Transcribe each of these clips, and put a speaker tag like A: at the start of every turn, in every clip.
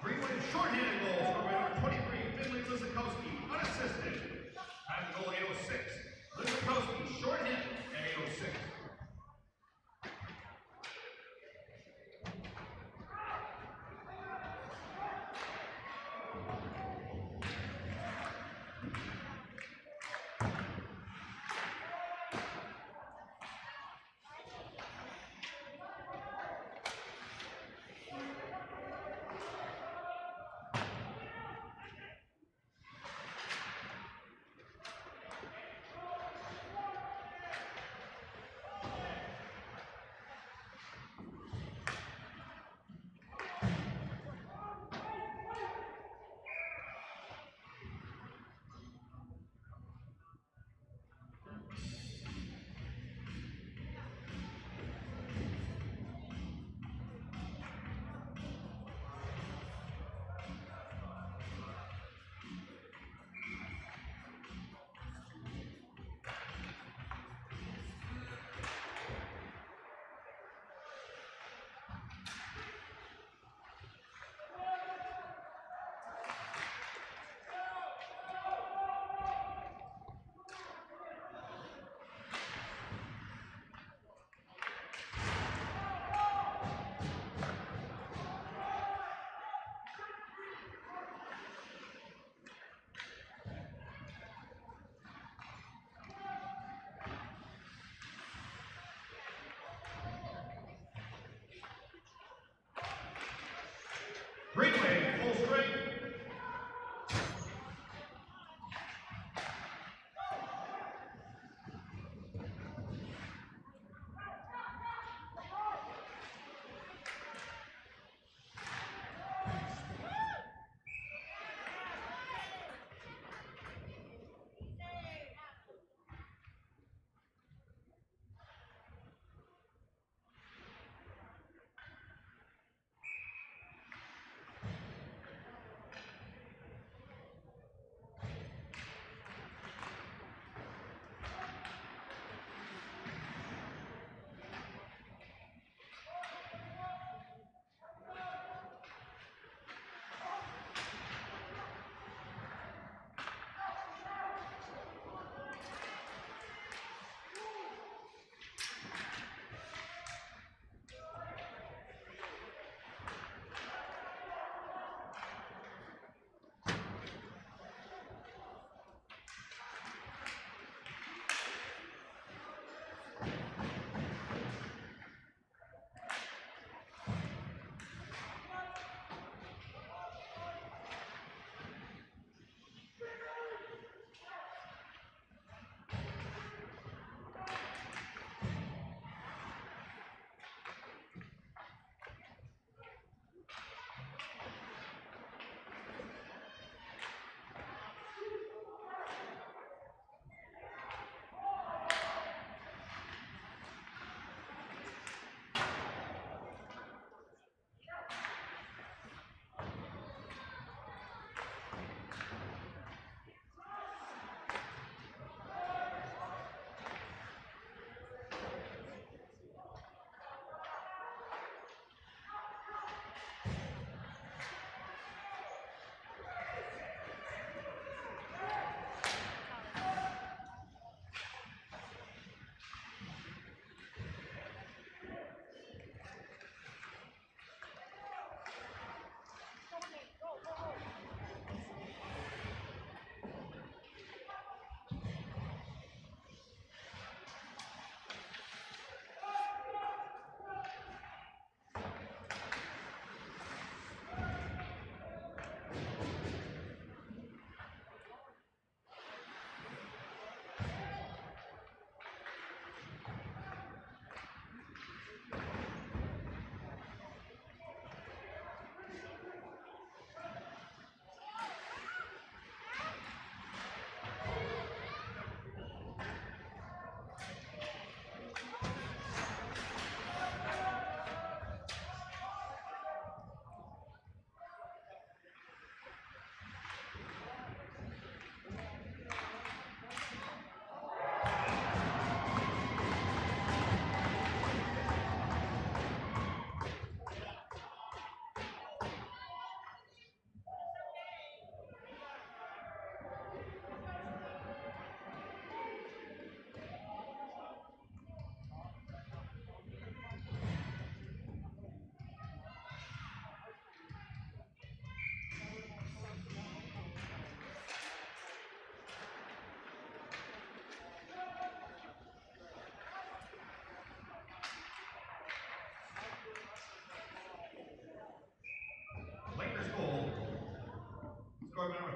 A: Greenwood short-handed goal for number 23, Finley Lizakowski, unassisted. Time to goal 8:06. Lizakowski short-handed at 8:06.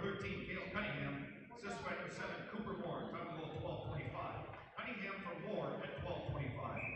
A: 13, Cale Cunningham. Assist by number 7, Cooper Moore. Time to go 12:25. Cunningham for Moore at 12:25.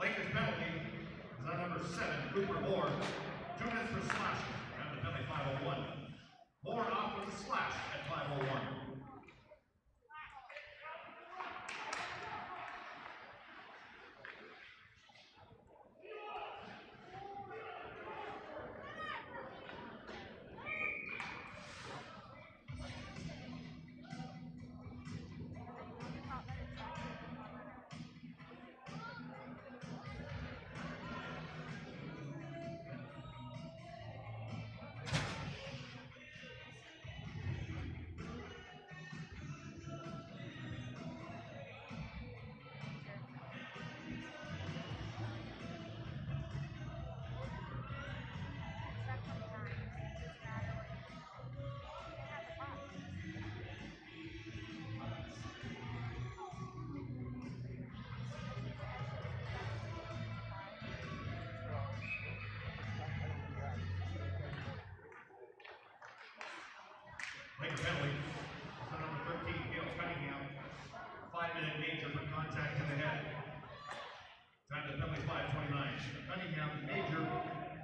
A: Lakers penalty is on number 7, Cooper Moore. 2 minutes for slashing. And the penalty 5:01. Moore off with a slash at 5:01. Laker penalty is on number 13, Gale Cunningham. 5-minute major for contact in the head. Time to penalty 5:29. Cunningham major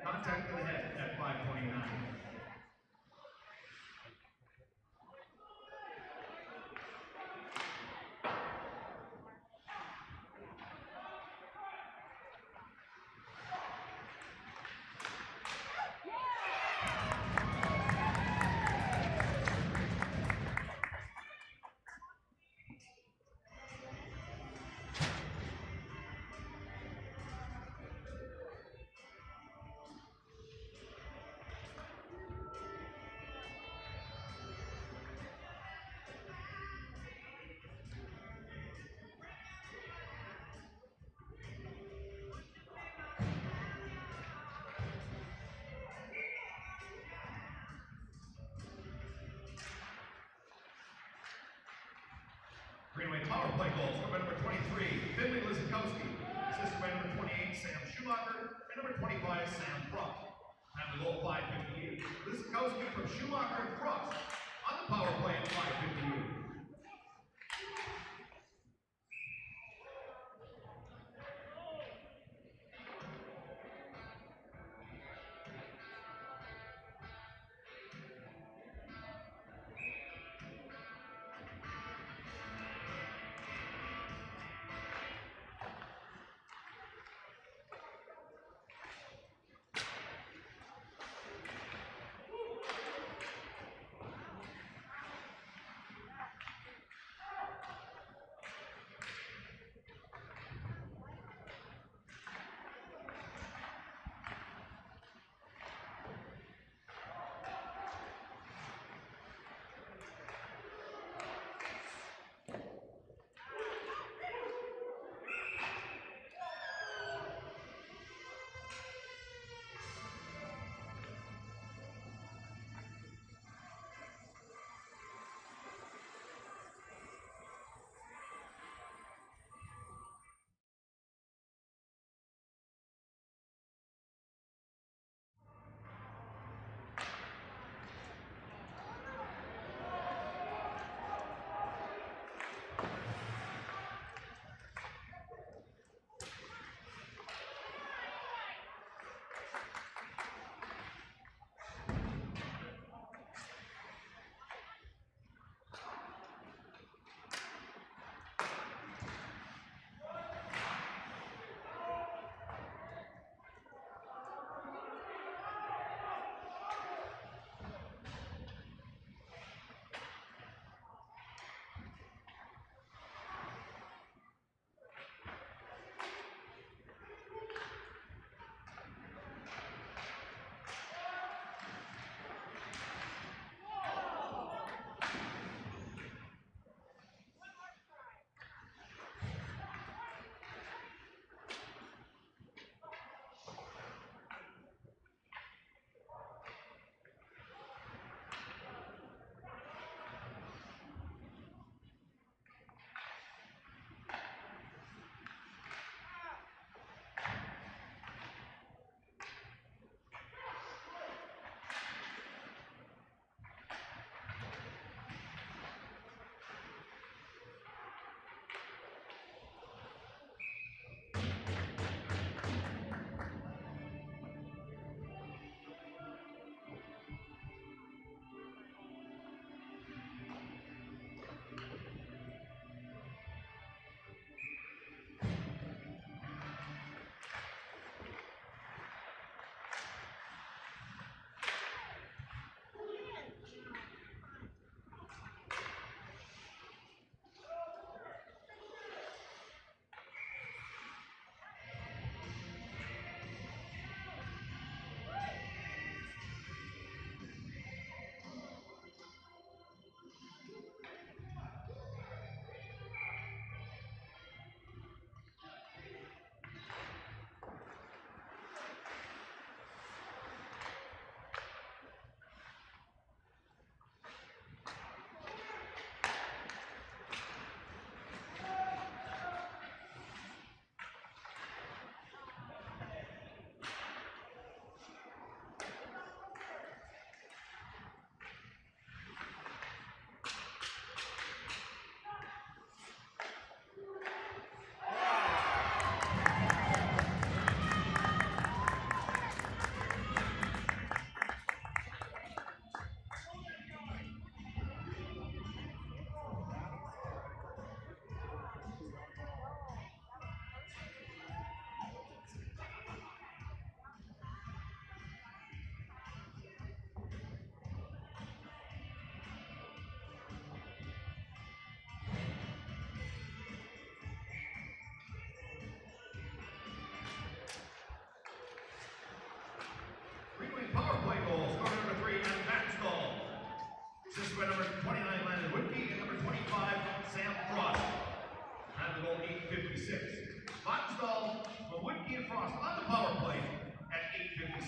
A: contact in the head at 5:29. Greenway power play goals for number 23, Finley Lizakowski. Assisted by number 28, Sam Schumacher, and number 25, Sam Frost. Time to goal 5:58. Lizakowski from Schumacher and Frost on the power play at 5:58.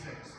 A: 26.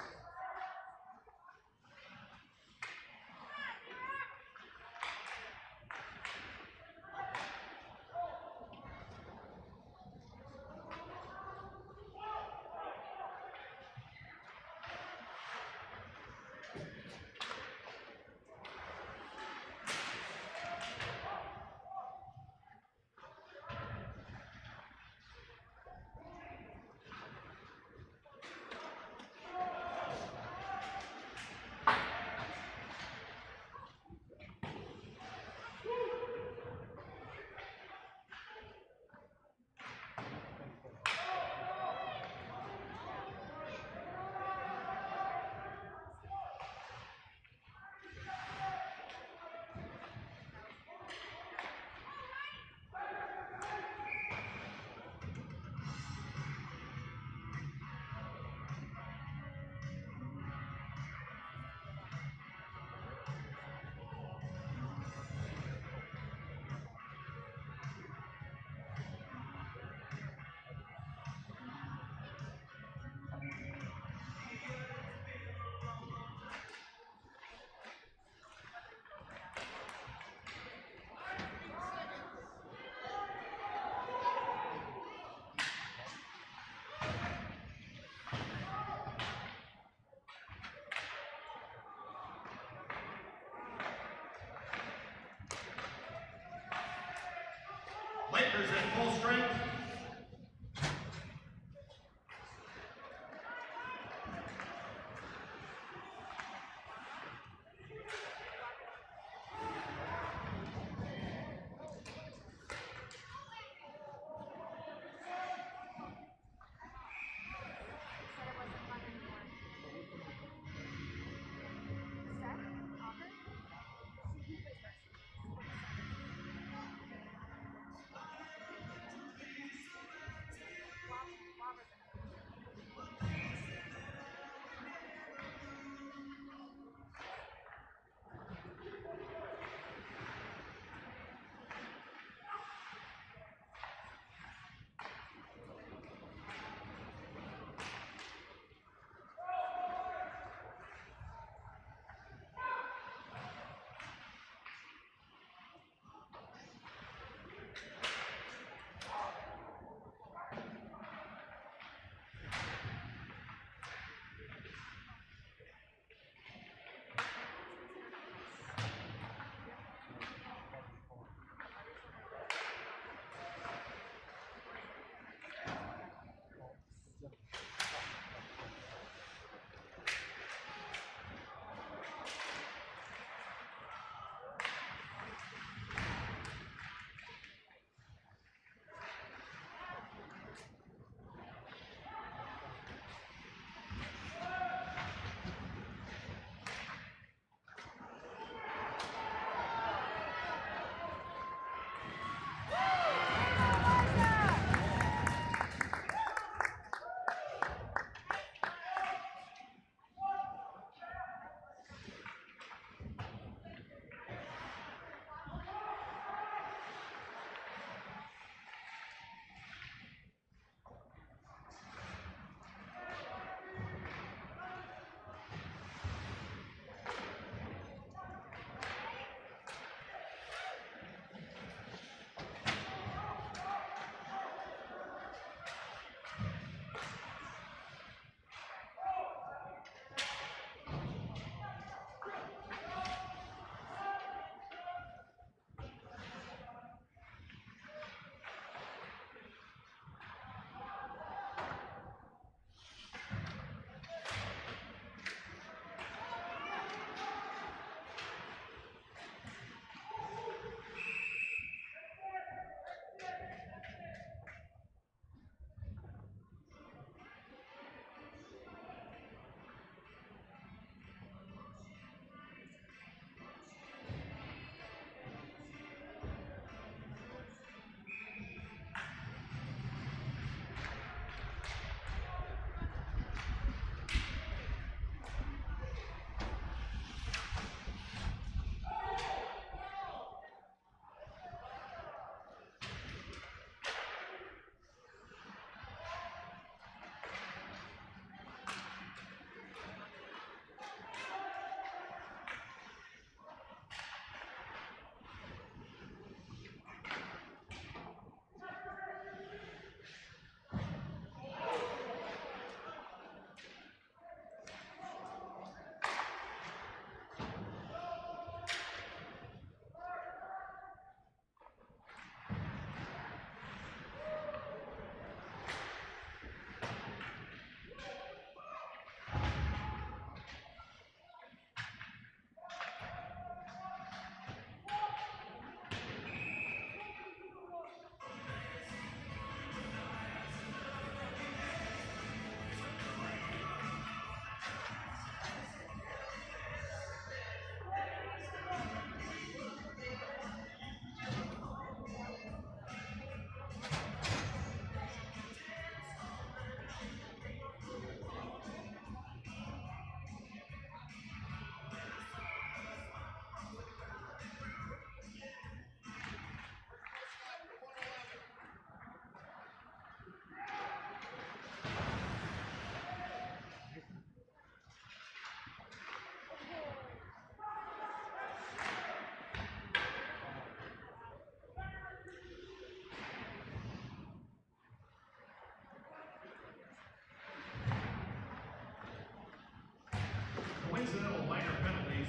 A: coincidental minor penalties.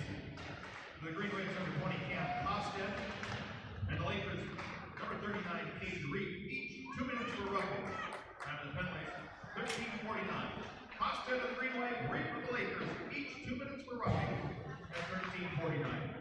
A: The Green Waves number 20, Cam Costed, and the Lakers number 39, Cade Reed, each 2 minutes for roughing. Time of the penalties, 13:49. Costed of the Green Wave, Reed for the Lakers, each 2 minutes for roughing at 13:49.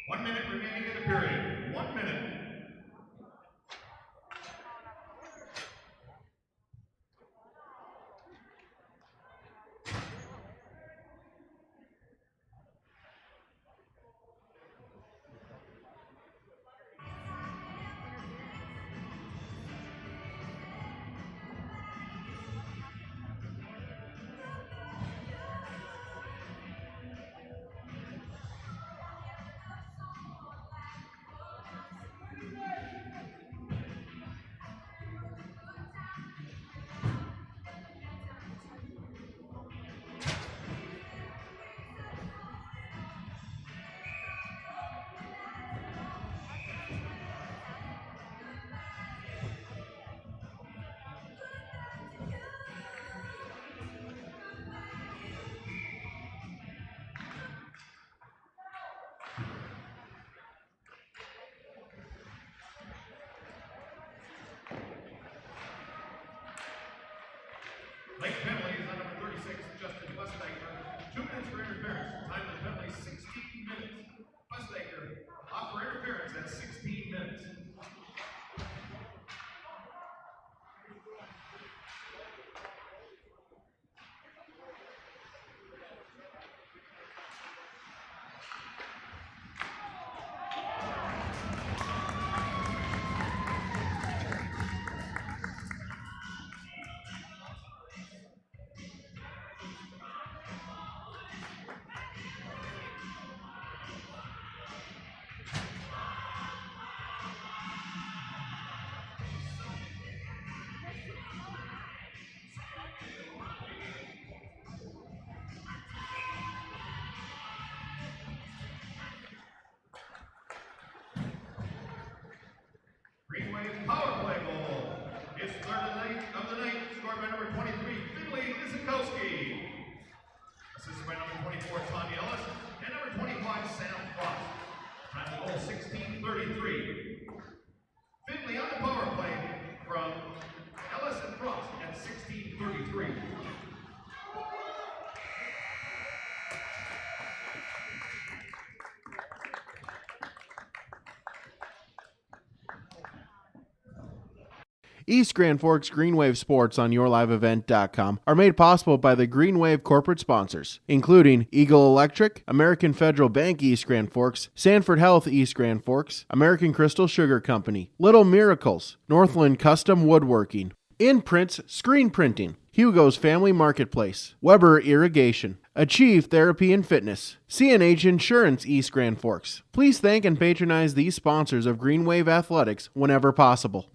A: One minute remaining in the period. 1 minute. Late penalties on number 36, Justin Busdaker. 2 minutes for interference. Time of the penalty, 16 minutes. Busdaker off for interference at 16 minutes. Green Wave power play goal. His third of the night, scored by number 23, Finley Lizakowski. Assisted by number 24, Tanya Ellis, and number 25, Sam Frost. Time of the goal, 16:33. Finley on the power play from Ellis and Frost at 16:33.
B: East Grand Forks Green Wave Sports on YourLiveEvent.com are made possible by the Green Wave corporate sponsors, including Eagle Electric, American Federal Bank East Grand Forks, Sanford Health East Grand Forks, American Crystal Sugar Company, Little Miracles, Northland Custom Woodworking, Imprints Screen Printing, Hugo's Family Marketplace, Weber Irrigation, Achieve Therapy and Fitness, CNH Insurance East Grand Forks. Please thank and patronize these sponsors of Green Wave Athletics whenever possible.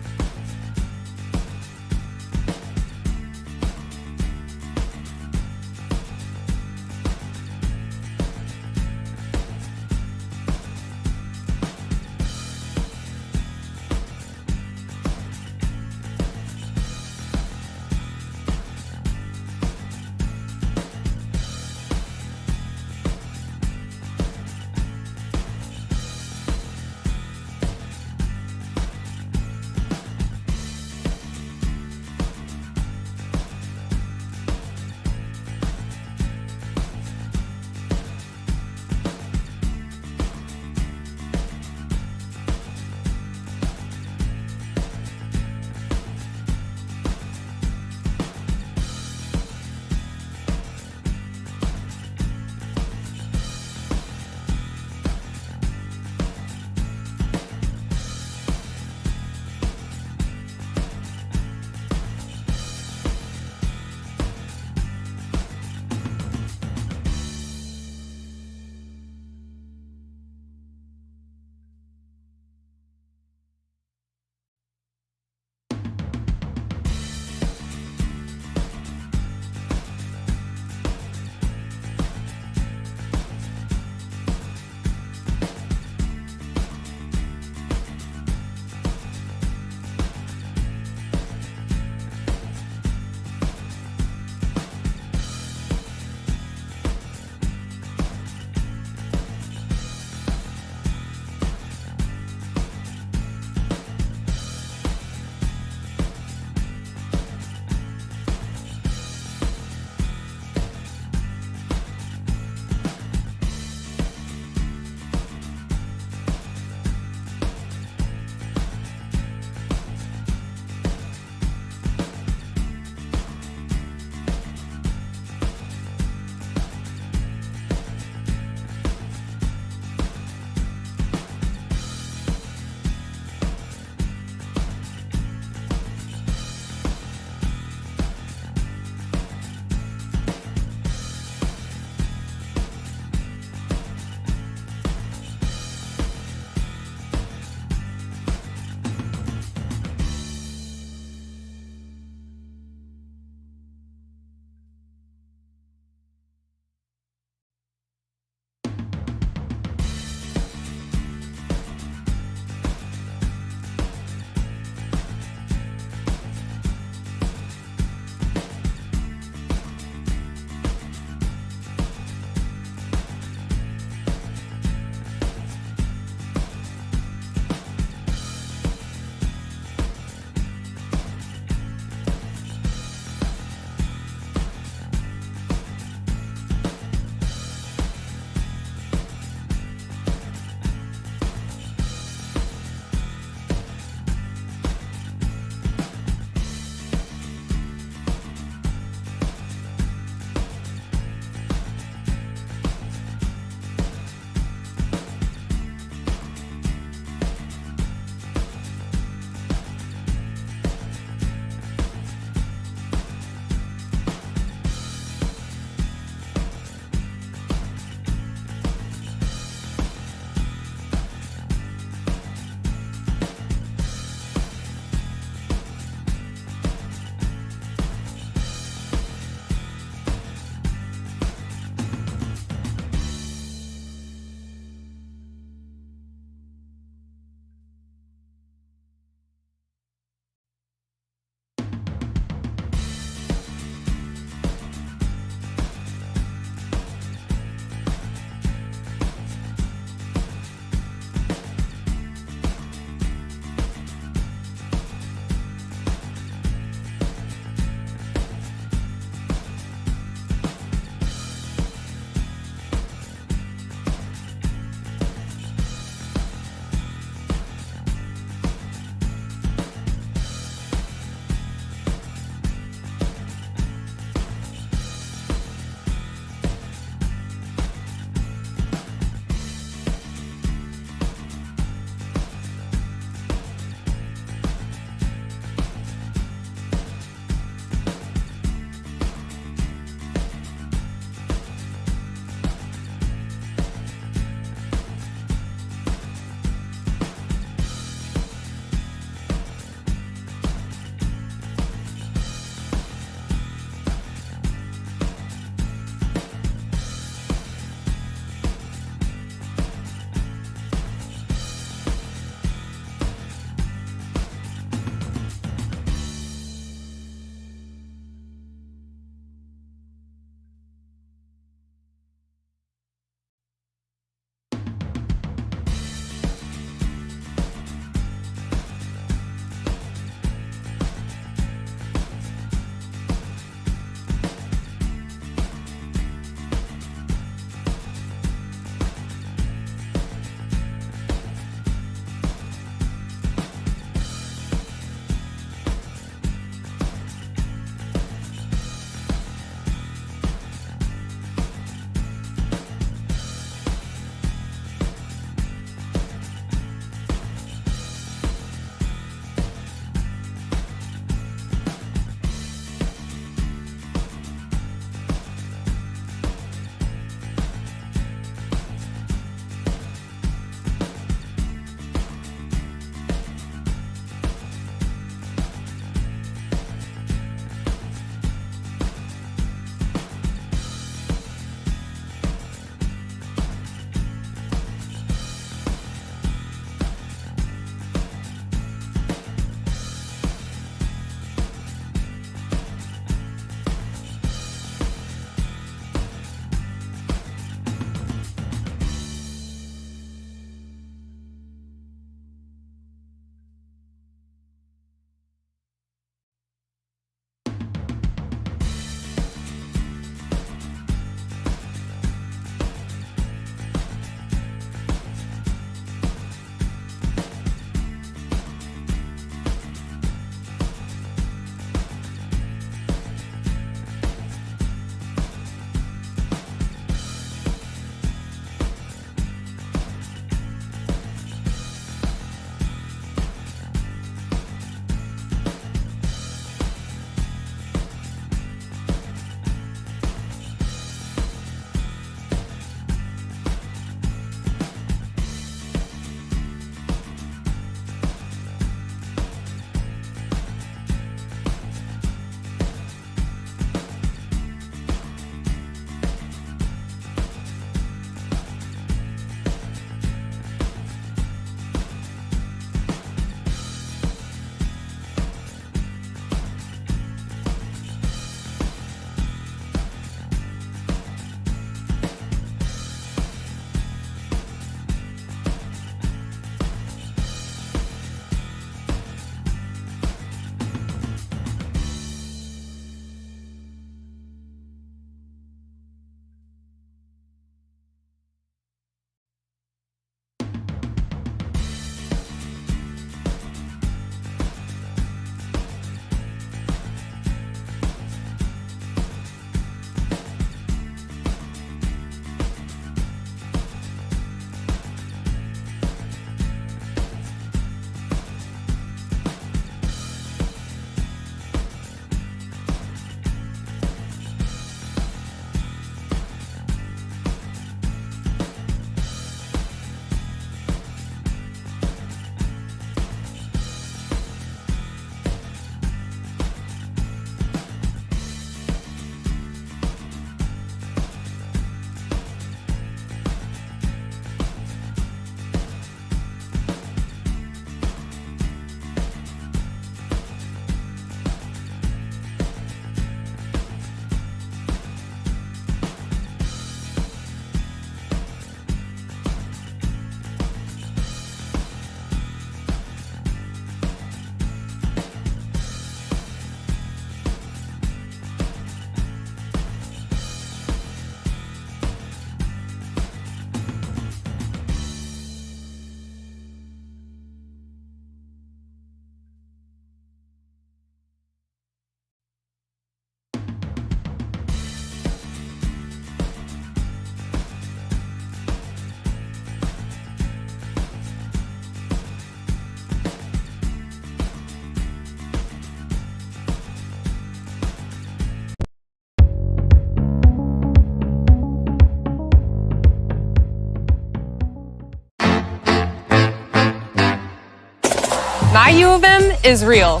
C: is real,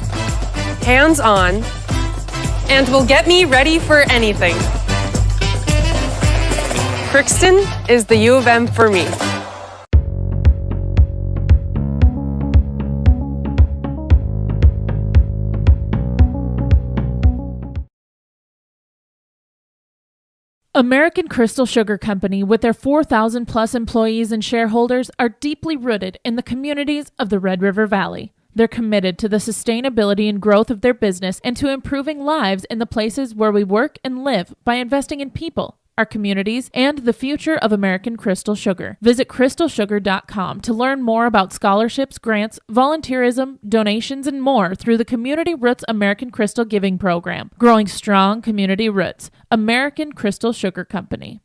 C: hands-on, and will get me ready for anything. Crookston is the U of M for me.
D: American Crystal Sugar Company, with their 4,000 plus employees and shareholders, are deeply rooted in the communities of the Red River Valley. They're committed to the sustainability and growth of their business and to improving lives in the places where we work and live by investing in people, our communities, and the future of American Crystal Sugar. Visit crystalsugar.com to learn more about scholarships, grants, volunteerism, donations, and more through the Community Roots American Crystal Giving Program. Growing strong community roots. American Crystal Sugar Company.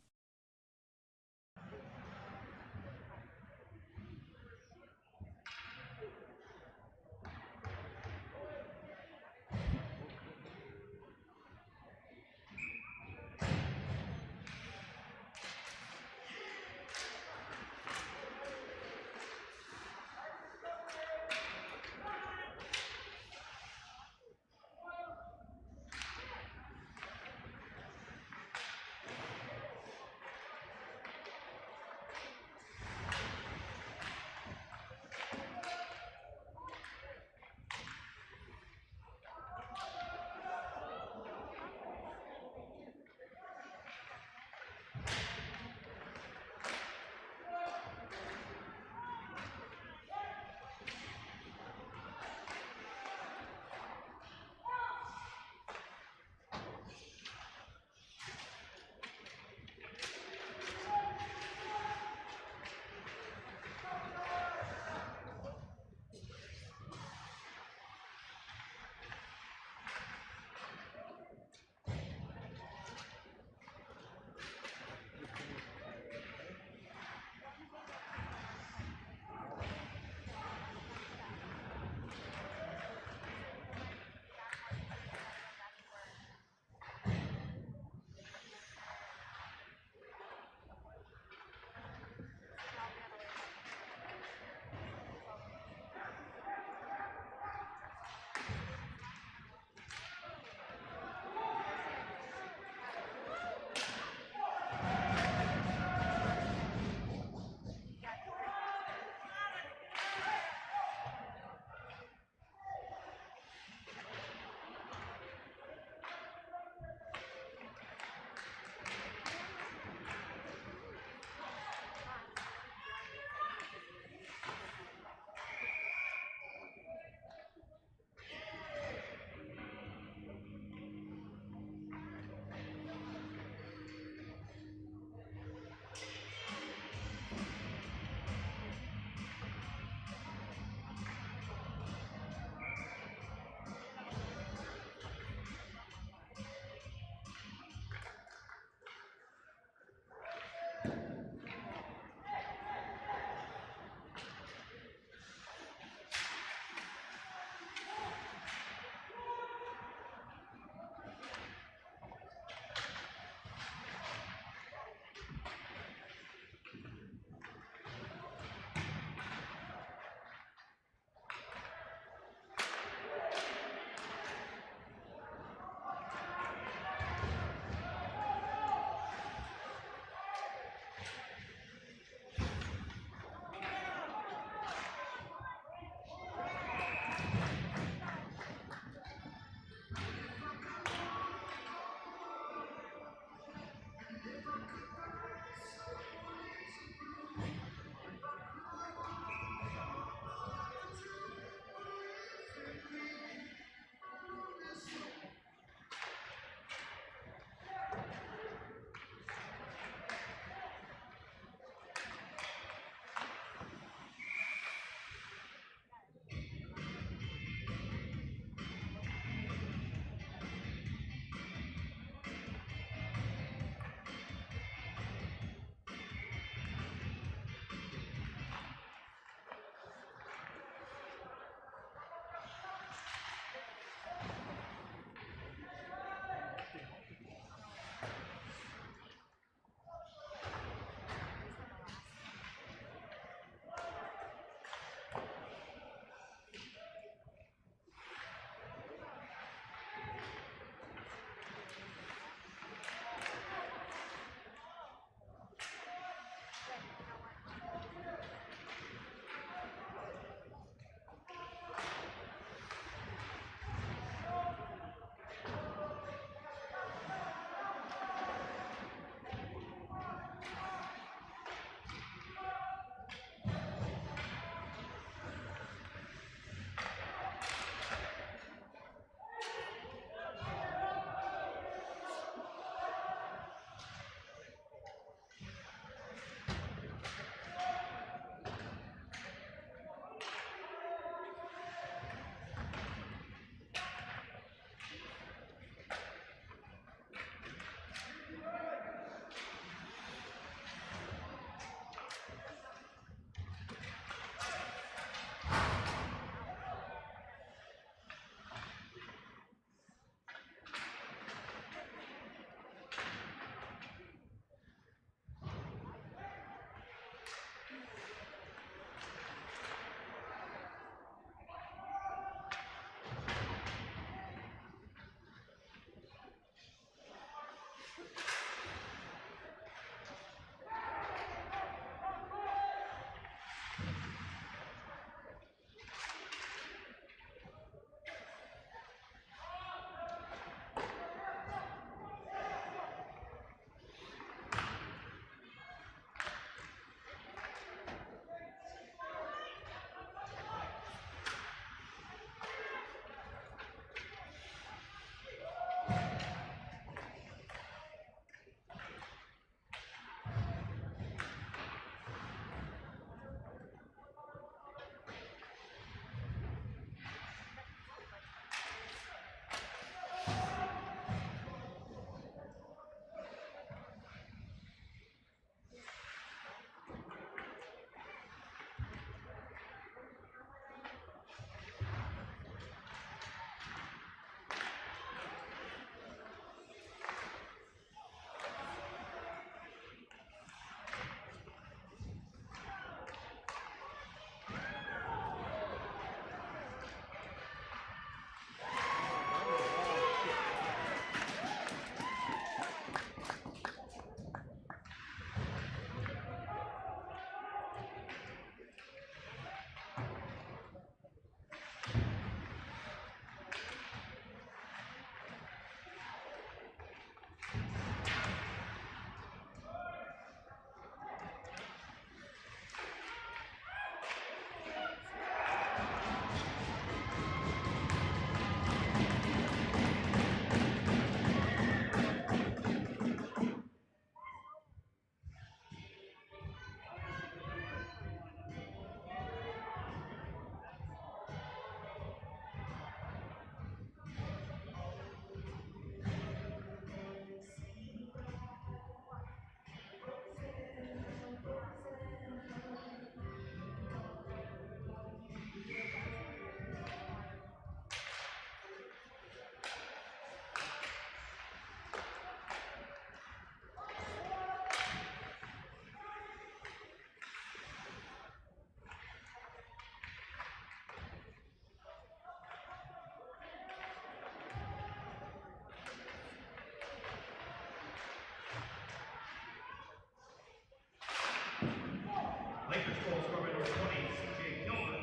A: Lakers goal scorer by number 20, C.J. Kilmer.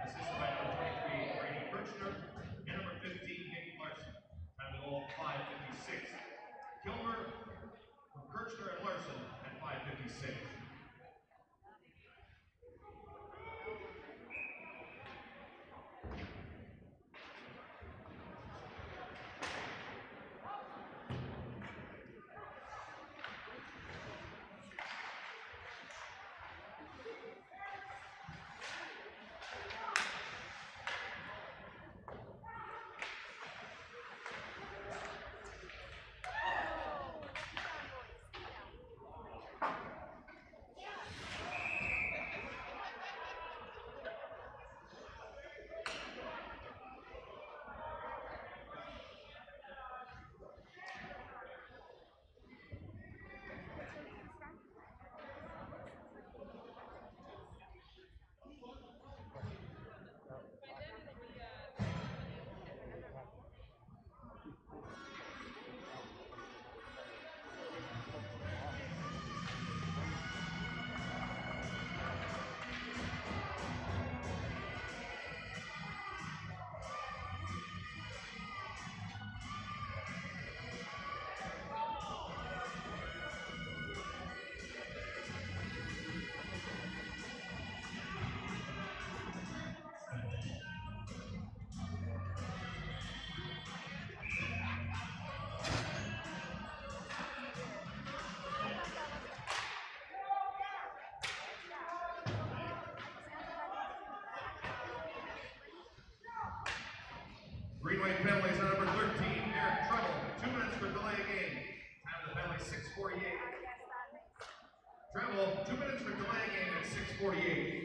A: Assisted by number 23, Brady Kirchner. And number 15, Nick Larson. Time to goal, 5:56. Kilmer from Kirchner and Larson at 5:56. Green Wave penalties on number 13, Eric Treble. 2 minutes for delay of game. Time of the penalty, 6:48. Treble, 2 minutes for delay of game at 6:48.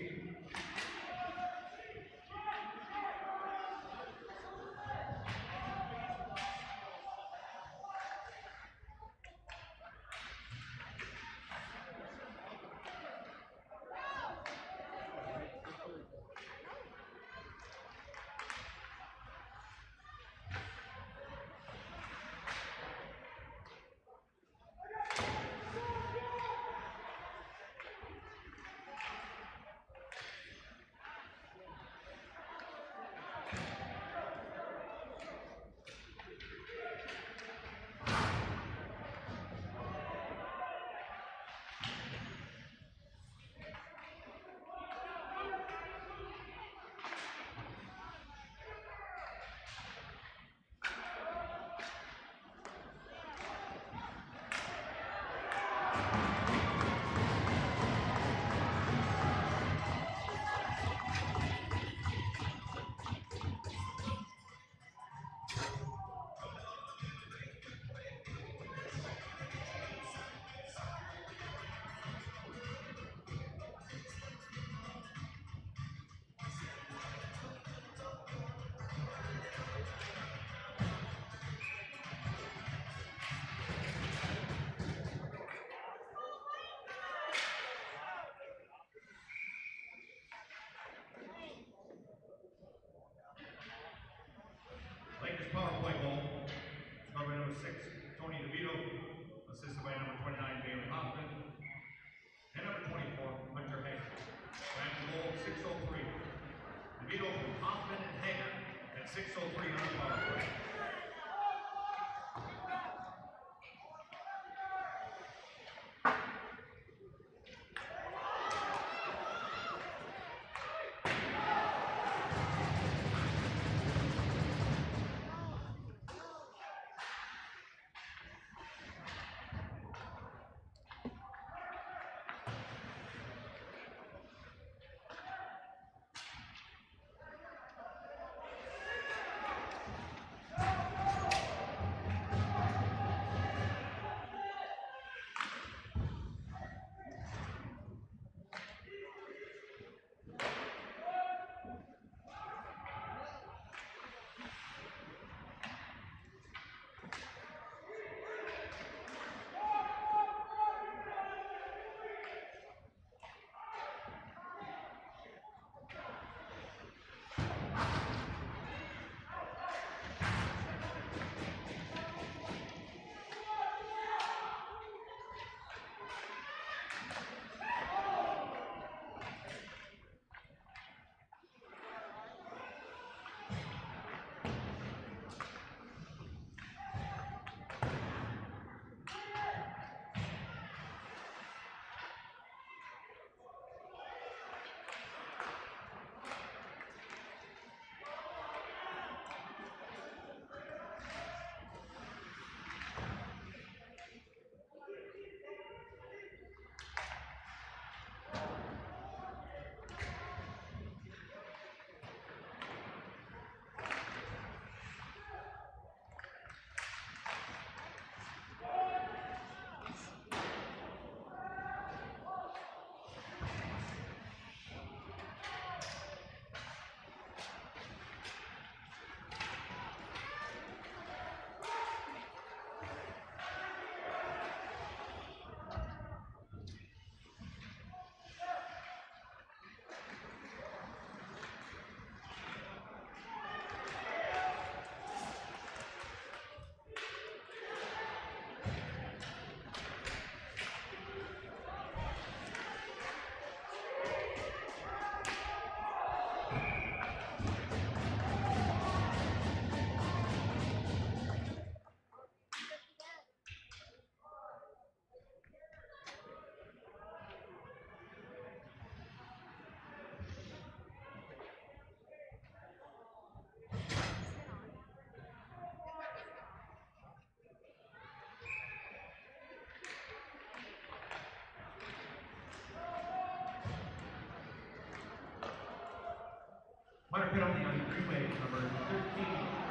A: penalty on Green Wave, number 13,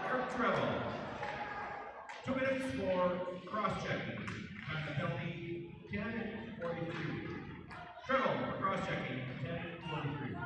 A: Eric Trevel. 2 minutes for cross-checking. Time the penalty, 10:43. Trevel for cross-checking, 10:43.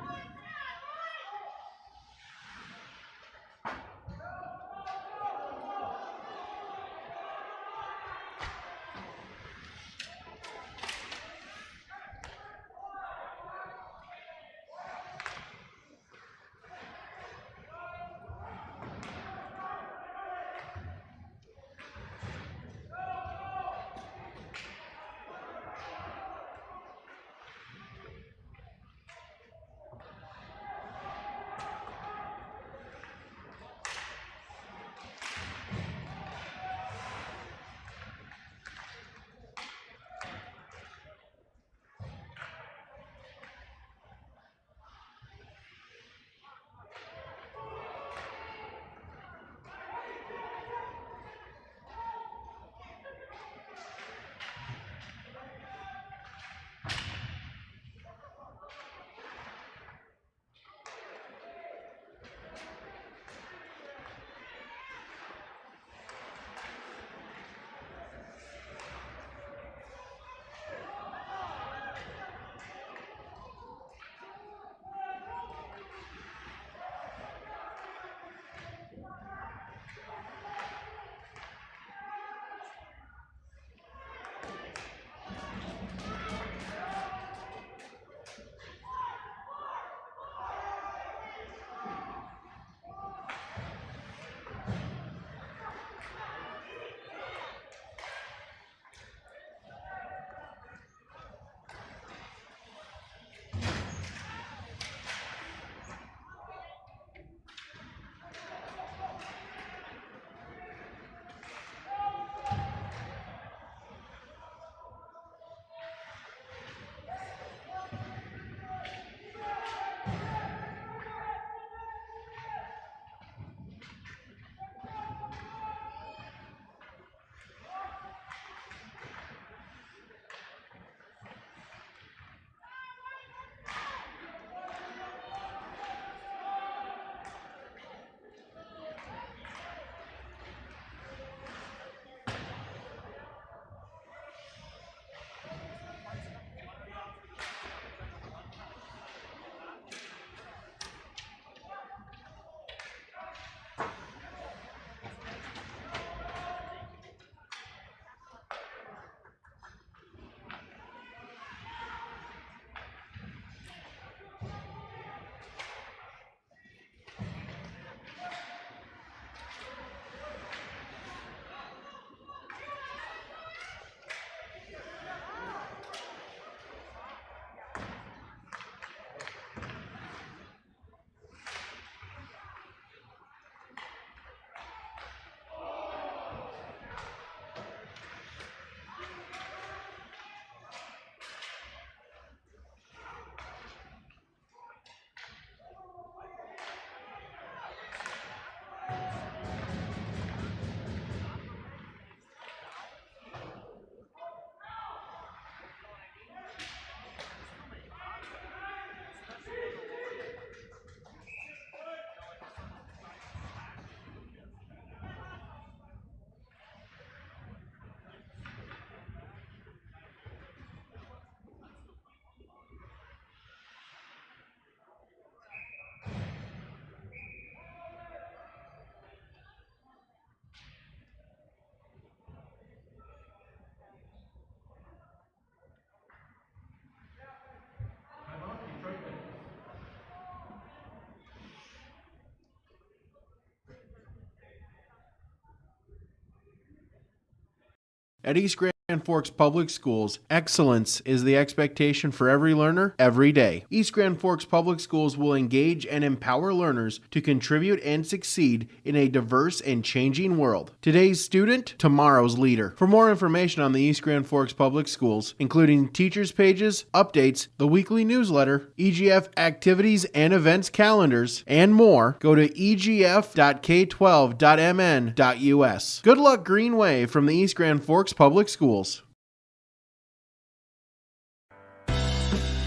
B: At East Grand Forks Public Schools, excellence is the expectation for every learner every day. East Grand Forks Public Schools will engage and empower learners to contribute and succeed in a diverse and changing world. Today's student, tomorrow's leader. For more information on the East Grand Forks Public Schools, including teachers' pages, updates, the weekly newsletter, EGF activities and events calendars, and more, go to egf.k12.mn.us. Good luck, Green Wave, from the East Grand Forks Public Schools.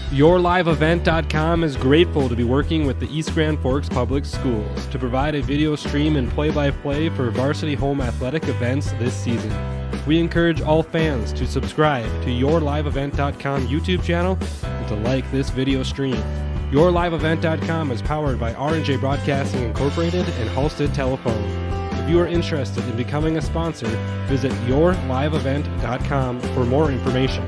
E: YourLiveEvent.com is grateful to be working with the East Grand Forks Public Schools to provide a video stream and play-by-play for varsity home athletic events this season. We encourage all fans to subscribe to YourLiveEvent.com YouTube channel and to like this video stream. YourLiveEvent.com is powered by R&J Broadcasting Incorporated and Halstead Telephone. If you are interested in becoming a sponsor, visit YourLiveEvent.com for more information.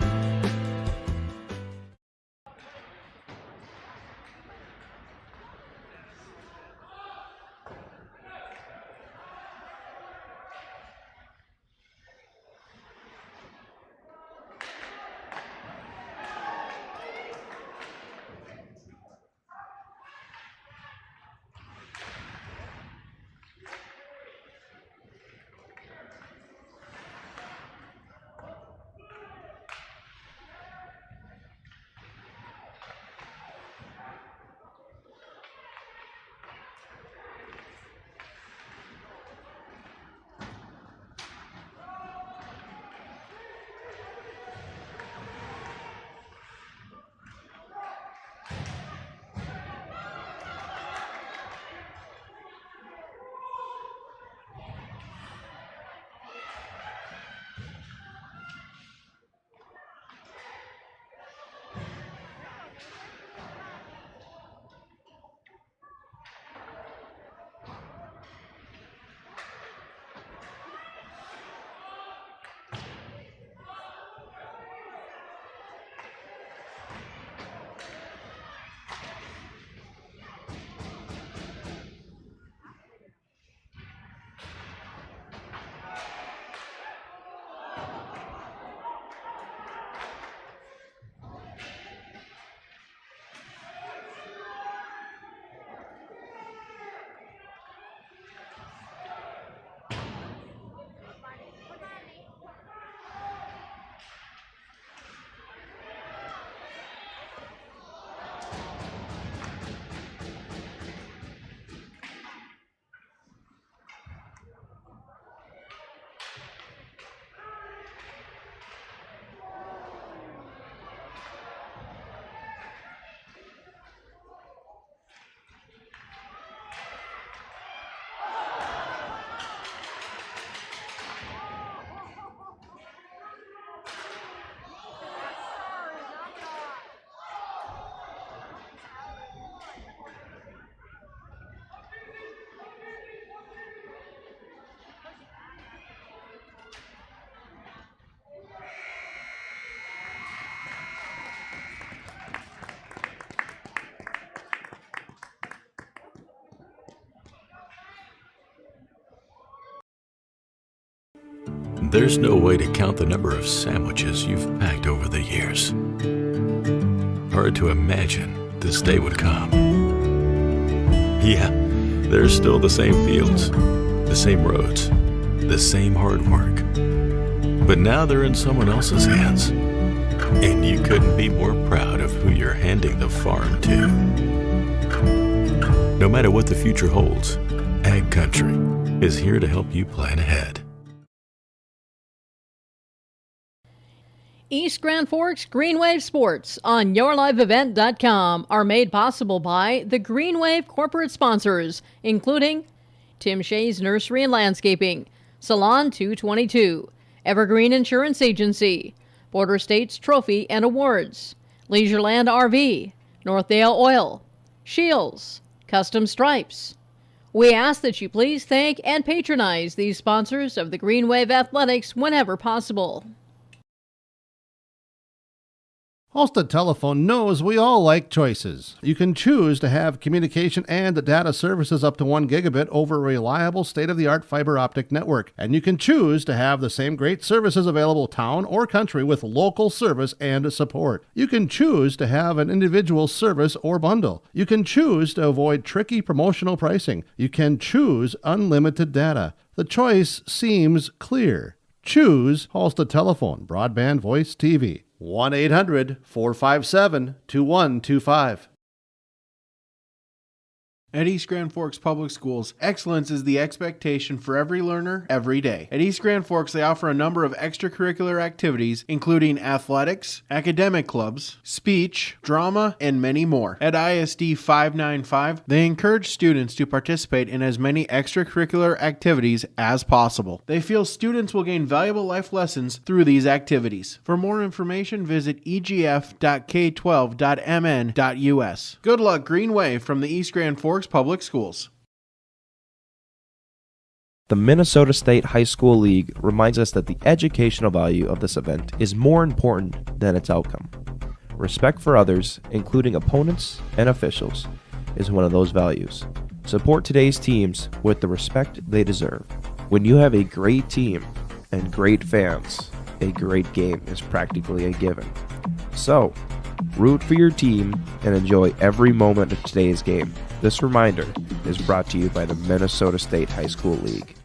F: There's no way to count the number of sandwiches you've packed over the years. Hard to imagine this day would come. Yeah, there's still the same fields, the same roads, the same hard work. But now they're in someone else's hands. And you couldn't be more proud of who you're handing the farm to. No matter what the future holds, Ag Country is here to help you plan ahead.
G: East Grand Forks Greenwave Sports on YourLiveEvent.com are made possible by the Greenwave corporate sponsors, including Tim Shea's Nursery and Landscaping, Salon 222, Evergreen Insurance Agency, Border States Trophy and Awards, Leisureland RV, Northdale Oil, Shields, Custom Stripes. We ask that you please thank and patronize these sponsors of the Greenwave Athletics whenever possible.
H: Halstead Telephone knows we all like choices. You can choose to have communication and data services up to 1 gigabit over a reliable state-of-the-art fiber optic network. And you can choose to have the same great services available town or country with local service and support. You can choose to have an individual service or bundle. You can choose to avoid tricky promotional pricing. You can choose unlimited data. The choice seems clear. Choose Halstead Telephone, broadband voice TV. 1-800-457-2125.
B: At East Grand Forks Public Schools, excellence is the expectation for every learner, every day. At East Grand Forks, they offer a number of extracurricular activities, including athletics, academic clubs, speech, drama, and many more. At ISD 595, they encourage students to participate in as many extracurricular activities as possible. They feel students will gain valuable life lessons through these activities. For more information, visit egf.k12.mn.us. Good luck, Green Wave, from the East Grand Forks Public Schools.
I: The Minnesota State High School League reminds us that the educational value of this event is more important than its outcome. Respect for others, including opponents and officials, is one of those values. Support today's teams with the respect they deserve. When you have a great team and great fans, a great game is practically a given. So, root for your team and enjoy every moment of today's game. This reminder is brought to you by the Minnesota State High School League.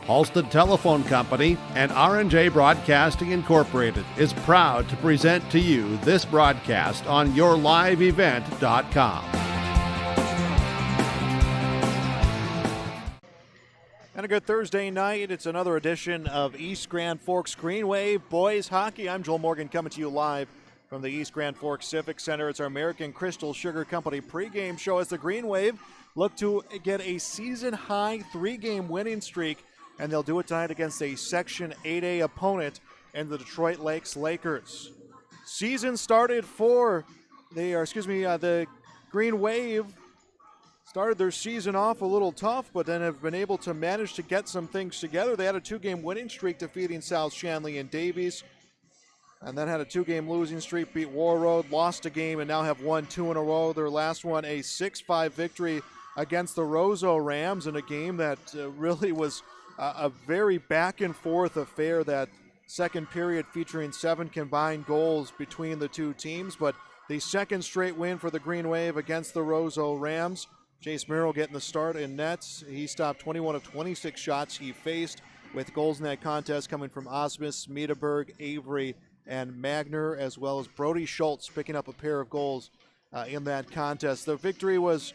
H: Halstead Telephone Company and R&J Broadcasting Incorporated is proud to present to you this broadcast on yourliveevent.com.
J: And a good Thursday night. It's another edition of East Grand Forks Green Wave Boys Hockey. I'm Joel Morgan coming to you live from the East Grand Forks Civic Center. It's our American Crystal Sugar Company pregame show as the Green Wave look to get a season-high 3-game winning streak, and they'll do it tonight against a Section 8A opponent in the Detroit Lakes Lakers. Season started for the Green Wave. Started their season off a little tough, but then have been able to manage to get some things together. They had a 2-game winning streak defeating South Shanley and Davies, and then had a 2-game losing streak, beat Warroad, lost a game, and now have won 2 in a row. Their last one, a 6-5 victory against the Roseau Rams in a game that really was a very back-and-forth affair. That second period featuring 7 combined goals between the two teams, but the second straight win for the Green Wave against the Roseau Rams. Chase Merrill getting the start in nets. He stopped 21 of 26 shots he faced, with goals in that contest coming from Osmus, Medeberg, Avery, and Magner, as well as Brody Schultz picking up a pair of goals in that contest. The victory was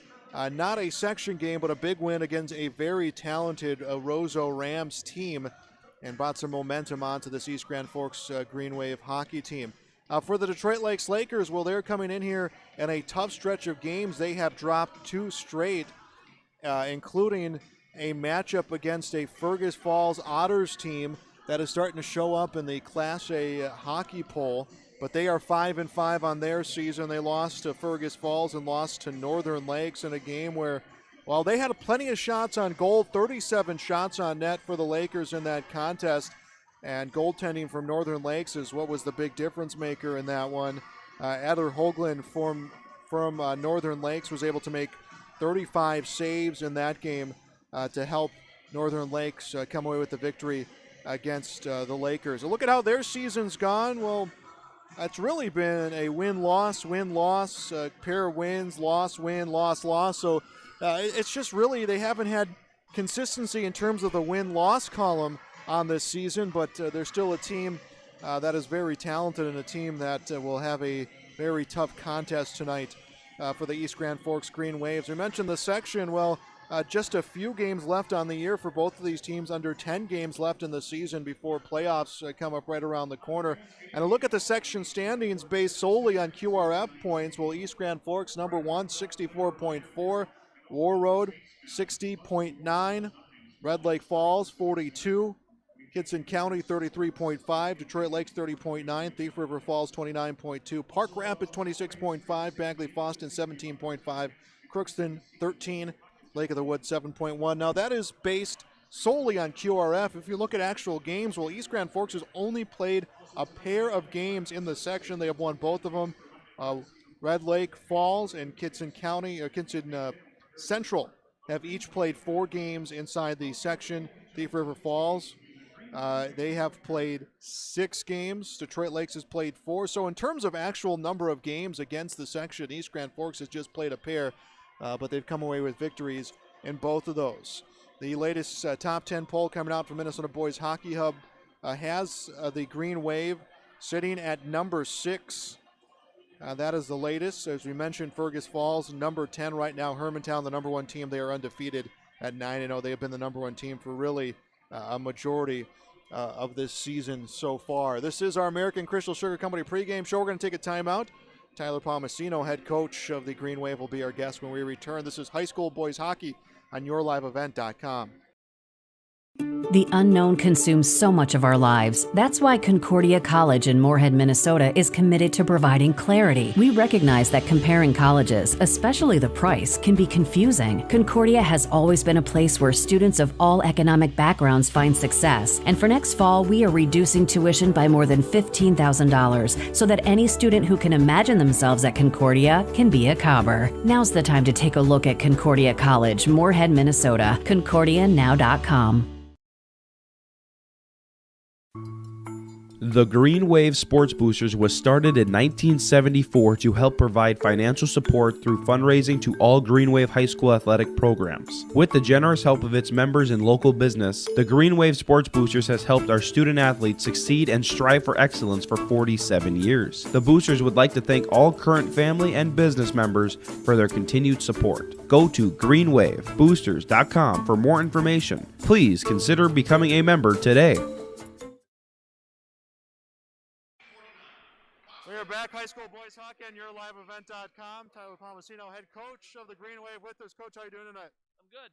J: not a section game, but a big win against a very talented Roseau Rams team, and brought some momentum onto this East Grand Forks Green Wave hockey team. For the Detroit Lakes Lakers, well, they're coming in here in a tough stretch of games. They have dropped 2 straight, including a matchup against a Fergus Falls Otters team that is starting to show up in the Class A hockey poll. But they are 5-5 on their season. They lost to Fergus Falls and lost to Northern Lakes in a game where, while they had plenty of shots on goal, 37 shots on net for the Lakers in that contest. And goaltending from Northern Lakes is what was the big difference maker in that one. Adler Hoagland from Northern Lakes was able to make 35 saves in that game to help Northern Lakes come away with the victory against the Lakers. A look at how their season's gone. Well, it's really been a win-loss, pair of wins, loss-win, loss-loss. So it's just really they haven't had consistency in terms of the win-loss column on this season, but they're still a team that is very talented, and a team that will have a very tough contest tonight for the East Grand Forks Green Waves. We mentioned the section. Well, just a few games left on the year for both of these teams, under 10 games left in the season before playoffs come up right around the corner. And a look at the section standings based solely on QRF points. Well, East Grand Forks, number 1, 64.4. Warroad, 60.9. Red Lake Falls, 42. Kitson County, 33.5. Detroit Lakes, 30.9. Thief River Falls, 29.2. Park Rapids, 26.5. Bagley Foston, 17.5. Crookston, 13. Lake of the Woods, 7.1. Now, that is based solely on QRF. If you look at actual games, well, East Grand Forks has only played a pair of games in the section. They have won both of them. Red Lake Falls and Kitson Central have each played 4 games inside the section. Thief River Falls, they have played 6 games. Detroit Lakes has played 4. So in terms of actual number of games against the section, East Grand Forks has just played a pair, but they've come away with victories in both of those. The latest top 10 poll coming out from Minnesota Boys Hockey Hub has the Green Wave sitting at number 6. That is the latest. As we mentioned, Fergus Falls, number 10 right now. Hermantown, the number 1 team. They are undefeated at 9-0. They have been the number 1 team for really a majority of this season so far. This is our American Crystal Sugar Company pregame show. We're going to take a timeout. Tyler Palmasino, head coach of the Green Wave, will be our guest when we return. This is high school boys hockey on yourliveevent.com.
K: The unknown consumes so much of our lives. That's why Concordia College in Moorhead, Minnesota is committed to providing clarity. We recognize that comparing colleges, especially the price, can be confusing. Concordia has always been a place where students of all economic backgrounds find success. And for next fall, we are reducing tuition by more than $15,000 so that any student who can imagine themselves at Concordia can be a Cobber. Now's the time to take a look at Concordia College, Moorhead, Minnesota. ConcordiaNow.com.
I: The Green Wave Sports Boosters was started in 1974 to help provide financial support through fundraising to all Green Wave High School athletic programs. With the generous help of its members and local business, the Green Wave Sports Boosters has helped our student athletes succeed and strive for excellence for 47 years. The Boosters would like to thank all current family and business members for their continued support. Go to greenwaveboosters.com for more information. Please consider becoming a member today.
J: We are back, high school boys hockey on YourLiveEvent.com. Tyler Palmasino, head coach of the Green Wave, with us. Coach, how are you doing tonight?
L: I'm good.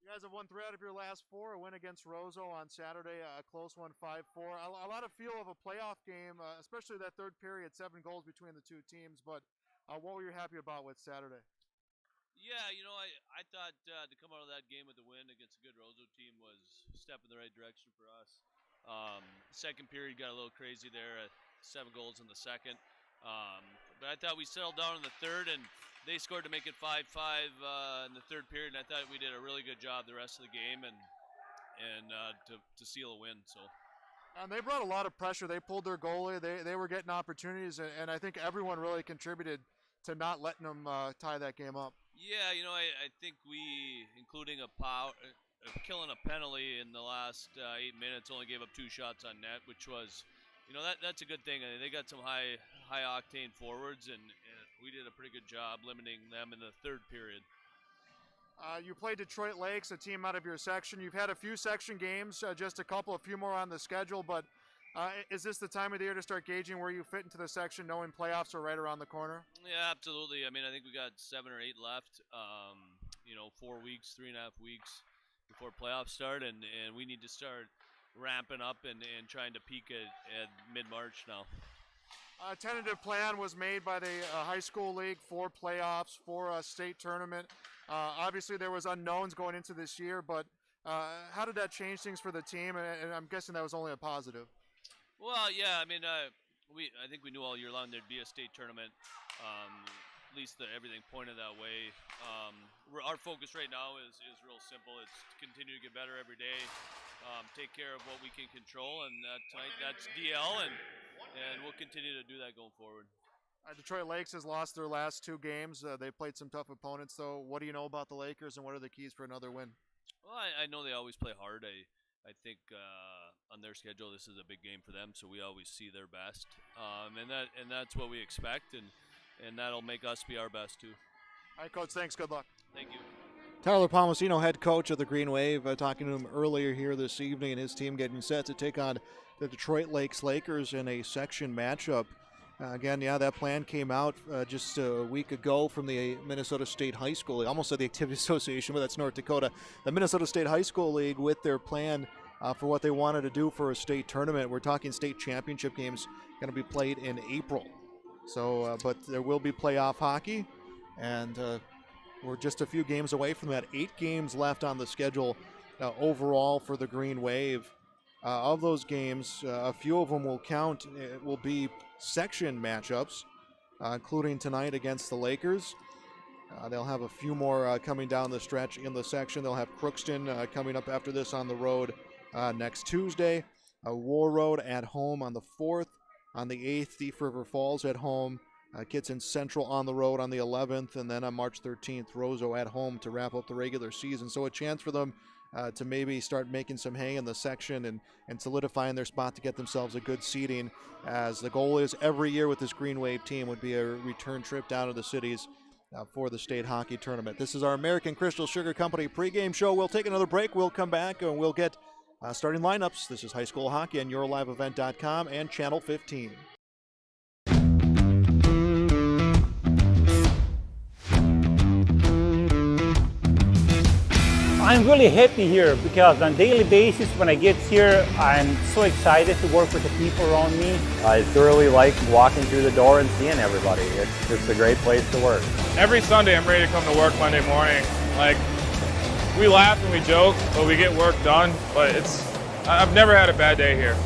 J: You guys have won 3 out of your last 4. A win against Roseau on Saturday, a close one, 5-4. A lot of feel of a playoff game, especially that third period, 7 goals between the two teams. But what were you happy about with Saturday?
L: Yeah, I thought to come out of that game with a win against a good Roseau team was a step in the right direction for us. Second period got a little crazy there. 7 goals in the second. But I thought we settled down in the third, and they scored to make it 5-5 in the third period, and I thought we did a really good job the rest of the game and to seal a win. So.
J: And they brought a lot of pressure. They pulled their goalie. They were getting opportunities, and I think everyone really contributed to not letting them tie that game up.
L: Yeah, I think we, including killing a penalty in the last 8 minutes, only gave up 2 shots on net, which was, that's a good thing. They got some high octane forwards, and we did a pretty good job limiting them in the third period.
J: You played Detroit Lakes, a team out of your section. You've had a few section games, just a few more on the schedule, but is this the time of the year to start gauging where you fit into the section, knowing playoffs are right around the corner?
L: Yeah, absolutely. I think we got 7 or 8 left, 4 weeks, 3.5 weeks before playoffs start, and we need to start ramping up and trying to peak at mid-March now.
J: A tentative plan was made by the high school league for playoffs, for a state tournament. Obviously, there was unknowns going into this year, but how did that change things for the team? And I'm guessing that was only a positive.
L: Well, yeah, I think we knew all year long there'd be a state tournament. At least everything pointed that way. Our focus right now is real simple. It's to continue to get better every day, take care of what we can control, and tonight that's DL, and we'll continue to do that going forward.
J: Detroit Lakes has lost their last 2 games. They played some tough opponents, though. What do you know about the Lakers, and what are the keys for another win?
L: Well, I know they always play hard. I think on their schedule this is a big game for them, so we always see their best, and that's what we expect, and that'll make us be our best too.
J: All right, Coach, thanks. Good luck.
L: Thank you.
J: Tyler Palmasino, head coach of the Green Wave, talking to him earlier here this evening, and his team getting set to take on the Detroit Lakes Lakers in a section matchup. Again, that plan came out just a week ago from the Minnesota State High School League. I almost said the Activity Association, but that's North Dakota. The Minnesota State High School League with their plan for what they wanted to do for a state tournament. We're talking state championship games going to be played in April. So, but there will be playoff hockey, and we're just a few games away from that. 8 games left on the schedule overall for the Green Wave. Of those games, a few of them will count. It will be section matchups, including tonight against the Lakers. They'll have a few more coming down the stretch in the section. They'll have Crookston coming up after this on the road next Tuesday. War Road at home on the 4th. On the 8th, Thief River Falls at home. Kitson Central on the road on the 11th. And then on March 13th, Roseau at home to wrap up the regular season. So a chance for them to maybe start making some hay in the section and solidifying their spot to get themselves a good seeding, as the goal is every year with this Green Wave team would be a return trip down to the cities for the state hockey tournament. This is our American Crystal Sugar Company pregame show. We'll take another break. We'll come back and we'll get starting lineups. This is high school hockey on YourLiveEvent.com and Channel 15.
M: I'm really happy here because on a daily basis when I get here, I'm so excited to work with the people around me.
N: I thoroughly like walking through the door and seeing everybody. It's just a great place to work.
O: Every Sunday I'm ready to come to work Monday morning. We laugh and we joke, but we get work done. But I've never had a bad day here.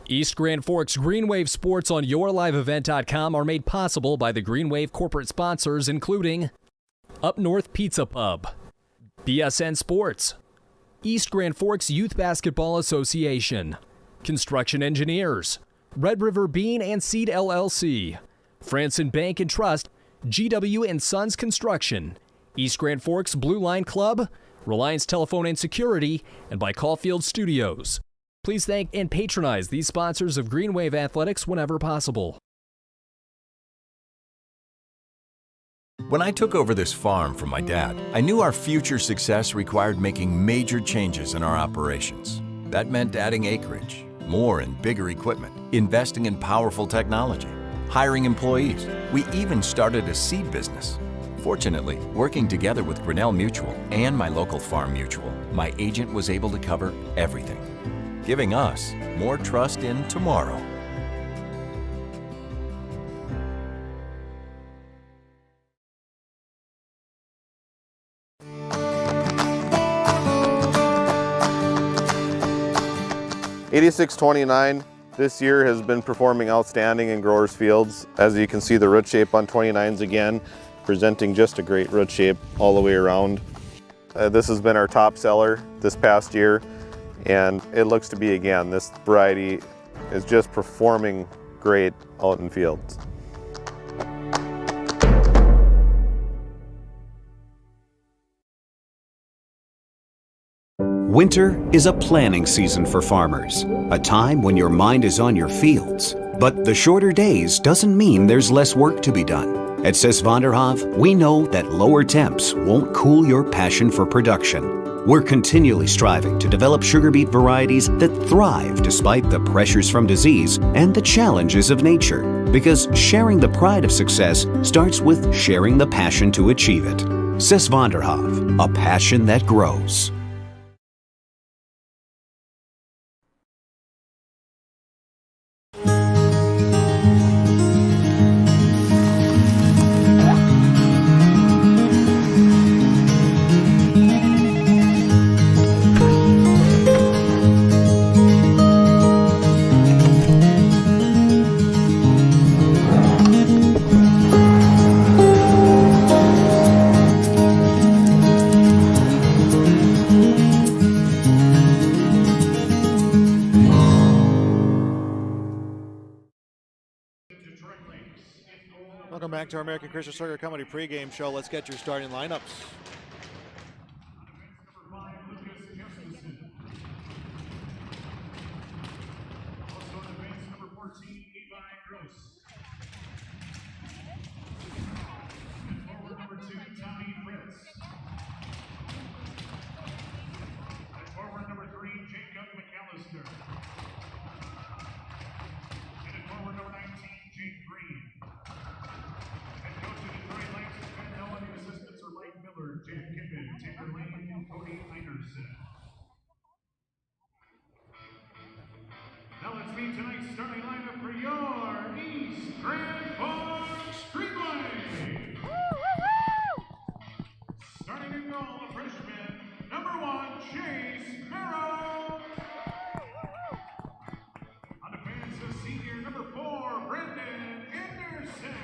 P: East Grand Forks Green Wave Sports on YourLiveEvent.com are made possible by the Green Wave corporate sponsors, including Up North Pizza Pub, BSN Sports, East Grand Forks Youth Basketball Association, Construction Engineers, Red River Bean and Seed LLC, Franson Bank and Trust, GW and Sons Construction, East Grand Forks Blue Line Club, Reliance Telephone and Security, and by Caulfield Studios. Please thank and patronize these sponsors of Green Wave Athletics whenever possible.
Q: When I took over this farm from my dad, I knew our future success required making major changes in our operations. That meant adding acreage, more and bigger equipment, investing in powerful technology, hiring employees. We even started a seed business. Fortunately, working together with Grinnell Mutual and my local farm mutual, my agent was able to cover everything, giving us more trust in tomorrow.
R: '86-29 this year has been performing outstanding in growers' fields. As you can see, the root shape on 29s again, presenting just a great root shape all the way around. This has been our top seller this past year, and it looks to be again. This variety is just performing great out in fields.
S: Winter is a planning season for farmers, a time when your mind is on your fields. But the shorter days doesn't mean there's less work to be done. At Sis van der Hoef, we know that lower temps won't cool your passion for production. We're continually striving to develop sugar beet varieties that thrive despite the pressures from disease and the challenges of nature. Because sharing the pride of success starts with sharing the passion to achieve it. Sis van der Hoef, a passion that grows.
J: Welcome back to our American Crystal Sugar Company pregame show. Let's get your starting lineups.
A: Now let's meet tonight's starting lineup for your East Grand Forks Green Wave. Starting in goal, a freshman, number 1, Chase Merrill. On defense, a senior, number 4, Brendan Anderson.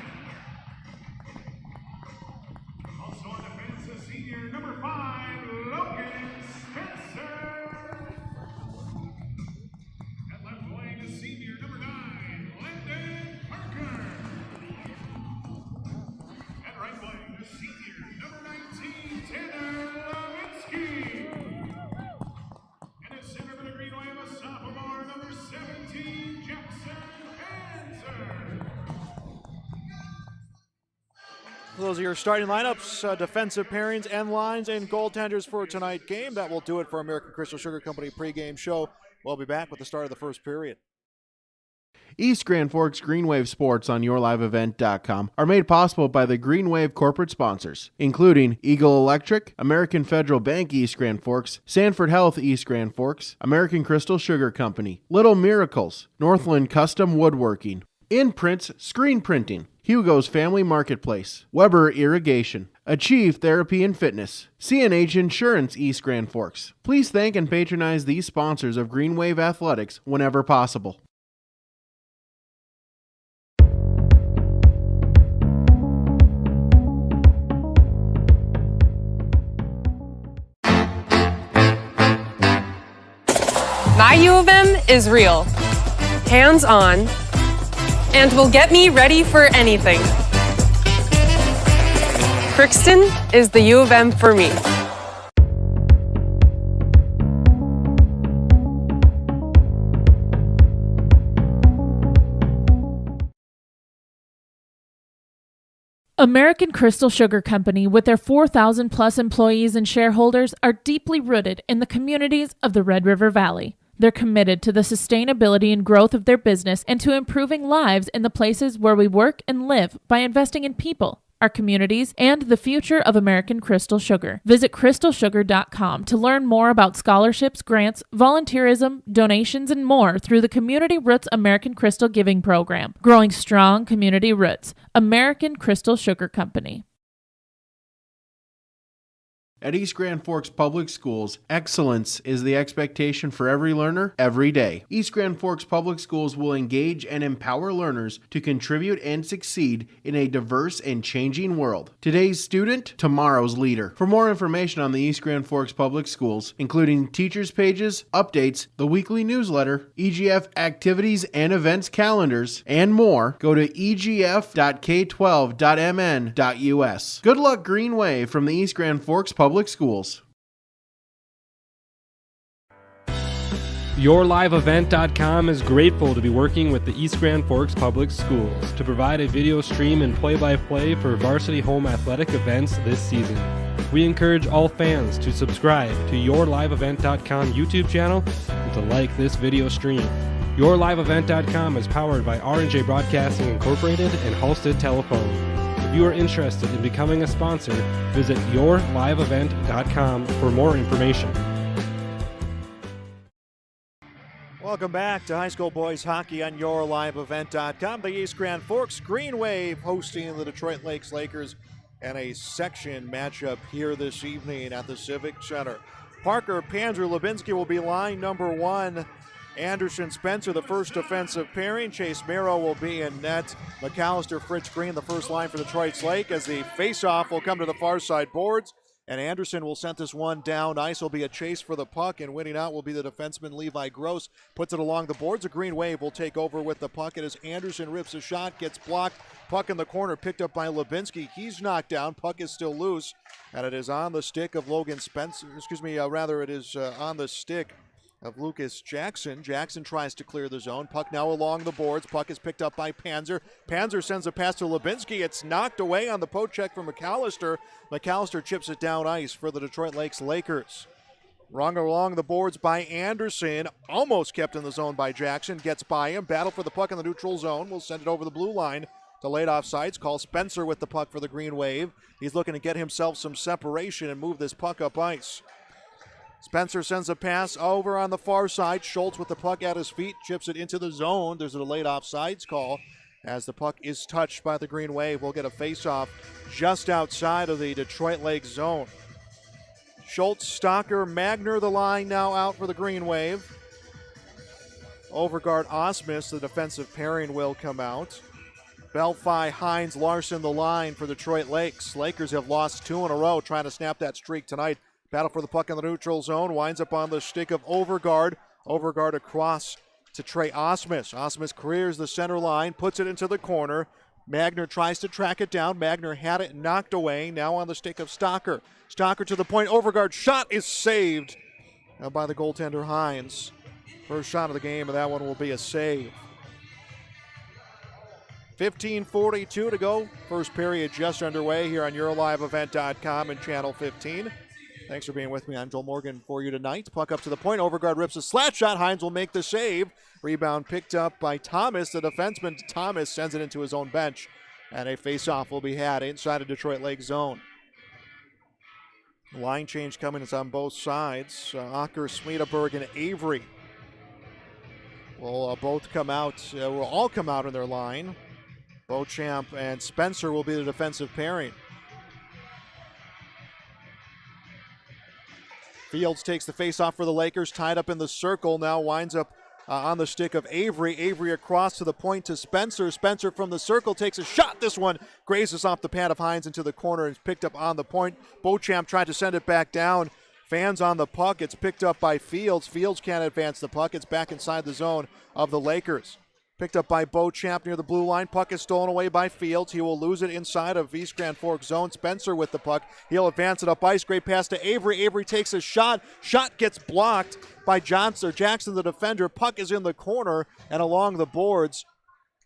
A: Also on defense, a senior, number 5, Logan Spencer. At left wing, a senior, number 9, Lyndon Parker. At right wing, a senior, number 19, Tanner Levinsky. And at center for the Green Wave, a sophomore, number 17, Jackson Hanser.
J: Those are your starting lineups, defensive pairings, end lines, and goaltenders for tonight's game. That will do it for American Crystal Sugar Company pregame show. We'll be back with the start of the first period.
B: East Grand Forks Green Wave Sports on YourLiveEvent.com are made possible by the Green Wave corporate sponsors, including Eagle Electric, American Federal Bank East Grand Forks, Sanford Health East Grand Forks, American Crystal Sugar Company, Little Miracles, Northland Custom Woodworking, Imprints Screen Printing, Hugo's Family Marketplace, Weber Irrigation, Achieve Therapy and Fitness, CNH Insurance East Grand Forks. Please thank and patronize these sponsors of Green Wave Athletics whenever possible.
C: is real, hands-on, and will get me ready for anything. Crookston is the U of M for me.
D: American Crystal Sugar Company, with their 4,000 plus employees and shareholders, are deeply rooted in the communities of the Red River Valley. They're committed to the sustainability and growth of their business and to improving lives in the places where we work and live by investing in people, our communities, and the future of American Crystal Sugar. Visit crystalsugar.com to learn more about scholarships, grants, volunteerism, donations, and more through the Community Roots American Crystal Giving Program. Growing strong community roots. American Crystal Sugar Company.
B: At East Grand Forks Public Schools, excellence is the expectation for every learner, every day. East Grand Forks Public Schools will engage and empower learners to contribute and succeed in a diverse and changing world. Today's student, tomorrow's leader. For more information on the East Grand Forks Public Schools, including teachers' pages, updates, the weekly newsletter, EGF activities and events calendars, and more, go to egf.k12.mn.us. Good luck, Green Wave, from the East Grand Forks Public Schools.
E: YourLiveEvent.com is grateful to be working with the East Grand Forks Public Schools to provide a video stream and play-by-play for varsity home athletic events this season. We encourage all fans to subscribe to YourLiveEvent.com YouTube channel and to like this video stream. YourLiveEvent.com is powered by R&J Broadcasting Incorporated and Halstead Telephone. If you are interested in becoming a sponsor, visit YourLiveEvent.com for more information.
J: Welcome back to high school boys hockey on YourLiveEvent.com. The East Grand Forks Green Wave hosting the Detroit Lakes Lakers and a section matchup here this evening at the Civic Center. Parker, Panzer, Lubinski will be line number one. Anderson, Spencer, the first defensive pairing. Chase Merrow will be in net. McAllister, Fritz Green, the first line for Detroit's Lake, as the face-off will come to the far side boards. And Anderson will send this one down. Ice will be a chase for the puck, and winning out will be the defenseman Levi Gross. Puts it along the boards. A Green Wave will take over with the puck. It is Anderson rips a shot, gets blocked. Puck in the corner, picked up by Lubinski. He's knocked down. Puck is still loose, and it is on the stick of Logan Spencer. It is on the stick of Lucas Jackson. Jackson tries to clear the zone. Puck now along the boards. Puck is picked up by Panzer. Panzer sends a pass to Lubinski. It's knocked away on the poke check from McAllister. McAllister chips it down ice for the Detroit Lakes Lakers. Rung along the boards by Anderson. Almost kept in the zone by Jackson. Gets by him. Battle for the puck in the neutral zone. We'll send it over the blue line to laid off sides. Call Spencer with the puck for the Green Wave. He's looking to get himself some separation and move this puck up ice. Spencer sends a pass over on the far side. Schultz with the puck at his feet, chips it into the zone. There's a delayed offsides call as the puck is touched by the Green Wave. We'll get a face-off just outside of the Detroit Lake zone. Schultz, Stocker, Magner, the line now out for the Green Wave. Overguard, Osmus, the defensive pairing will come out. Belfi, Hines, Larson, the line for Detroit Lakes. Lakers have lost 2 in a row, trying to snap that streak tonight. Battle for the puck in the neutral zone. Winds up on the stick of Overguard. Overguard across to Trey Osmus. Osmus clears the center line, puts it into the corner. Magner tries to track it down. Magner had it knocked away. Now on the stick of Stocker. Stocker to the point. Overguard shot is saved by the goaltender Hines. First shot of the game, and that one will be a save. 15:42 to go. First period just underway here on YourLiveEvent.com and Channel 15. Thanks for being with me. I'm Joel Morgan for you tonight. Puck up to the point. Overguard rips a slap shot. Hines will make the save. Rebound picked up by Thomas. The defenseman Thomas sends it into his own bench. And a face-off will be had inside of Detroit Lake zone. Line change coming. It's on both sides. Acker, Smedeberg, and Avery will both come out. Will all come out in their line. Beauchamp and Spencer will be the defensive pairing. Fields takes the face-off for the Lakers, tied up in the circle, now winds up on the stick of Avery. Avery across to the point to Spencer. Spencer from the circle takes a shot. This one grazes off the pad of Hines into the corner and is picked up on the point. Beauchamp tried to send it back down Fans on the puck. It's picked up by Fields. Fields can't advance the puck. It's back inside the zone of the Lakers. Picked up by Beauchamp near the blue line. Puck is stolen away by Fields. He will lose it inside of East Grand Forks zone. Spencer with the puck. He'll advance it up ice. Great pass to Avery. Avery takes a shot. Shot gets blocked by Jackson, the defender. Puck is in the corner and along the boards.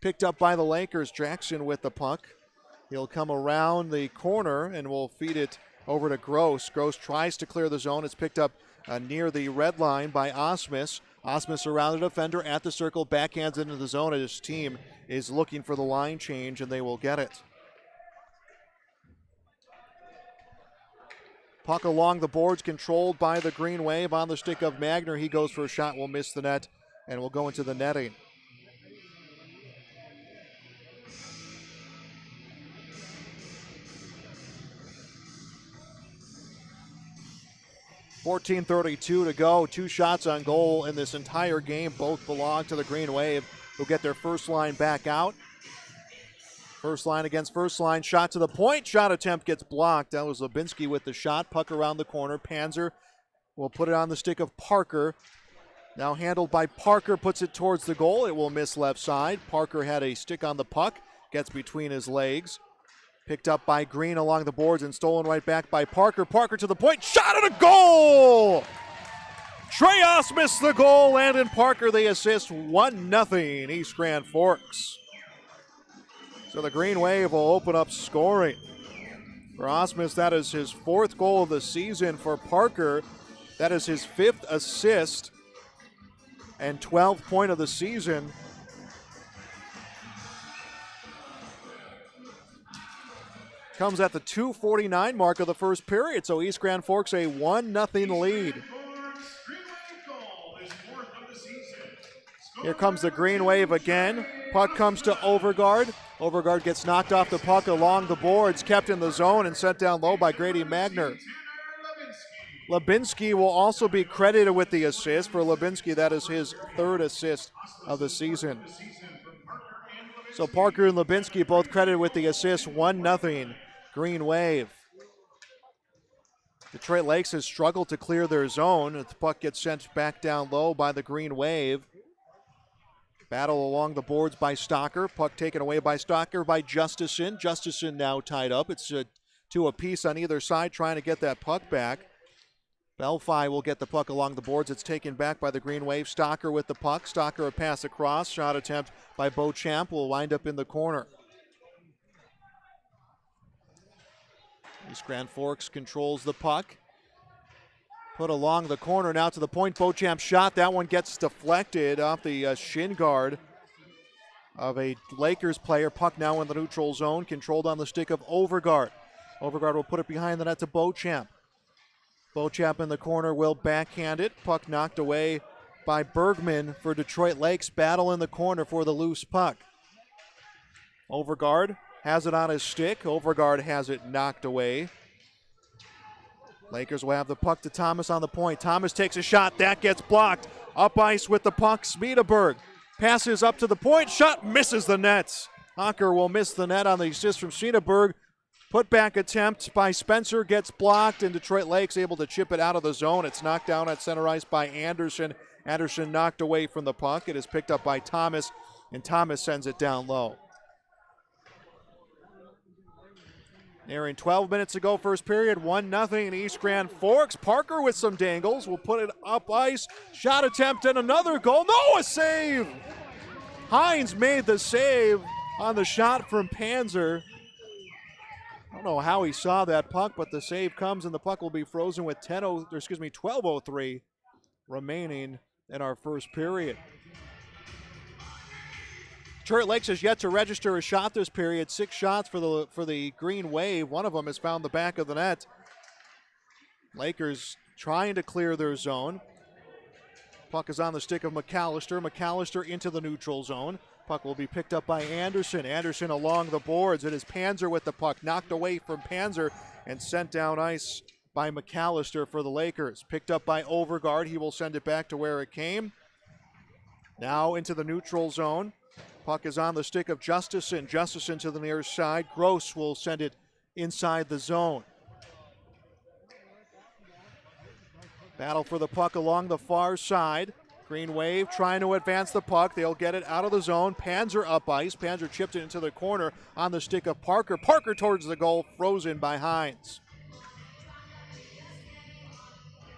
J: Picked up by the Lakers. Jackson with the puck. He'll come around the corner and will feed it over to Gross. Gross tries to clear the zone. It's picked up near the red line by Osmus. Osmus around the defender at the circle, backhands into the zone. His team is looking for the line change, and they will get it. Puck along the boards, controlled by the Green Wave on the stick of Magner. He goes for a shot, will miss the net, and will go into the netting. .14:32 to go. 2 shots on goal in this entire game. Both belong to the Green Wave, who get their first line back out. First line against first line. Shot to the point. Shot attempt gets blocked. That was Lubinsky with the shot. Puck around the corner. Panzer will put it on the stick of Parker. Now handled by Parker. Puts it towards the goal. It will miss left side. Parker had a stick on the puck. Gets between his legs. Picked up by Green along the boards and stolen right back by Parker. Parker to the point. Shot at a goal! Trey Osmus the goal. Landon Parker the assist. 1-0 East Grand Forks. So the Green Wave will open up scoring. For Osmus, that is his 4th goal of the season. For Parker, that is his 5th assist and 12th point of the season. Comes at the 2:49 mark of the first period, so East Grand Forks a 1-0 lead. Here comes the Green Wave again. Puck comes to Overgaard. Overgaard gets knocked off the puck along the boards, kept in the zone and sent down low by Grady Magner. Lubinsky will also be credited with the assist. For Lubinsky, that is his 3rd assist of the season. So Parker and Lubinsky both credited with the assist. 1-0 Green Wave. Detroit Lakes has struggled to clear their zone. The puck gets sent back down low by the Green Wave. Battle along the boards by Stocker. Puck taken away by Stocker by Justison. Justison now tied up. It's 2 apiece on either side trying to get that puck back. Belfi will get the puck along the boards. It's taken back by the Green Wave. Stocker with the puck. Stocker a pass across. Shot attempt by Beauchamp will wind up in the corner. East Grand Forks controls the puck. Put along the corner now to the point. Beauchamp shot. That one gets deflected off the shin guard of a Lakers player. Puck now in the neutral zone. Controlled on the stick of Overgaard. Overgaard will put it behind the net to Beauchamp. Beauchamp in the corner will backhand it. Puck knocked away by Bergman for Detroit Lakes. Battle in the corner for the loose puck. Overgaard has it on his stick. Overgaard has it knocked away. Lakers will have the puck to Thomas on the point. Thomas takes a shot. That gets blocked. Up ice with the puck. Smedeberg passes up to the point. Shot misses the net. Honker will miss the net on the assist from Smedeberg. Put back attempt by Spencer gets blocked, and Detroit Lakes able to chip it out of the zone. It's knocked down at center ice by Anderson. Anderson knocked away from the puck. It is picked up by Thomas, and Thomas sends it down low. Nearing 12 minutes to go, first period, 1-0 East Grand Forks. Parker with some dangles will put it up ice. Shot attempt and another goal. No, a save! Hines made the save on the shot from Panzer. I don't know how he saw that puck, but the save comes and the puck will be frozen with 12:03 remaining in our first period. Detroit Lakes has yet to register a shot this period. 6 shots for the Green Wave. One of them has found the back of the net. Lakers trying to clear their zone. Puck is on the stick of McAllister. McAllister into the neutral zone. Puck will be picked up by Anderson. Anderson along the boards. It is Panzer with the puck. Knocked away from Panzer and sent down ice by McAllister for the Lakers. Picked up by Overgaard. He will send it back to where it came. Now into the neutral zone. Puck is on the stick of Justison. Justison to the near side. Gross will send it inside the zone. Battle for the puck along the far side. Green Wave trying to advance the puck. They'll get it out of the zone. Panzer up ice. Panzer chipped it into the corner on the stick of Parker. Parker towards the goal, frozen by Hines.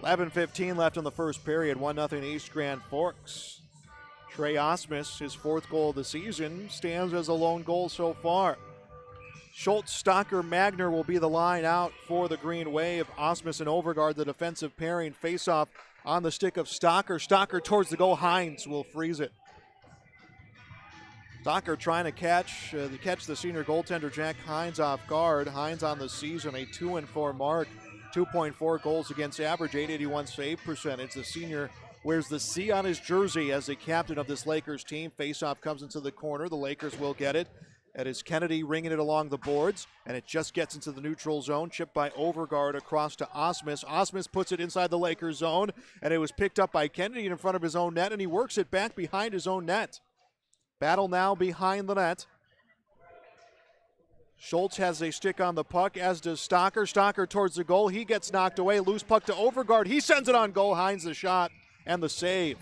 J: 11:15 left in the first period. 1-0 East Grand Forks. Trey Osmus, his 4th goal of the season, stands as a lone goal so far. Schultz, Stocker, Magner will be the line out for the Green Wave. Osmus and Overgaard, the defensive pairing, face off on the stick of Stocker. Stocker towards the goal. Hines will freeze it. Stocker trying to catch the senior goaltender Jack Hines off guard. Hines on the season, a 2-4 mark, 2.4 goals against average, 881 save percentage. The senior wears the C on his jersey as the captain of this Lakers team. Faceoff comes into the corner. The Lakers will get it. It is Kennedy ringing it along the boards, and it just gets into the neutral zone. Chipped by Overgaard across to Osmus. Osmus puts it inside the Lakers zone, and it was picked up by Kennedy in front of his own net, and he works it back behind his own net. Battle now behind the net. Schultz has a stick on the puck, as does Stocker. Stocker towards the goal. He gets knocked away. Loose puck to Overgaard. He sends it on goal. Hines the shot and the save.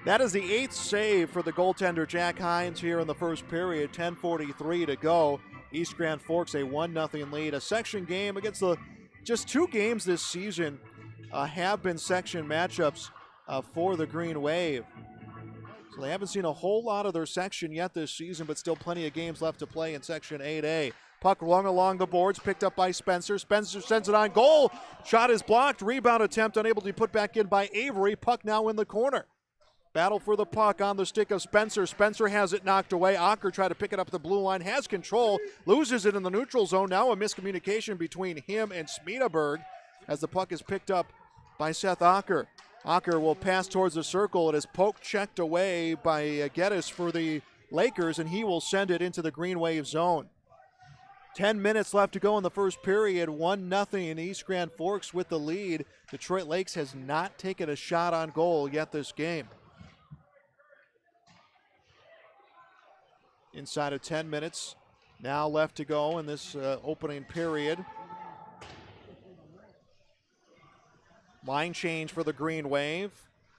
J: That is the 8th save for the goaltender Jack Hines here in the first period. 10:43 to go. East Grand Forks a 1-0 lead. A section game against just 2 games this season have been section matchups for the Green Wave. So they haven't seen a whole lot of their section yet this season, but still plenty of games left to play in Section 8A. Puck rung along the boards, picked up by Spencer. Spencer sends it on goal. Shot is blocked. Rebound attempt unable to be put back in by Avery. Puck now in the corner. Battle for the puck on the stick of Spencer. Spencer has it knocked away. Ocker tried to pick it up at the blue line, has control, loses it in the neutral zone. Now a miscommunication between him and Smedeberg as the puck is picked up by Seth Ocker. Ocker will pass towards the circle. It is poke checked away by Geddes for the Lakers, and he will send it into the Green Wave zone. 10 minutes left to go in the first period. 1-0 East Grand Forks with the lead. Detroit Lakes has not taken a shot on goal yet this game. Inside of 10 minutes now left to go in this opening period. Line change for the Green Wave.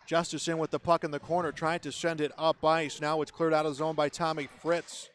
J: Justice with the puck in the corner, trying to send it up ice. Now it's cleared out of the zone by Tommy Fritz.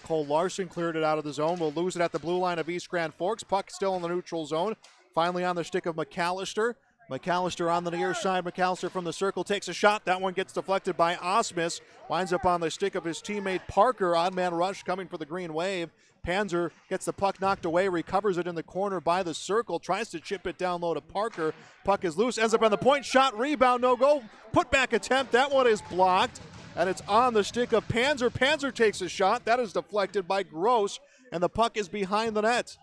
J: Cole Larson cleared it out of the zone. We'll lose it at the blue line of East Grand Forks. Puck still in the neutral zone. Finally on the stick of McAllister. McAllister on the near side. McAllister from the circle takes a shot. That one gets deflected by Osmus. Winds up on the stick of his teammate Parker. Odd man rush coming for the Green Wave. Panzer gets the puck knocked away, recovers it in the corner by the circle, tries to chip it down low to Parker. Puck is loose, ends up on the point. Shot, rebound, no goal. Put back attempt. That one is blocked, and it's on the stick of Panzer. Panzer takes a shot. That is deflected by Gross, and the puck is behind the net.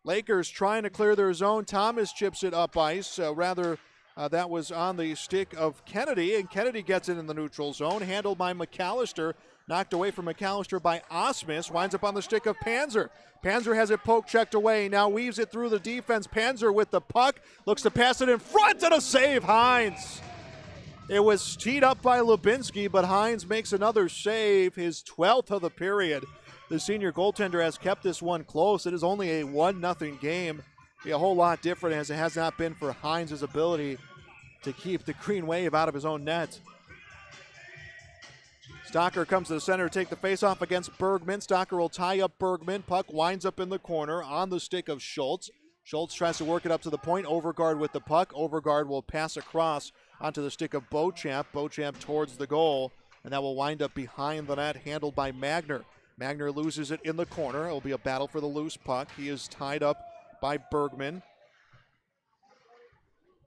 J: Lakers trying to clear their zone. Thomas chips it up ice. That was on the stick of Kennedy, and Kennedy gets it in the neutral zone. Handled by McAllister. Knocked away from McAllister by Osmus. Winds up on the stick of Panzer. Panzer has it poke checked away. Now weaves it through the defense. Panzer with the puck. Looks to pass it in front, and a save, Hines. It was teed up by Lubinsky, but Hines makes another save, his 12th of the period. The senior goaltender has kept this one close. It is only a 1-0 game. Be a whole lot different as it has not been for Hines' ability to keep the Green Wave out of his own net. Stocker comes to the center to take the faceoff against Bergman. Stocker will tie up Bergman. Puck winds up in the corner on the stick of Schultz. Schultz tries to work it up to the point. Overgaard with the puck. Overgaard will pass across onto the stick of Beauchamp. Beauchamp towards the goal, and that will wind up behind the net, handled by Magner. Magner loses it in the corner. It will be a battle for the loose puck. He is tied up by Bergman.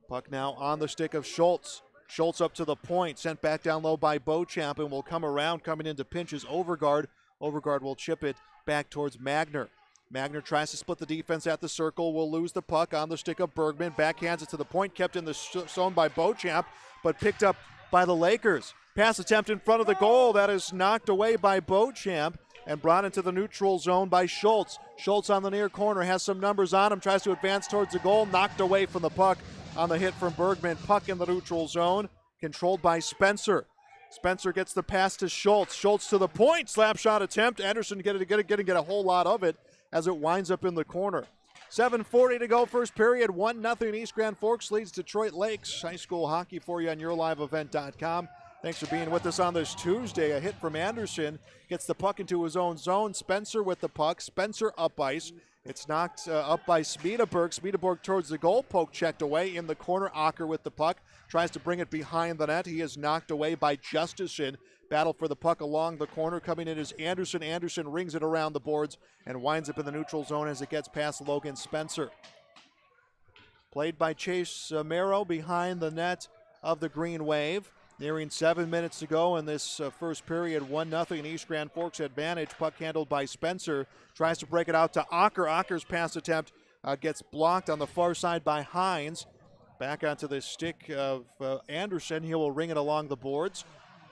J: Puck now on the stick of Schultz. Schultz up to the point, sent back down low by Beauchamp, and will come around, coming into pinches. Overgaard. Overgaard will chip it back towards Magner. Magner tries to split the defense at the circle, will lose the puck on the stick of Bergman. Backhands it to the point, kept in the zone by Beauchamp, but picked up by the Lakers. Pass attempt in front of the goal. That is knocked away by Beauchamp and brought into the neutral zone by Schultz. Schultz on the near corner, has some numbers on him, tries to advance towards the goal, knocked away from the puck on the hit from Bergman. Puck in the neutral zone, controlled by Spencer. Spencer gets the pass to Schultz. Schultz to the point, slap shot attempt. Anderson getting a whole lot of it as it winds up in the corner. 7:40 to go, first period, 1-0 East Grand Forks leads Detroit Lakes. High school hockey for you on yourliveevent.com. Thanks for being with us on this Tuesday. A hit from Anderson gets the puck into his own zone. Spencer with the puck. Spencer up ice. It's knocked up by Smedeberg. Smedeberg towards the goal. Poke checked away in the corner. Acker with the puck. Tries to bring it behind the net. He is knocked away by Justison. Battle for the puck along the corner. Coming in is Anderson. Anderson rings it around the boards and winds up in the neutral zone as it gets past Logan Spencer. Played by Chase Marrow behind the net of the Green Wave. Nearing 7 minutes to go in this first period. 1-0 East Grand Forks advantage. Puck handled by Spencer. Tries to break it out to Acker. Acker's pass attempt gets blocked on the far side by Hines. Back onto the stick of Anderson. He will ring it along the boards.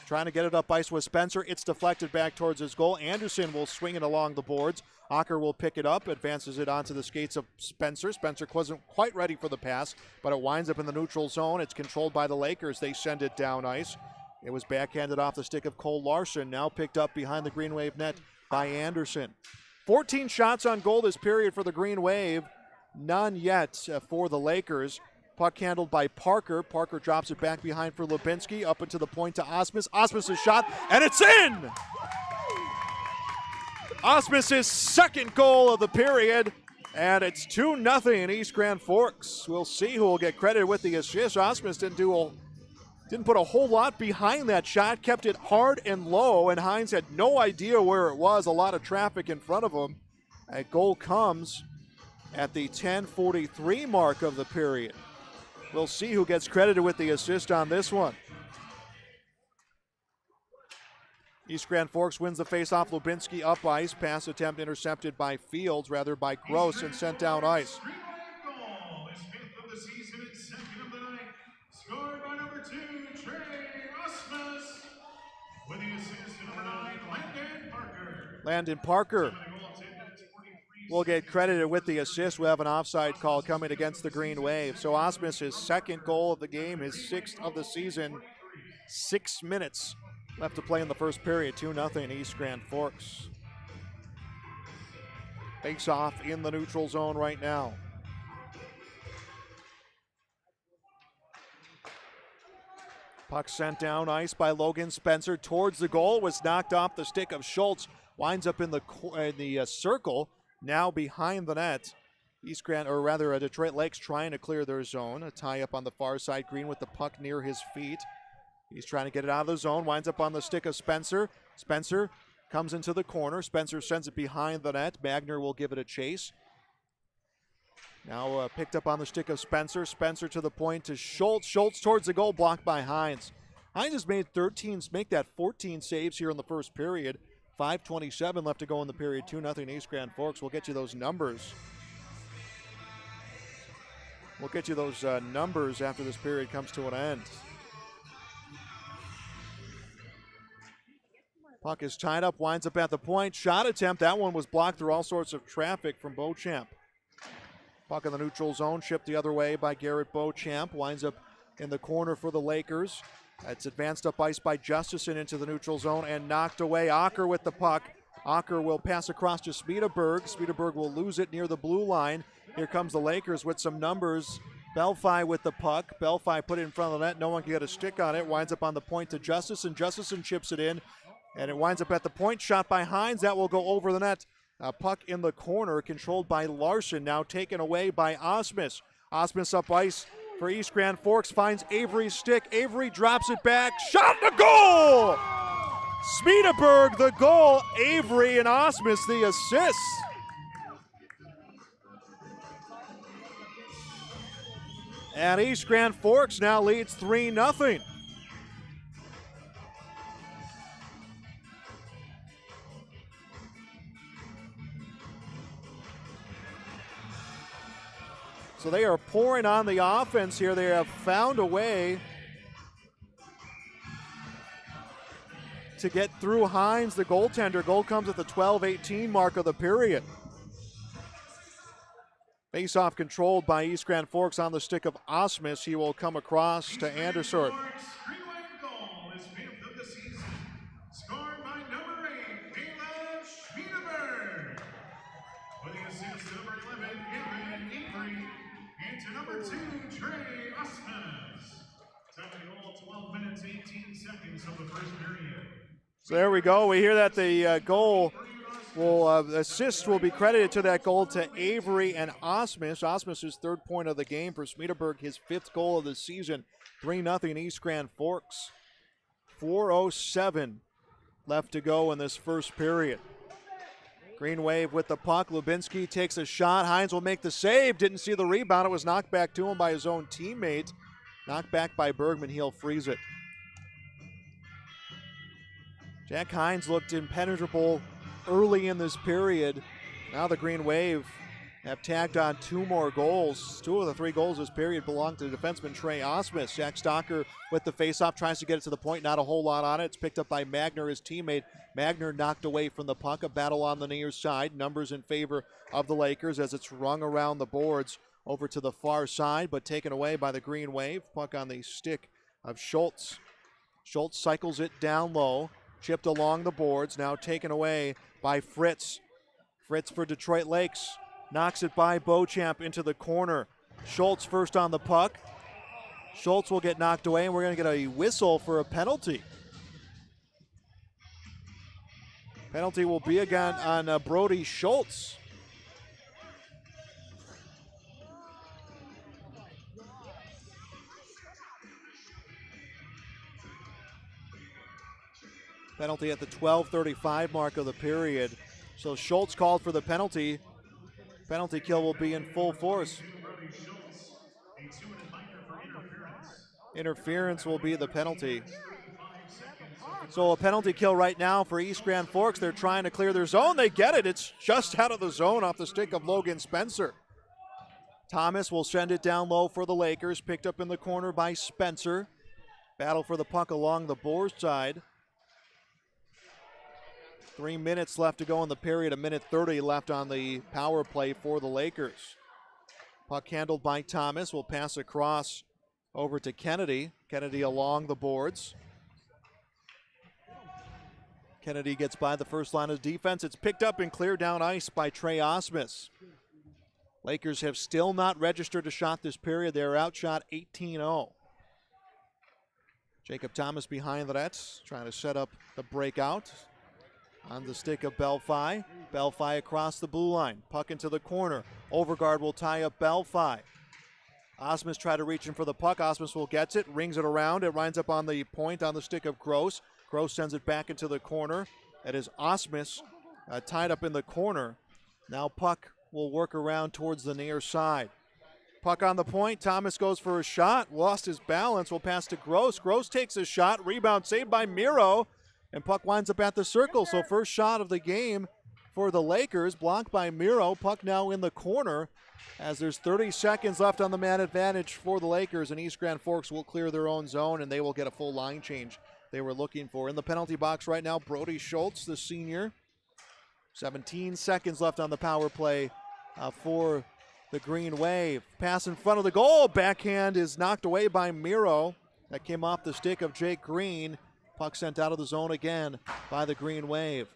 J: Trying to get it up ice with Spencer. It's deflected back towards his goal. Anderson will swing it along the boards. Acker will pick it up, advances it onto the skates of Spencer. Spencer wasn't quite ready for the pass, but it winds up in the neutral zone. It's controlled by the Lakers. They send it down ice. It was backhanded off the stick of Cole Larson, now picked up behind the Green Wave net by Anderson. 14 shots on goal this period for the Green Wave. None yet for the Lakers. Puck handled by Parker. Parker drops it back behind for Lubinski. Up into the point to Osmus. Osmus' shot, and it's in! Osmus' second goal of the period, and it's 2-0 East Grand Forks. We'll see who will get credit with the assist. Osmus didn't put a whole lot behind that shot, kept it hard and low, and Hines had no idea where it was. A lot of traffic in front of him. A goal comes at the 10:43 mark of the period. We'll see who gets credited with the assist on this one. East Grand Forks wins the faceoff. Lubinski up ice. Pass attempt intercepted by Fields, rather by Gross, and sent down ice.
A: Goal is fifth of the season and second of the night. Scored by number 2, Trey Osmus. With the assist to number 9, Landon Parker.
J: Landon Parker will get credited with the assist. We have an offside call coming against the Green Wave. So Osmus, his second goal of the game, his 6th of the season. 6 minutes left to play in the first period. 2-0 East Grand Forks. Face off in the neutral zone right now. Puck sent down ice by Logan Spencer towards the goal. Was knocked off the stick of Schultz. Winds up in the circle. Now behind the net. Detroit Lakes trying to clear their zone. A tie up on the far side. Green with the puck near his feet. He's trying to get it out of the zone. Winds up on the stick of Spencer. Spencer comes into the corner. Spencer sends it behind the net. Magner will give it a chase. Now picked up on the stick of Spencer. Spencer to the point to Schultz. Schultz towards the goal, blocked by Hines. Hines has made 14 saves here in the first period. 5:27 left to go in the period. 2-0 East Grand Forks. We'll get you those numbers. We'll get you those numbers after this period comes to an end. Puck is tied up, winds up at the point. Shot attempt. That one was blocked through all sorts of traffic from Beauchamp. Puck in the neutral zone, shipped the other way by Garrett Beauchamp. Winds up in the corner for the Lakers. It's advanced up ice by Justison into the neutral zone and knocked away. Acker with the puck. Acker will pass across to Smedeberg. Smedeberg will lose it near the blue line. Here comes the Lakers with some numbers. Belfi with the puck. Belfi put it in front of the net. No one can get a stick on it. Winds up on the point to Justison. Justison chips it in, and it winds up at the point. Shot by Hines. That will go over the net. Puck in the corner, controlled by Larson. Now taken away by Osmus. Osmus up ice for East Grand Forks, finds Avery's stick. Avery drops it back. Shot the goal! Smedeberg the goal. Avery and Osmus the assist. And East Grand Forks now leads 3-0. So they are pouring on the offense here. They have found a way to get through Hines, the goaltender. Goal comes at the 12:18 mark of the period. Face-off controlled by East Grand Forks on the stick of Osmus. He will come across to Anderson.
A: Goal is fifth of the season. Scored by number 8, Caleb Schmiedeberg. With the assist, number 11, Kevin number 2, Trey Osmus. Time to goal, 12 minutes, 18 seconds of the first period.
J: So there we go. We hear that the goal assist will be credited to that goal to Avery and Osmus. Osmus's third point of the game for Smederberg, his 5th goal of the season. 3-0 East Grand Forks. 4:07 left to go in this first period. Green Wave with the puck. Lubinski takes a shot. Hines will make the save. Didn't see the rebound. It was knocked back to him by his own teammate. Knocked back by Bergman. He'll freeze it. Jack Hines looked impenetrable early in this period. Now the Green Wave have tagged on 2 more goals. 2 of the 3 goals this period belong to the defenseman Trey Osmus. Jack Stocker with the faceoff tries to get it to the point. Not a whole lot on it. It's picked up by Magner, his teammate. Magner knocked away from the puck. A battle on the near side. Numbers in favor of the Lakers as it's rung around the boards over to the far side, but taken away by the Green Wave. Puck on the stick of Schultz. Schultz cycles it down low. Chipped along the boards. Now taken away by Fritz. Fritz for Detroit Lakes. Knocks it by Beauchamp into the corner. Schultz first on the puck. Schultz will get knocked away, and we're going to get a whistle for a penalty. Penalty will be again on Brody Schultz. Penalty at the 12:35 mark of the period. So Schultz called for the penalty. Penalty kill will be in full force. Interference will be the penalty. So a penalty kill right now for East Grand Forks. They're trying to clear their zone. They get it. It's just out of the zone off the stick of Logan Spencer. Thomas will send it down low for the Lakers. Picked up in the corner by Spencer. Battle for the puck along the boards side. 3 minutes left to go in the period. 1:30 left on the power play for the Lakers. Puck handled by Thomas. Will pass across over to Kennedy. Kennedy along the boards. Kennedy gets by the first line of defense. It's picked up and cleared down ice by Trey Osmus. Lakers have still not registered a shot this period. They're outshot 18-0. Jacob Thomas behind the nets, trying to set up the breakout. On the stick of Belfi. Belfi across the blue line. Puck into the corner. Overguard will tie up Belfi. Osmus tried to reach in for the puck. Osmus will get it, rings it around. It winds up on the point on the stick of Gross. Gross sends it back into the corner. That is Osmus tied up in the corner. Now puck will work around towards the near side. Puck on the point. Thomas goes for a shot. Lost his balance. Will pass to Gross. Gross takes a shot. Rebound saved by Miro. And puck winds up at the circle. So first shot of the game for the Lakers. Blocked by Miro. Puck now in the corner as there's 30 seconds left on the man advantage for the Lakers. And East Grand Forks will clear their own zone and they will get a full line change they were looking for. In the penalty box right now, Brody Schultz, the senior. 17 seconds left on the power play for the Green Wave. Pass in front of the goal. Backhand is knocked away by Miro. That came off the stick of Jake Green. Puck sent out of the zone again by the Green Wave.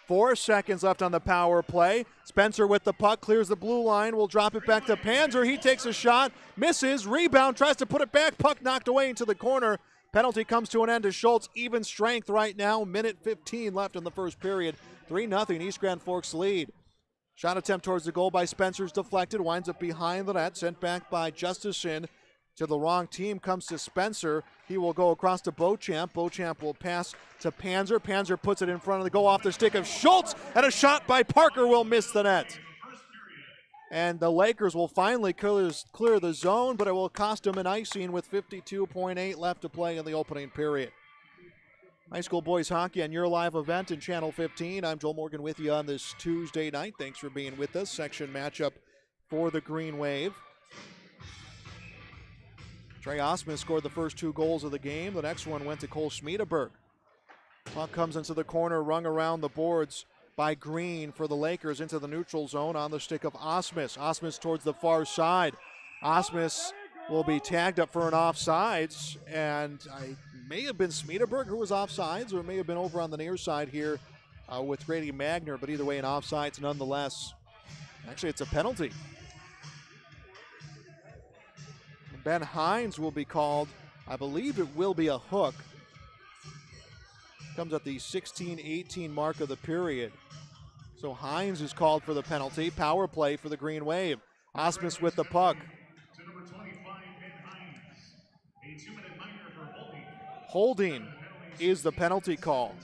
J: 4 seconds left on the power play. Spencer with the puck, clears the blue line, will drop it back to Panzer. He takes a shot, misses, rebound, tries to put it back. Puck knocked away into the corner. Penalty comes to an end to Schultz. Even strength right now. 1:15 left in the first period. 3-0 East Grand Forks lead. Shot attempt towards the goal by Spencer's deflected. Winds up behind the net. Sent back by Justison to the wrong team. Comes to Spencer. He will go across to Beauchamp. Beauchamp will pass to Panzer. Panzer puts it in front of the goal off the stick of Schultz. And a shot by Parker will miss the net. And the Lakers will finally clear the zone, but it will cost them an icing with 52.8 left to play in the opening period. High school boys hockey on your live event in Channel 15. I'm Joel Morgan with you on this Tuesday night. Thanks for being with us. Section matchup for the Green Wave. Trey Osmus scored the first 2 goals of the game. The next one went to Cole Smederberg. Puck comes into the corner, rung around the boards by Green for the Lakers into the neutral zone on the stick of Osmus. Osmus towards the far side. Osmus will be tagged up for an offsides, and I may have been Smederberg who was offsides, or it may have been over on the near side here with Grady Magner, but either way, an offsides nonetheless. Actually, it's a penalty. Ben Hines will be called. I believe it will be a hook. Comes at the 16-18 mark of the period. So Hines is called for the penalty. Power play for the Green Wave. Osmus with the puck. Holding is the penalty call.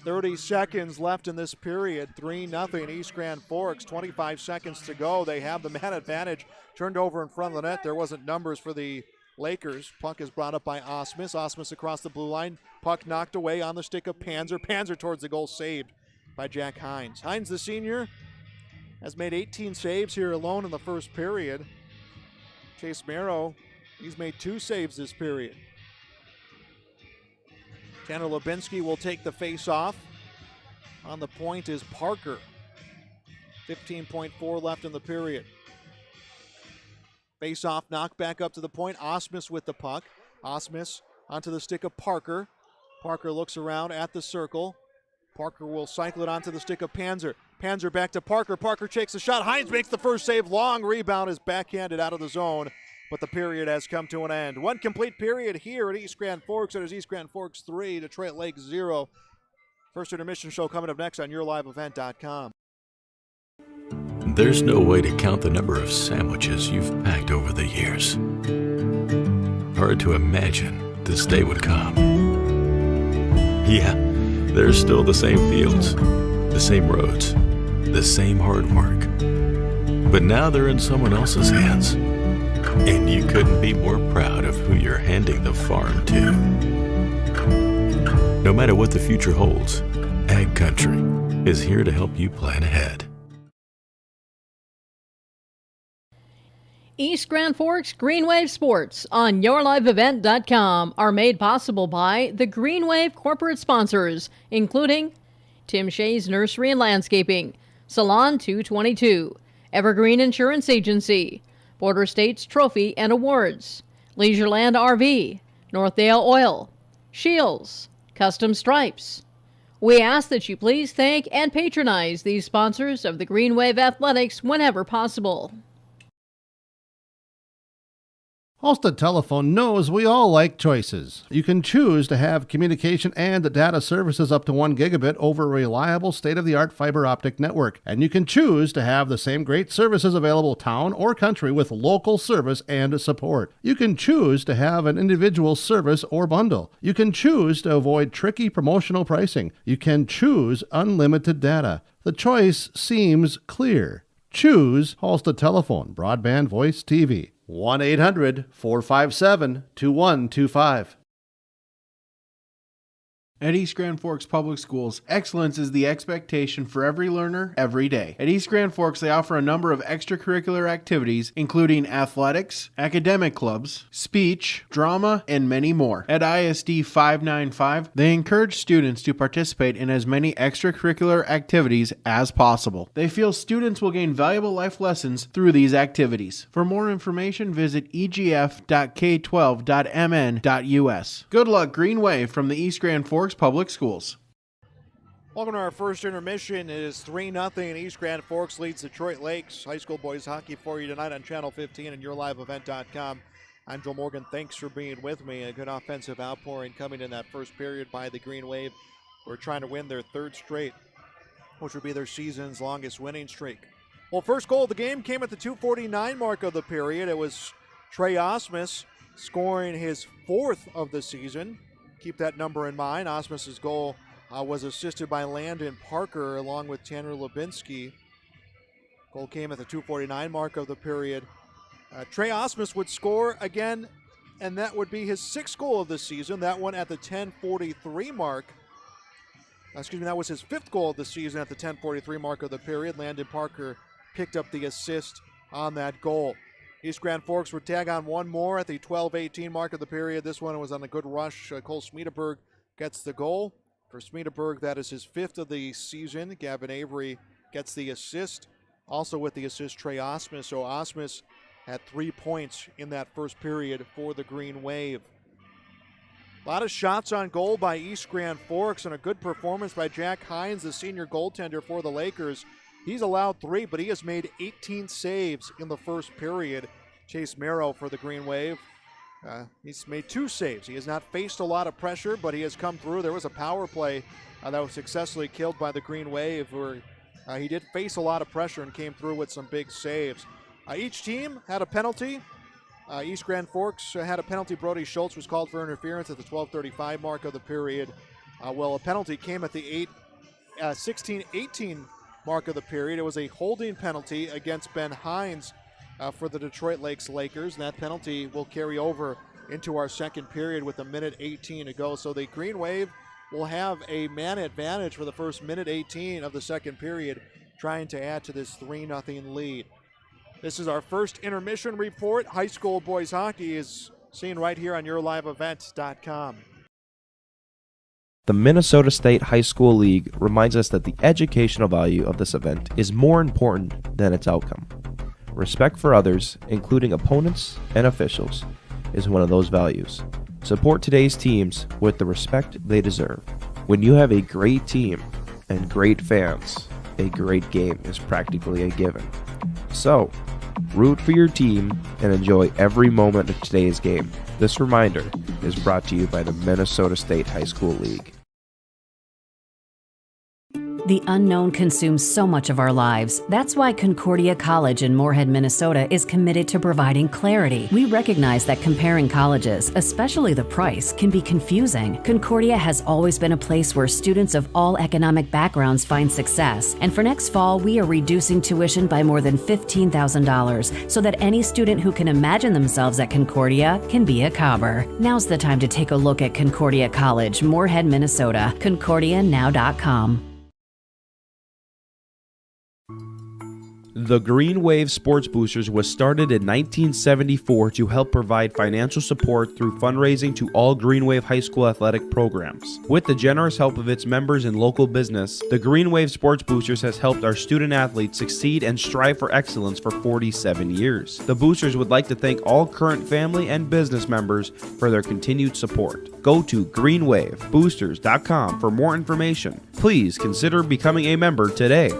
J: 30 seconds left in this period. 3-0 East Grand Forks. 25 seconds to go. They have the man advantage. Turned over in front of the net. There wasn't numbers for the Lakers. Puck is brought up by Osmus. Osmus across the blue line. Puck knocked away on the stick of Panzer. Panzer towards the goal, saved by Jack Hines. Hines, the senior, has made 18 saves here alone in the first period. Chase Merrow, he's made 2 saves this period. Tanner Lubinsky will take the face-off. On the point is Parker. 15.4 left in the period. Face-off knocked back up to the point. Osmus with the puck. Osmus onto the stick of Parker. Parker looks around at the circle. Parker will cycle it onto the stick of Panzer. Panzer back to Parker. Parker takes the shot. Hines makes the first save. Long rebound is backhanded out of the zone. But the period has come to an end. One complete period here at East Grand Forks. It is East Grand Forks 3, Detroit Lakes 0. First intermission show coming up next on YourLiveEvent.com.
F: There's no way to count the number of sandwiches you've packed over the years. Hard to imagine this day would come. Yeah, there's still the same fields, the same roads, the same hard work. But now they're in someone else's hands. And you couldn't be more proud of who you're handing the farm to. No matter what the future holds, Ag Country is here to help you plan ahead.
G: East Grand Forks Green Wave Sports on YourLiveEvent.com are made possible by the Green Wave corporate sponsors, including Tim Shea's Nursery and Landscaping, Salon 222, Evergreen Insurance Agency, Border States Trophy and Awards, Leisureland RV, Northdale Oil, Shields, Custom Stripes. We ask that you please thank and patronize these sponsors of the Green Wave Athletics whenever possible.
H: Halstead Telephone knows we all like choices. You can choose to have communication and data services up to 1 gigabit over a reliable state-of-the-art fiber optic network. And you can choose to have the same great services available town or country with local service and support. You can choose to have an individual service or bundle. You can choose to avoid tricky promotional pricing. You can choose unlimited data. The choice seems clear. Choose Halstead Telephone, broadband voice TV. 1-800-457-2125.
B: At East Grand Forks Public Schools, excellence is the expectation for every learner, every day. At East Grand Forks, they offer a number of extracurricular activities, including athletics, academic clubs, speech, drama, and many more. At ISD 595, they encourage students to participate in as many extracurricular activities as possible. They feel students will gain valuable life lessons through these activities. For more information, visit egf.k12.mn.us. Good luck, Green Wave, from the East Grand Forks Public Schools.
J: Welcome to our first intermission. It is 3-0. East Grand Forks leads Detroit Lakes high school boys hockey for you tonight on Channel 15 and YourLiveEvent.com. I'm Joel Morgan. Thanks for being with me. A good offensive outpouring coming in that first period by the Green Wave. We're trying to win their 3rd straight, which would be their season's longest winning streak. Well, first goal of the game came at the 2:49 mark of the period. It was Trey Osmus scoring his 4th of the season. Keep that number in mind. Osmus's goal was assisted by Landon Parker along with Tanner Lubinsky. Goal came at the 2:49 mark of the period. Trey Osmus would score again, and that would be his 6th goal of the season. That one at the 10:43 mark. That was his 5th goal of the season at the 10:43 mark of the period. Landon Parker picked up the assist on that goal. East Grand Forks would tag on one more at the 12:18 mark of the period. This one was on a good rush. Cole Smedeberg gets the goal. For Smedeberg, that is his 5th of the season. Gavin Avery gets the assist. Also with the assist, Trey Osmus. So Osmus had 3 points in that first period for the Green Wave. A lot of shots on goal by East Grand Forks and a good performance by Jack Hines, the senior goaltender for the Lakers. He's allowed 3, but he has made 18 saves in the first period. Chase Merrow for the Green Wave. He's made 2 saves. He has not faced a lot of pressure, but he has come through. There was a power play that was successfully killed by the Green Wave, where he did face a lot of pressure and came through with some big saves. Each team had a penalty. East Grand Forks had a penalty. Brody Schultz was called for interference at the 12:35 mark of the period. A penalty came at the 16:18 mark of the period. It was a holding penalty against Ben Hines for the Detroit Lakers. And that penalty will carry over into our second period with 1:18 to go. So the Green Wave will have a man advantage for the first 1:18 of the second period, trying to add to this 3-0 lead. This is our first intermission report. High school boys hockey is seen right here on YourLiveEvent.com.
I: The Minnesota State High School League reminds us that the educational value of this event is more important than its outcome. Respect for others, including opponents and officials, is one of those values. Support today's teams with the respect they deserve. When you have a great team and great fans, a great game is practically a given. So, root for your team and enjoy every moment of today's game. This reminder is brought to you by the Minnesota State High School League.
K: The unknown consumes so much of our lives. That's why Concordia College in Moorhead, Minnesota is committed to providing clarity. We recognize that comparing colleges, especially the price, can be confusing. Concordia has always been a place where students of all economic backgrounds find success. And for next fall, we are reducing tuition by more than $15,000 so that any student who can imagine themselves at Concordia can be a Cobber. Now's the time to take a look at Concordia College, Moorhead, Minnesota. ConcordiaNow.com.
I: The Green Wave Sports Boosters was started in 1974 to help provide financial support through fundraising to all Green Wave high school athletic programs. With the generous help of its members and local business, the Green Wave Sports Boosters has helped our student athletes succeed and strive for excellence for 47 years. The Boosters would like to thank all current family and business members for their continued support. Go to greenwaveboosters.com for more information. Please consider becoming a member today.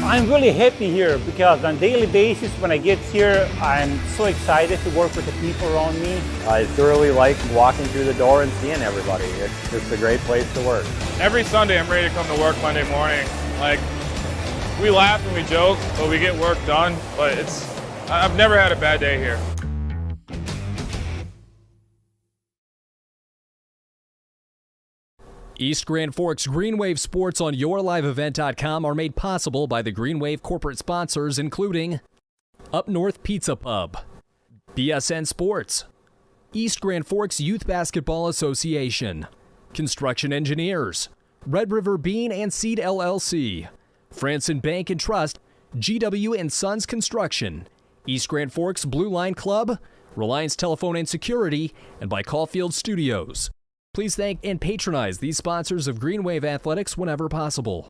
M: I'm really happy here because on a daily basis when I get here, I'm so excited to work with the people around me.
N: I thoroughly like walking through the door and seeing everybody. It's just a great place to work.
O: Every Sunday I'm ready to come to work Monday morning. Like, we laugh and we joke, but we get work done. But I've never had a bad day here.
P: East Grand Forks Green Wave Sports on YourLiveEvent.com are made possible by the Green Wave corporate sponsors, including Up North Pizza Pub, BSN Sports, East Grand Forks Youth Basketball Association, Construction Engineers, Red River Bean and Seed LLC, Franson Bank and Trust, GW and Sons Construction, East Grand Forks Blue Line Club, Reliance Telephone and Security, and by Caulfield Studios. Please thank and patronize these sponsors of Green Wave Athletics whenever possible.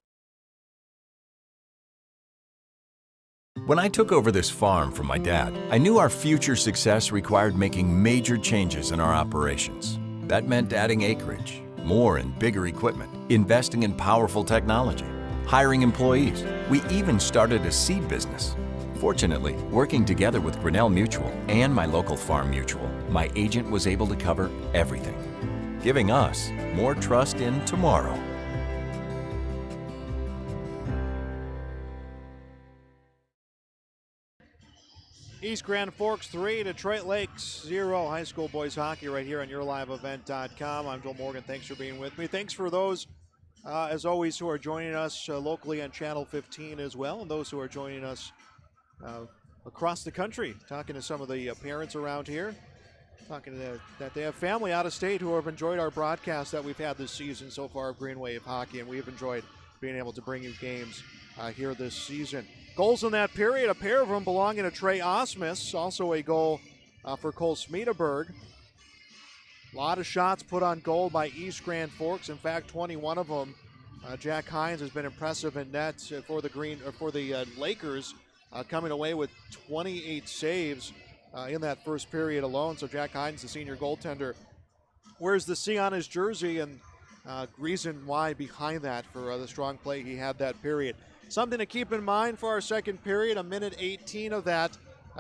Q: When I took over this farm from my dad, I knew our future success required making major changes in our operations. That meant adding acreage, more and bigger equipment, investing in powerful technology, hiring employees. We even started a seed business. Fortunately, working together with Grinnell Mutual and my local farm mutual, my agent was able to cover everything, giving us more trust in tomorrow.
J: East Grand Forks 3, Detroit Lakes 0. High school boys hockey right here on YourLiveEvent.com. I'm Joel Morgan. Thanks for being with me. Thanks for those, as always, who are joining us locally on Channel 15 as well, and those who are joining us across the country, talking to some of the parents around here. Talking that they have family out of state who have enjoyed our broadcast that we've had this season so far of Green Wave Hockey, and we've enjoyed being able to bring you games here this season. Goals in that period, a pair of them belonging to Trey Osmus, also a goal for Cole Smedeberg. A lot of shots put on goal by East Grand Forks. In fact, 21 of them. Jack Hines has been impressive in net for the Lakers, coming away with 28 saves in that first period alone. So Jack Hines, the senior goaltender, wears the C on his jersey, and reason why behind that for the strong play he had that period. Something to keep in mind for our second period, a minute 18 of that.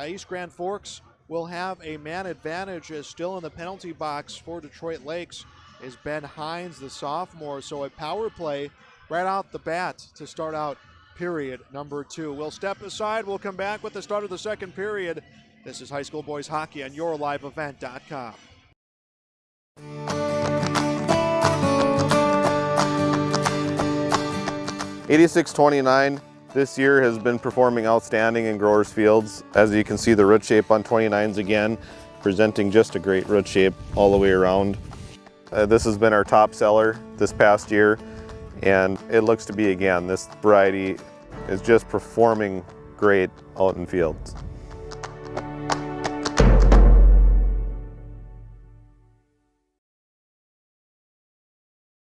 J: East Grand Forks will have a man advantage as still in the penalty box for Detroit Lakes is Ben Hines, the sophomore. So a power play right out the bat to start out period number 2. We'll step aside. We'll come back with the start of the second period. This is high school boys hockey on YourLiveEvent.com.
R: $86-29 this year has been performing outstanding in Growers Fields. As you can see, the root shape on 29s again, presenting just a great root shape all the way around. This has been our top seller this past year, and it looks to be again. This variety is just performing great out in fields.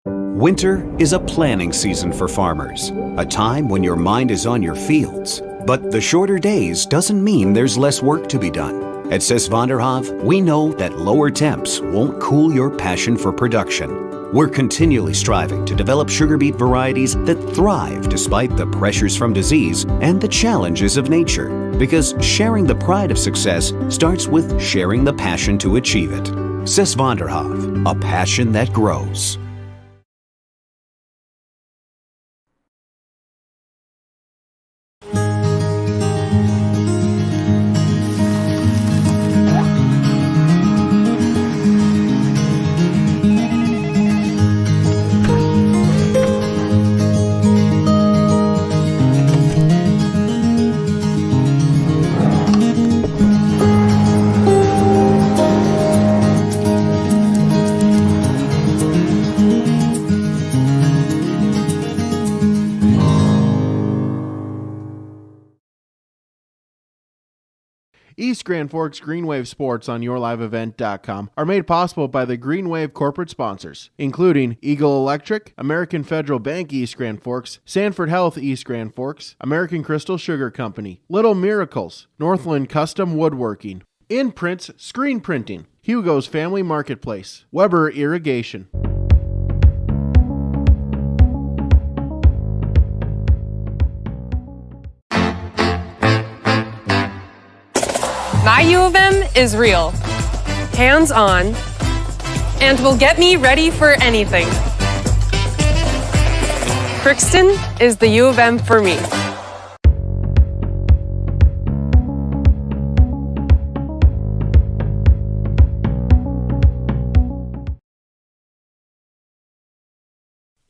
S: Winter is a planning season for farmers, a time when your mind is on your fields. But the shorter days doesn't mean there's less work to be done. At Sis van der Haaf, we know that lower temps won't cool your passion for production. We're continually striving to develop sugar beet varieties that thrive despite the pressures from disease and the challenges of nature. Because sharing the pride of success starts with sharing the passion to achieve it. Sis van der Haaf, a passion that grows.
B: East Grand Forks Greenwave Sports on YourLiveEvent.com are made possible by the Greenwave corporate sponsors, including Eagle Electric, American Federal Bank East Grand Forks, Sanford Health East Grand Forks, American Crystal Sugar Company, Little Miracles, Northland Custom Woodworking, Imprints Screen Printing, Hugo's Family Marketplace, Weber Irrigation.
C: My U of M is real, hands-on, and will get me ready for anything. Crookston is the U of M for me.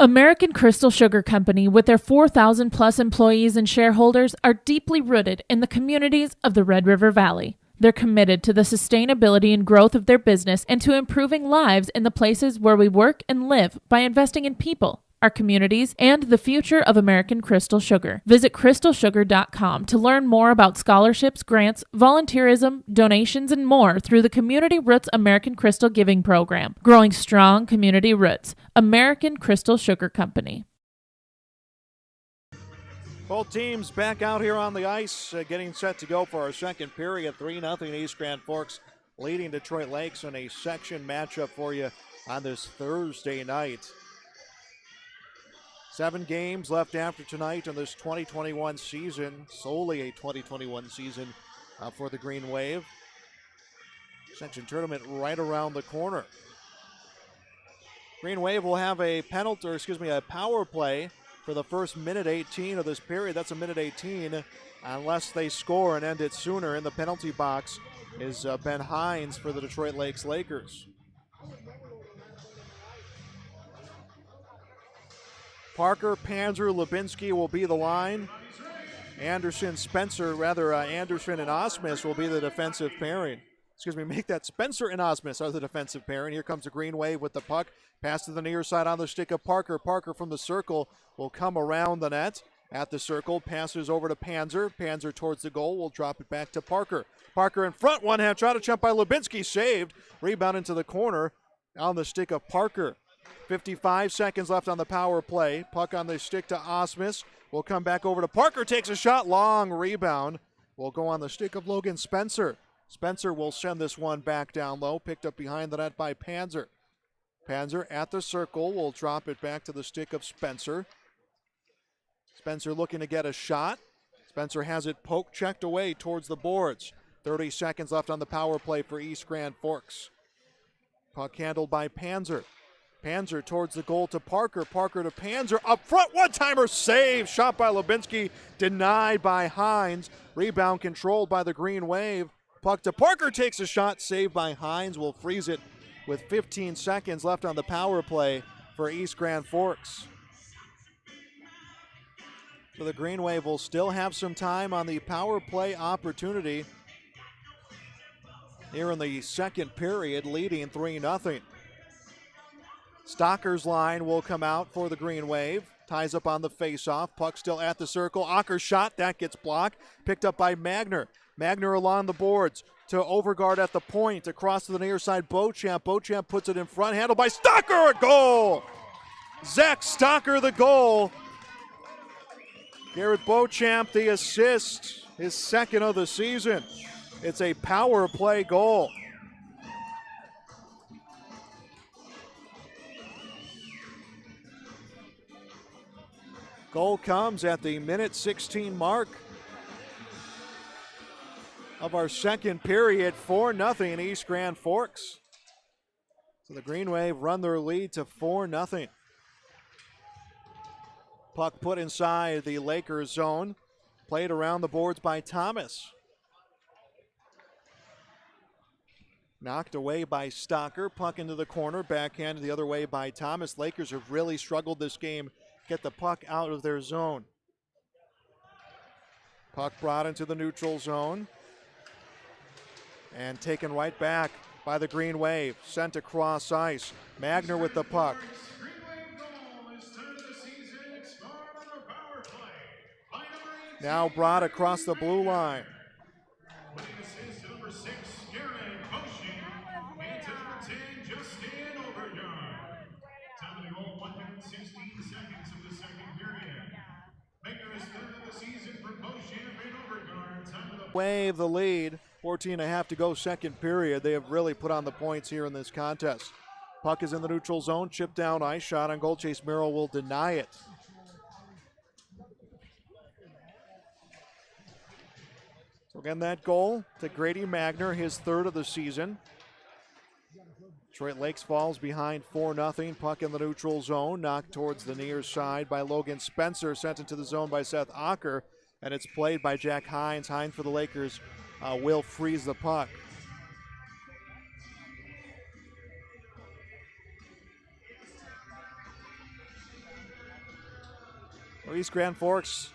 D: American Crystal Sugar Company, with their 4,000 plus employees and shareholders, are deeply rooted in the communities of the Red River Valley. They're committed to the sustainability and growth of their business and to improving lives in the places where we work and live by investing in people, our communities, and the future of American Crystal Sugar. Visit crystalsugar.com to learn more about scholarships, grants, volunteerism, donations, and more through the Community Roots American Crystal Giving Program. Growing strong community roots. American Crystal Sugar Company.
J: Both teams back out here on the ice, getting set to go for our second period. 3-0 East Grand Forks leading Detroit Lakes in a section matchup for you on this Thursday night. 7 games left after tonight in this 2021 season, solely a 2021 season for the Green Wave. Section tournament right around the corner. Green Wave will have a power play for the first minute 18 of this period. That's a minute 18 unless they score and end it sooner. In the penalty box is Ben Hines for the Detroit Lakes Lakers. Parker, Panzer, Lubinski will be the line. Anderson and Osmus will be the defensive pairing. Make that Spencer and Osmus are the defensive pairing. Here comes the Green Wave with the puck. Pass to the near side on the stick of Parker. Parker from the circle will come around the net. At the circle, passes over to Panzer. Panzer towards the goal. Will drop it back to Parker. Parker in front. One-hand try to jump by Lubinski. Saved. Rebound into the corner on the stick of Parker. 55 seconds left on the power play. Puck on the stick to Osmus. Will come back over to Parker. Takes a shot. Long rebound. Will go on the stick of Logan Spencer. Spencer will send this one back down low. Picked up behind the net by Panzer. Panzer at the circle will drop it back to the stick of Spencer. Spencer looking to get a shot. Spencer has it poke checked away towards the boards. 30 seconds left on the power play for East Grand Forks. Puck handled by Panzer. Panzer towards the goal to Parker. Parker to Panzer. Up front, one-timer save. Shot by Lubinsky, denied by Hines. Rebound controlled by the Green Wave. Puck to Parker, takes a shot, saved by Hines. Will freeze it with 15 seconds left on the power play for East Grand Forks. So the Green Wave will still have some time on the power play opportunity here in the second period, leading 3-0. Stocker's line will come out for the Green Wave. Ties up on the faceoff. Puck still at the circle. Acker's shot, that gets blocked. Picked up by Magner. Magner along the boards to Overgaard at the point. Across to the near side, Beauchamp. Beauchamp puts it in front. Handled by Stocker, a goal! Zach Stocker, the goal. Garrett Beauchamp, the assist, his second of the season. It's a power play goal. Goal comes at the minute 16 mark of our second period, 4-0 East Grand Forks. So the Green Wave run their lead to 4-0. Puck put inside the Lakers zone, played around the boards by Thomas. Knocked away by Stocker, puck into the corner, backhanded the other way by Thomas. Lakers have really struggled this game, get the puck out of their zone. Puck brought into the neutral zone and taken right back by the Green Wave, sent across ice. Magner with the puck. Now brought across the blue line. Wave the lead, 14.5 to go second period. They have really put on the points here in this contest. Puck is in the neutral zone, chip down ice, shot on goal. Chase Merrill will deny it. So again, that goal to Grady Magner, his third of the season. Detroit Lakes falls behind 4-0. Puck in the neutral zone, knocked towards the near side by Logan Spencer, sent into the zone by Seth Acker, and it's played by Jack Hines. Hines for the Lakers will freeze the puck. East Grand Forks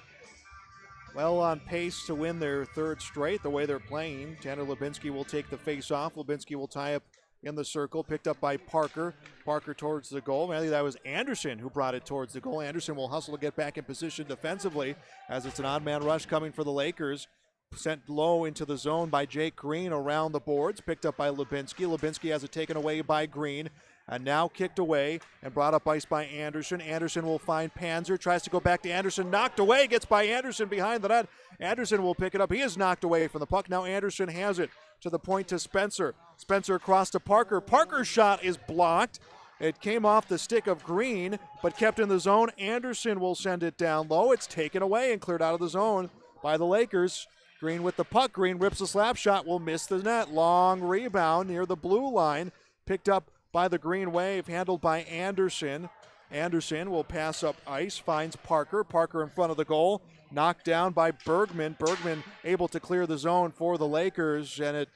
J: well on pace to win their third straight the way they're playing. Tanner Lubinsky will take the face-off. Lubinsky will tie up in the circle, picked up by Parker. Parker towards the goal. I think that was Anderson who brought it towards the goal. Anderson will hustle to get back in position defensively as it's an odd man rush coming for the Lakers. Sent low into the zone by Jake Green around the boards, picked up by Lubinsky. Lubinsky has it taken away by Green, and now kicked away and brought up ice by Anderson. Anderson will find Panzer, tries to go back to Anderson, knocked away, gets by Anderson behind the net. Anderson will pick it up. He is knocked away from the puck. Now Anderson has it to the point to Spencer. Spencer across to Parker. Parker's shot is blocked. It came off the stick of Green, but kept in the zone. Anderson will send it down low. It's taken away and cleared out of the zone by the Lakers. Green with the puck. Green rips a slap shot, will miss the net. Long rebound near the blue line. Picked up by the Green Wave, handled by Anderson. Anderson will pass up ice, finds Parker. Parker in front of the goal. Knocked down by Bergman. Bergman able to clear the zone for the Lakers, and it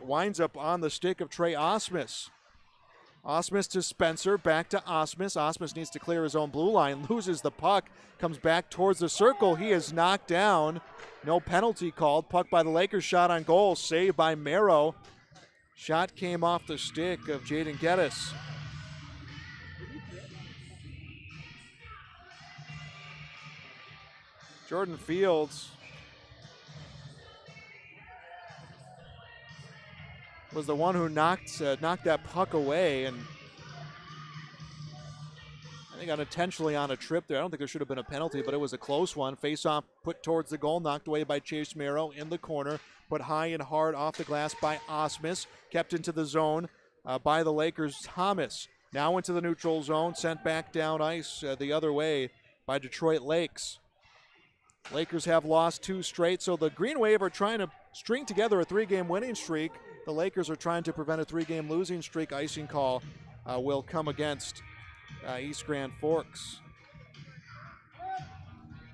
J: winds up on the stick of Trey Osmus. Osmus to Spencer, back to Osmus. Osmus needs to clear his own blue line, loses the puck, comes back towards the circle. He is knocked down. No penalty called. Puck by the Lakers, shot on goal, saved by Marrow. Shot came off the stick of Jaden Geddes. Jordan Fields was the one who knocked that puck away, and I think unintentionally on a trip there. I don't think there should have been a penalty, but it was a close one. Face-off put towards the goal, knocked away by Chase Marrow in the corner, put high and hard off the glass by Osmus, kept into the zone by the Lakers. Thomas Now into the neutral zone, sent back down ice the other way by Detroit Lakes. Lakers have lost 2 straight, so the Green Wave are trying to string together a 3-game winning streak. The Lakers are trying to prevent a 3-game losing streak. Icing call will come against East Grand Forks.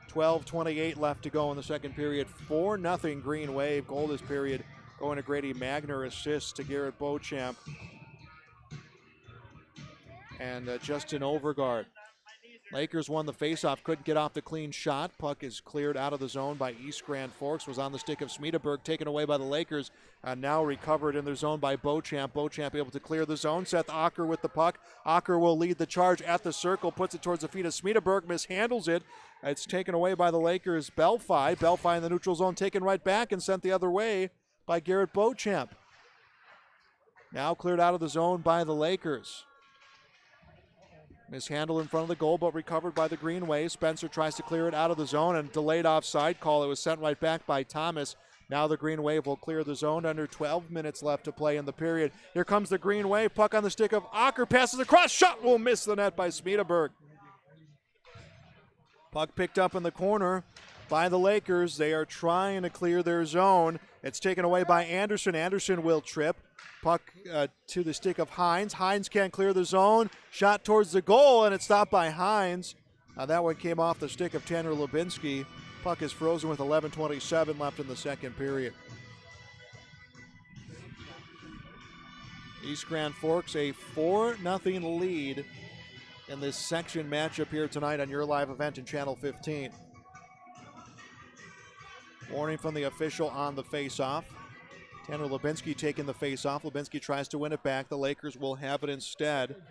J: 12:28 left to go in the second period. 4-0 Green Wave. Goal this period going to Grady Magner. Assist to Garrett Beauchamp. And Justin Overgaard. Lakers won the faceoff, couldn't get off the clean shot. Puck is cleared out of the zone by East Grand Forks. Was on the stick of Smederberg, taken away by the Lakers. Now recovered in their zone by Beauchamp. Beauchamp able to clear the zone. Seth Ocker with the puck. Ocker will lead the charge at the circle, puts it towards the feet of Smederberg, mishandles it. It's taken away by the Lakers. Belfi. Belfi in the neutral zone, taken right back and sent the other way by Garrett Beauchamp. Now cleared out of the zone by the Lakers. Mishandled in front of the goal, but recovered by the Green Wave. Spencer tries to clear it out of the zone and delayed offside call. It was sent right back by Thomas. Now the Green Wave will clear the zone. Under 12 minutes left to play in the period. Here comes the Green Wave. Puck on the stick of Ocker. Passes across. Shot will miss the net by Smederberg. Puck picked up in the corner by the Lakers. They are trying to clear their zone. It's taken away by Anderson. Anderson will trip. Puck to the stick of Hines. Hines can't clear the zone. Shot towards the goal, and it's stopped by Hines. That one came off the stick of Tanner Lubinsky. Puck is frozen with 11:27 left in the second period. East Grand Forks a 4-0 lead in this section matchup here tonight on your live event in Channel 15. Warning from the official on the face-off. Tanner Lubinsky taking the face-off. Lubinsky tries to win it back. The Lakers will have it instead.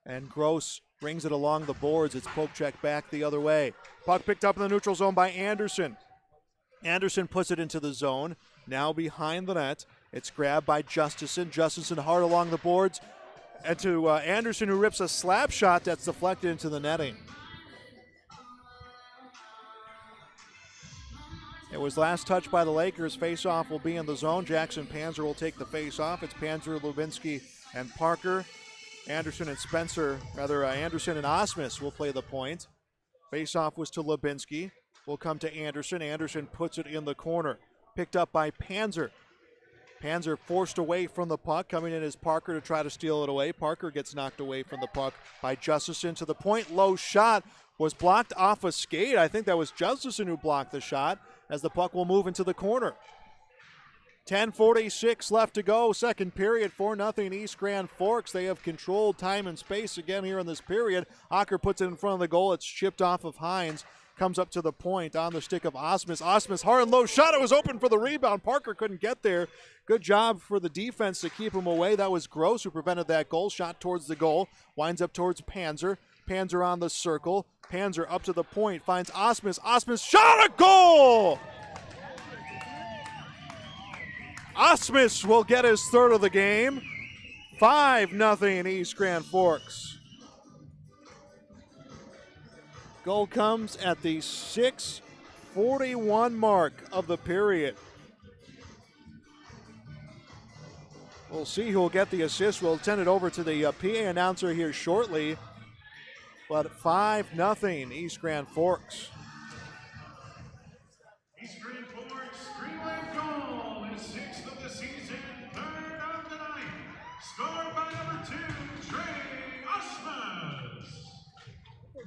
J: And Gross brings it along the boards. It's poke check back the other way. Puck picked up in the neutral zone by Anderson. Anderson puts it into the zone. Now behind the net. It's grabbed by Justison. Justison hard along the boards. And to Anderson, who rips a slap shot that's deflected into the netting. It was last touched by the Lakers. Face-off will be in the zone. Jackson Panzer will take the face-off. It's Panzer, Lubinsky, and Parker. Anderson and Anderson and Osmus will play the point. Face-off was to Lubinsky. Will come to Anderson. Anderson puts it in the corner. Picked up by Panzer. Panzer forced away from the puck. Coming in is Parker to try to steal it away. Parker gets knocked away from the puck by Justison to the point. Low shot was blocked off a skate. I think that was Justison who blocked the shot, as the puck will move into the corner. 10:46 left to go, second period, 4-0 East Grand Forks. They have controlled time and space again here in this period. Ocker puts it in front of the goal. It's chipped off of Hines. Comes up to the point on the stick of Osmus. Osmus, hard and low shot. It was open for the rebound. Parker couldn't get there. Good job for the defense to keep him away. That was Gross who prevented that goal. Shot towards the goal. Winds up towards Panzer. Panzer on the circle. Panzer up to the point. Finds Osmus. Osmus shot, a goal! Osmus will get his third of the game. 5-0 East Grand Forks. Goal comes at the 6:41 mark of the period. We'll see who will get the assist. We'll send it over to the PA announcer here shortly. But 5-0 East Grand Forks.
A: East Grand Forks, Green Wave goal, his 6th of the season, 3rd of the night. Scored by number 2, Trey Osmus.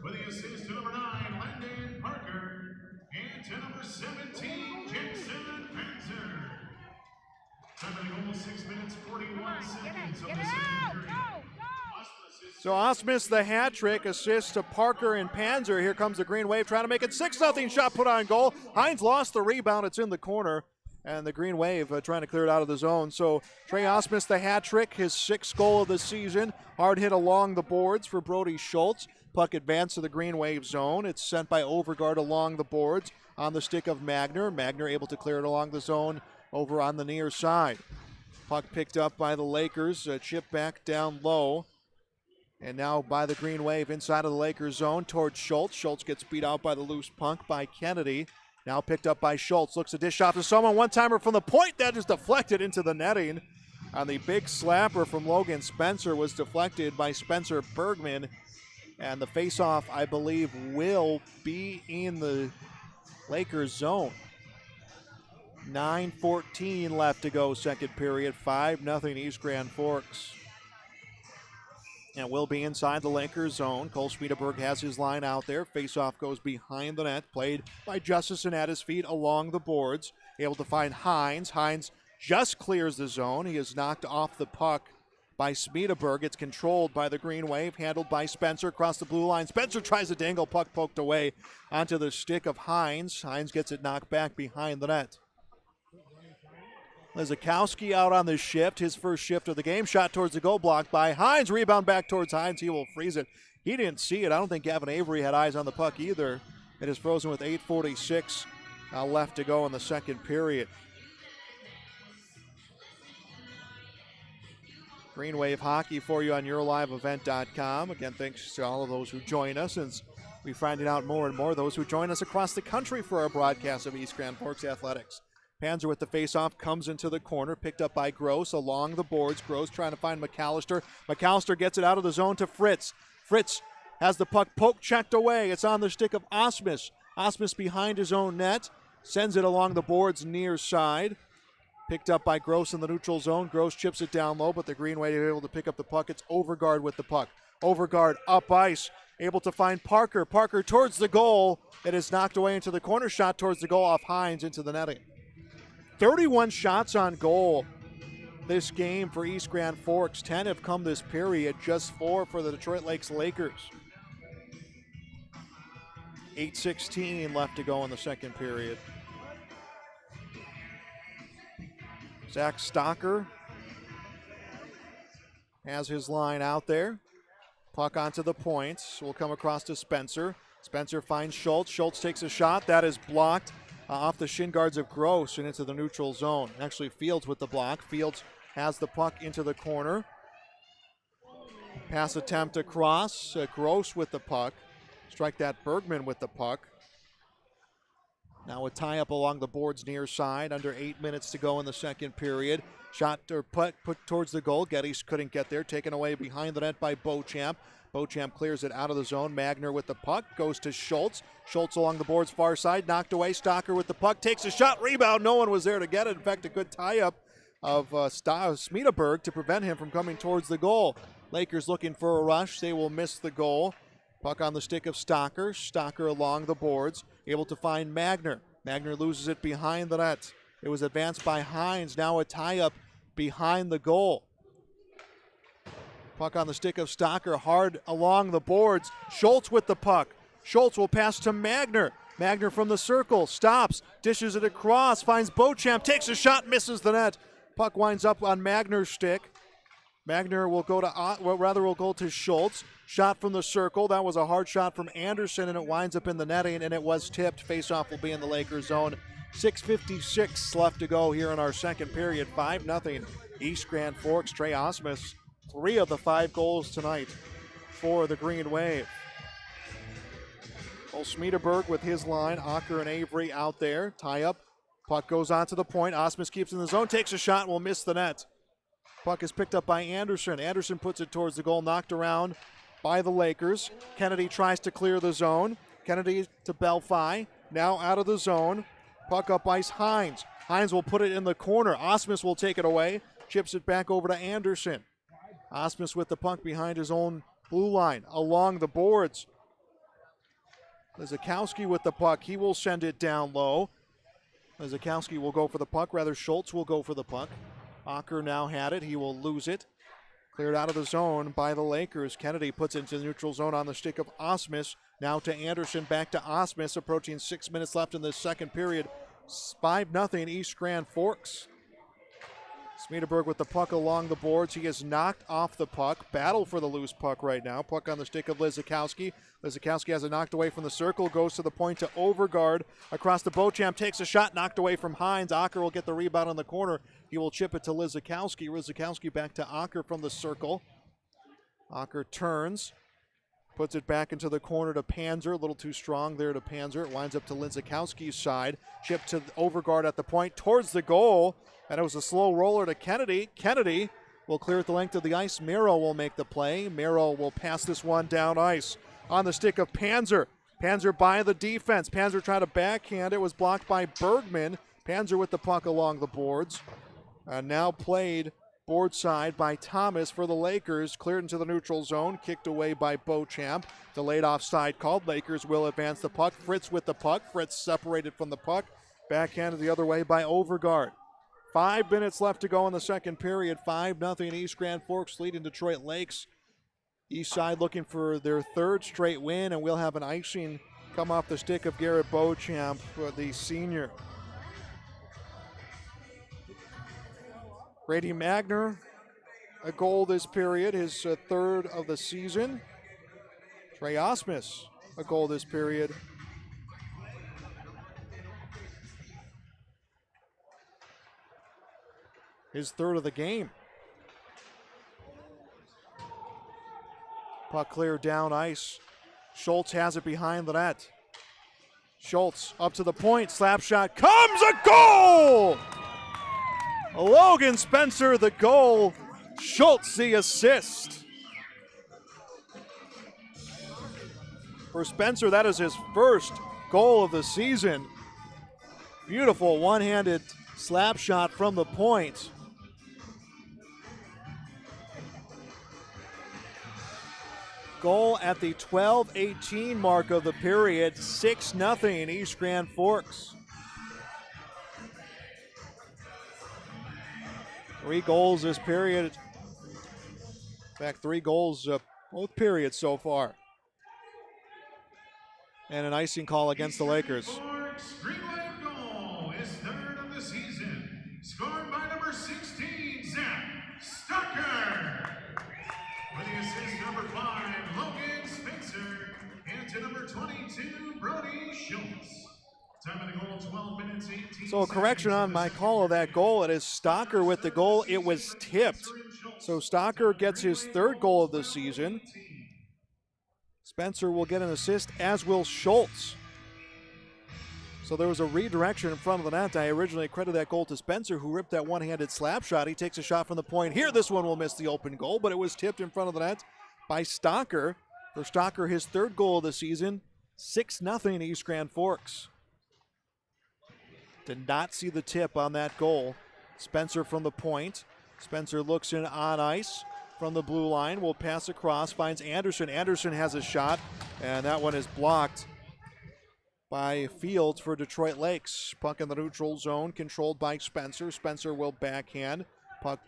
A: With the assist to number 9, Landon Parker. And to number 17, Jackson Panzer. Time of the goal, 6 minutes, 41 seconds of the second period.
J: So Osmus the hat trick, assist to Parker and Panzer. Here comes the Green Wave trying to make it 6-0 shot put on goal. Hines lost the rebound. It's in the corner. And the Green Wave trying to clear it out of the zone. So Trey Osmus the hat trick, his 6th goal of the season. Hard hit along the boards for Brody Schultz. Puck advanced to the Green Wave zone. It's sent by Overgaard along the boards on the stick of Magner. Magner able to clear it along the zone over on the near side. Puck picked up by the Lakers. Chip back down low. And now by the Green Wave inside of the Lakers zone towards Schultz. Schultz gets beat out by the loose puck by Kennedy. Now picked up by Schultz. Looks a dish off to someone. One-timer from the point. That is deflected into the netting. on the big slapper from Logan Spencer was deflected by Spencer Bergman. And the faceoff, I believe, will be in the Lakers zone. 9:14 left to go, second period. 5-0 East Grand Forks. And will be inside the Lakers zone. Cole Schmiedeberg has his line out there. Faceoff goes behind the net. Played by Justison at his feet along the boards. Able to find Hines. Hines just clears the zone. He is knocked off the puck by Schmiedeberg. It's controlled by the Green Wave. Handled by Spencer across the blue line. Spencer tries to dangle. Puck poked away onto the stick of Hines. Hines gets it knocked back behind the net. Lizakowski out on the shift, his first shift of the game. Shot towards the goal, blocked by Hines. Rebound back towards Hines. He will freeze it. He didn't see it. I don't think Gavin Avery had eyes on the puck either. It is frozen with 8:46 left to go in the second period. Green Wave Hockey for you on YourLiveEvent.com. Again, thanks to all of those who join us, and we're finding out more and more those who join us across the country for our broadcast of East Grand Forks Athletics. Panzer with the faceoff, comes into the corner, picked up by Gross along the boards. Gross trying to find McAllister. McAllister gets it out of the zone to Fritz. Fritz has the puck poke checked away. It's on the stick of Osmus. Osmus behind his own net, sends it along the boards near side. Picked up by Gross in the neutral zone. Gross chips it down low, but the Green Wave able to pick up the puck. It's Overgaard with the puck. Overgaard up ice, able to find Parker. Parker towards the goal. It is knocked away into the corner. Shot towards the goal off Hines into the netting. 31 shots on goal this game for East Grand Forks. 10 have come this period, just 4 for the Detroit Lakes Lakers. 8:16 left to go in the second period. Zach Stocker has his line out there. Puck onto the points. Will come across to Spencer. Spencer finds Schultz. Schultz takes a shot. That is blocked off the shin guards of Gross and into the neutral zone. Actually, Fields with the block. Fields has the puck into the corner. Pass attempt across. Gross with the puck. Strike that Bergman with the puck. Now a tie-up along the boards near side. Under 8 minutes to go in the second period. Shot or put towards the goal. Geddes couldn't get there. Taken away behind the net by Beauchamp. Beauchamp clears it out of the zone. Magner with the puck. Goes to Schultz. Schultz along the boards far side. Knocked away. Stocker with the puck. Takes a shot. Rebound. No one was there to get it. In fact, a good tie-up of Schmiedeberg to prevent him from coming towards the goal. Lakers looking for a rush. They will miss the goal. Puck on the stick of Stocker. Stocker along the boards. Able to find Magner. Magner loses it behind the net. It was advanced by Hines. Now a tie-up behind the goal. Puck on the stick of Stocker, hard along the boards. Schultz with the puck. Schultz will pass to Magner. Magner from the circle, stops, dishes it across, finds Beauchamp, takes a shot, misses the net. Puck winds up on Magner's stick. Magner will go to Schultz. Shot from the circle. That was a hard shot from Anderson, and it winds up in the netting, and it was tipped. Faceoff will be in the Lakers zone. 6:56 left to go here in our second period. 5-0 East Grand Forks. Trey Osmus, 3 of the 5 goals tonight for the Green Wave. Cole Schmiedeberg with his line. Ocker and Avery out there. Tie up. Puck goes on to the point. Osmus keeps in the zone. Takes a shot. Will miss the net. Puck is picked up by Anderson. Anderson puts it towards the goal. Knocked around by the Lakers. Kennedy tries to clear the zone. Kennedy to Belfi. Now out of the zone. Puck up ice. Hines. Hines will put it in the corner. Osmus will take it away. Chips it back over to Anderson. Osmus with the puck behind his own blue line. Along the boards. Lizakowski with the puck. He will send it down low. Lizakowski will go for the puck. Rather, Schultz will go for the puck. Ocker now had it. He will lose it. Cleared out of the zone by the Lakers. Kennedy puts it into the neutral zone on the stick of Osmus. Now to Anderson, back to Osmus. Approaching 6 minutes left in this second period. 5-0 East Grand Forks. Schmiedeberg with the puck along the boards. He is knocked off the puck. Battle for the loose puck right now. Puck on the stick of Lizakowski. Lizakowski has it knocked away from the circle. Goes to the point to Overgaard. Across the Beauchamp. Takes a shot. Knocked away from Hines. Ocker will get the rebound on the corner. He will chip it to Lizakowski. Lizakowski back to Ocker from the circle. Ocker turns. Puts it back into the corner to Panzer. A little too strong there to Panzer. It winds up to Linzikowski's side. Chip to Overgaard at the point towards the goal. And it was a slow roller to Kennedy. Kennedy will clear at the length of the ice. Merrill will make the play. Merrill will pass this one down ice. On the stick of Panzer. Panzer by the defense. Panzer tried to backhand. It was blocked by Bergman. Panzer with the puck along the boards. Now played board side by Thomas for the Lakers. Cleared into the neutral zone. Kicked away by Beauchamp. Delayed offside called. Lakers will advance the puck. Fritz with the puck. Fritz separated from the puck. Backhanded the other way by Overgaard. 5 minutes left to go in the second period. 5-0 East Grand Forks leading Detroit Lakes. East side looking for their third straight win, and we'll have an icing come off the stick of Garrett Beauchamp, the senior. Grady Magner, a goal this period, his third of the season. Trey Osmus, a goal this period. His third of the game. Puck clear down ice. Schultz has it behind the net. Schultz up to the point. Slap shot comes, a goal! Logan Spencer the goal. Schultz the assist. For Spencer, that is his first goal of the season. Beautiful one-handed slap shot from the point. Goal at the 12:18 mark of the period. 6-0 East Grand Forks. 3 goals this period. In fact, 3 goals both periods so far. And an icing call against the Lakers.
A: Forks Green Wave goal is third of the season. Scored by number 16, Zach Stucker. With the assist, number 5, Logan Spencer. And to number 22, Brody Schultz. Time of the goal, 12 minutes, 18
J: So a correction on my call of that goal. It is Stocker with the goal. It was tipped. So Stocker gets his third goal of the season. Spencer will get an assist, as will Schultz. So there was a redirection in front of the net. I originally credited that goal to Spencer, who ripped that one-handed slap shot. He takes a shot from the point here. This one will miss the open goal, but it was tipped in front of the net by Stocker. For Stocker, his third goal of the season. 6-0 East Grand Forks. Did not see the tip on that goal. Spencer from the point. Spencer looks in on ice from the blue line. Will pass across, finds Anderson. Anderson has a shot, and that one is blocked by Fields for Detroit Lakes. Puck in the neutral zone, controlled by Spencer. Spencer will backhand. Puck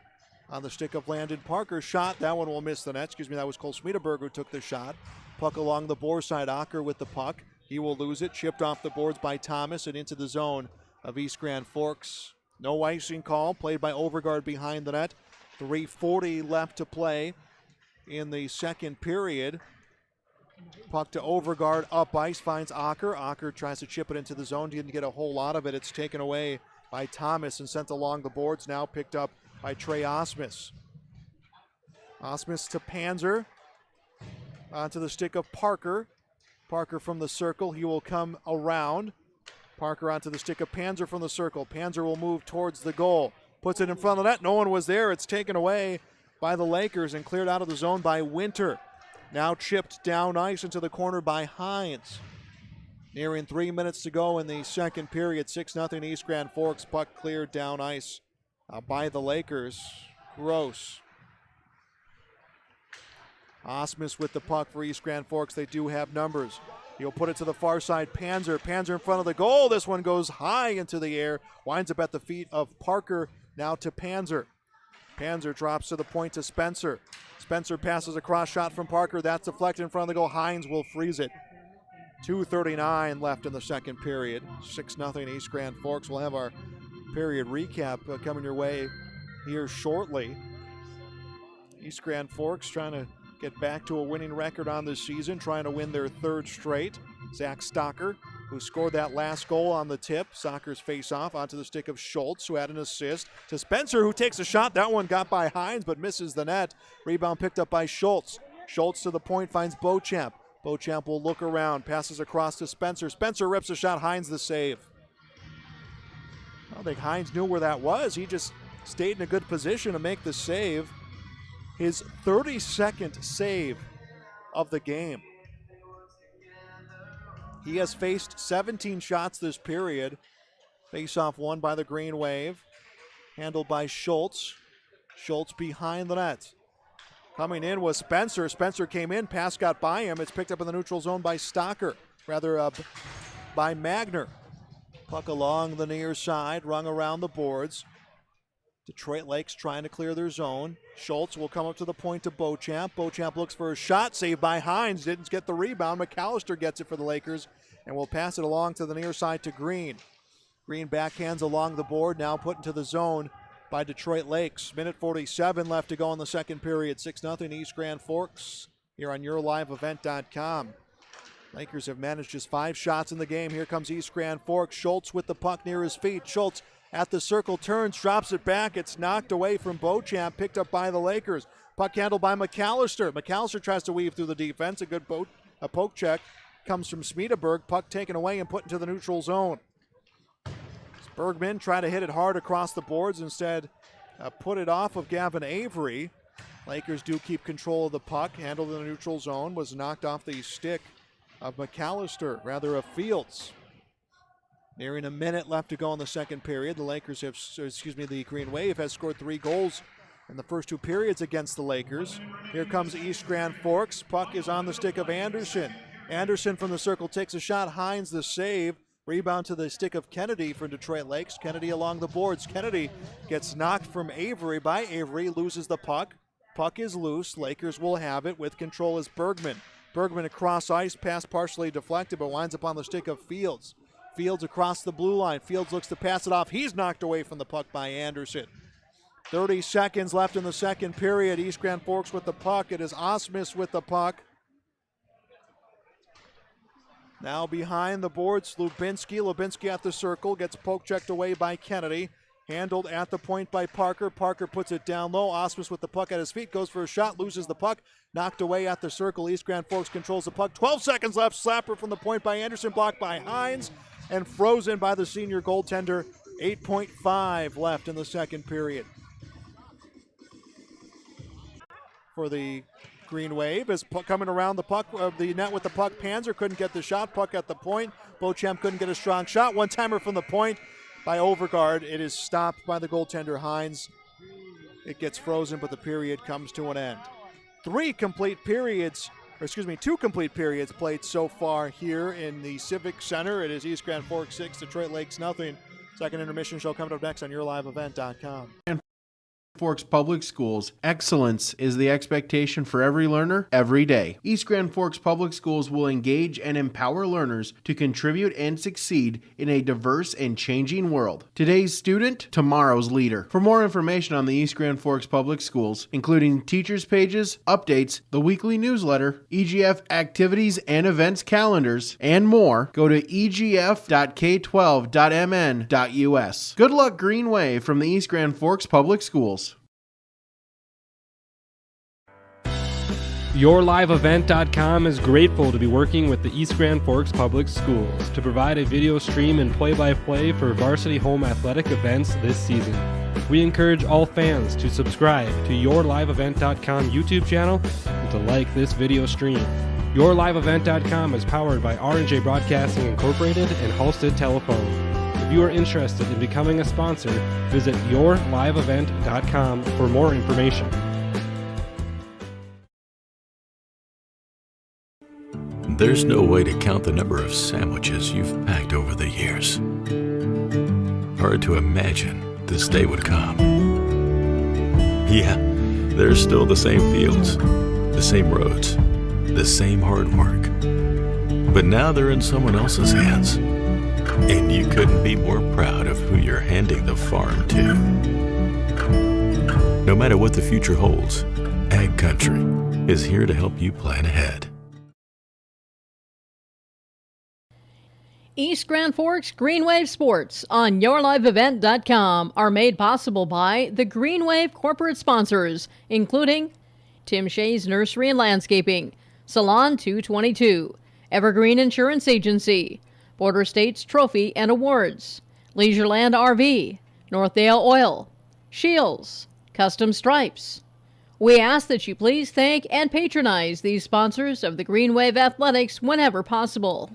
J: on the stick of Landon Parker. Shot, that one will miss the net. That was Cole Schmiedeberg who took the shot. Puck along the board side. Acker with the puck. He will lose it. Chipped off the boards by Thomas and into the zone of East Grand Forks. No icing call, played by Overgaard behind the net. 3:40 left to play in the second period. Puck to Overgaard, up ice, finds Acker. Acker tries to chip it into the zone, didn't get a whole lot of it. It's taken away by Thomas and sent along the boards, now picked up by Trey Osmus. Osmus to Panzer, onto the stick of Parker. Parker from the circle, he will come around. Parker onto the stick of Panzer from the circle. Panzer will move towards the goal. Puts it in front of the net. No one was there. It's taken away by the Lakers and cleared out of the zone by Winter. Now chipped down ice into the corner by Hines. Nearing 3 minutes to go in the second period. 6-0 East Grand Forks. Puck cleared down ice by the Lakers. Gross. Osmus with the puck for East Grand Forks. They do have numbers. He'll put it to the far side. Panzer. Panzer in front of the goal. This one goes high into the air. Winds up at the feet of Parker. Now to Panzer. Panzer drops to the point to Spencer. Spencer passes a cross shot from Parker. That's deflected in front of the goal. Hines will freeze it. 2:39 left in the second period. 6-0 East Grand Forks. We'll have our period recap coming your way here shortly. East Grand Forks trying to get back to a winning record on this season, trying to win their third straight. Zach Stocker, who scored that last goal on the tip. Stocker's face-off onto the stick of Schultz, who had an assist. To Spencer, who takes a shot. That one got by Hines, but misses the net. Rebound picked up by Schultz. Schultz to the point, finds Beauchamp. Beauchamp will look around, passes across to Spencer. Spencer rips a shot, Hines the save. I don't think Hines knew where that was. He just stayed in a good position to make the save. His 32nd save of the game. He has faced 17 shots this period. Face-off won by the Green Wave. Handled by Schultz. Schultz behind the net. Coming in was Spencer. Spencer came in, pass got by him. It's picked up in the neutral zone by Stocker, by Magner. Puck along the near side, rung around the boards. Detroit Lakes trying to clear their zone. Schultz will come up to the point to Beauchamp. Beauchamp looks for a shot, saved by Hines. Didn't get the rebound. McAllister gets it for the Lakers and will pass it along to the near side to Green. Green backhands along the board, now put into the zone by Detroit Lakes. Minute 47 left to go in the second period. 6-0 East Grand Forks here on YourLiveEvent.com. Lakers have managed just 5 shots in the game. Here comes East Grand Forks. Schultz with the puck near his feet. Schultz at the circle, turns, drops it back. It's knocked away from Beauchamp, picked up by the Lakers. Puck handled by McAllister. McAllister tries to weave through the defense. A good poke check comes from Smedeberg. Puck taken away and put into the neutral zone. Bergman tried to hit it hard across the boards. Instead, put it off of Gavin Avery. Lakers do keep control of the puck. Handled in the neutral zone. Was knocked off the stick of McAllister, rather of Fields. Nearing a minute left to go in the second period. The Green Wave has scored 3 goals in the first 2 periods against the Lakers. Here comes East Grand Forks. Puck is on the stick of Anderson. Anderson from the circle takes a shot. Hines the save. Rebound to the stick of Kennedy for Detroit Lakes. Kennedy along the boards. Kennedy gets knocked from Avery by Avery, loses the puck. Puck is loose. Lakers will have it with control as Bergman. Bergman across ice, pass partially deflected, but winds up on the stick of Fields. Fields across the blue line. Fields looks to pass it off. He's knocked away from the puck by Anderson. 30 seconds left in the second period. East Grand Forks with the puck. It is Osmus with the puck. Now behind the boards, Lubinsky. Lubinsky at the circle, gets poke checked away by Kennedy. Handled at the point by Parker. Parker puts it down low. Osmus with the puck at his feet, goes for a shot, loses the puck. Knocked away at the circle. East Grand Forks controls the puck. 12 seconds left. Slapper from the point by Anderson, blocked by Hines, and frozen by the senior goaltender. 8.5 left in the second period. For the Green Wave is coming around the puck of the net with the puck. Panzer couldn't get the shot. Puck at the point. Beauchamp couldn't get a strong shot. One-timer from the point by Overgaard. It is stopped by the goaltender Hines. It gets frozen, but the period comes to an end. 2 complete periods played so far here in the Civic Center. It is East Grand Forks 6, Detroit Lakes nothing. Second intermission show coming up next on YourLiveEvent.com.
B: Forks Public Schools, excellence is the expectation for every learner, every day. East Grand Forks Public Schools will engage and empower learners to contribute and succeed in a diverse and changing world. Today's student, tomorrow's leader. For more information on the East Grand Forks Public Schools, including teachers' pages, updates, the weekly newsletter, EGF activities and events calendars, and more, go to egf.k12.mn.us. Good luck, Green Wave, from the East Grand Forks Public Schools.
E: YourLiveEvent.com is grateful to be working with the East Grand Forks Public Schools to provide a video stream and play-by-play for varsity home athletic events this season. We encourage all fans to subscribe to YourLiveEvent.com YouTube channel and to like this video stream. YourLiveEvent.com is powered by R&J Broadcasting Incorporated and Halstead Telephone. If you are interested in becoming a sponsor, visit YourLiveEvent.com for more information.
F: There's no way to count the number of sandwiches you've packed over the years. Hard to imagine this day would come. Yeah, there's still the same fields, the same roads, the same hard work. But now they're in someone else's hands. And you couldn't be more proud of who you're handing the farm to. No matter what the future holds, Ag Country is here to help you plan ahead.
G: East Grand Forks Green Wave Sports on YourLiveEvent.com are made possible by the Green Wave corporate sponsors, including Tim Shea's Nursery and Landscaping, Salon 222, Evergreen Insurance Agency, Border States Trophy and Awards, Leisureland RV, Northdale Oil, Shields, Custom Stripes. We ask that you please thank and patronize these sponsors of the Green Wave Athletics whenever possible.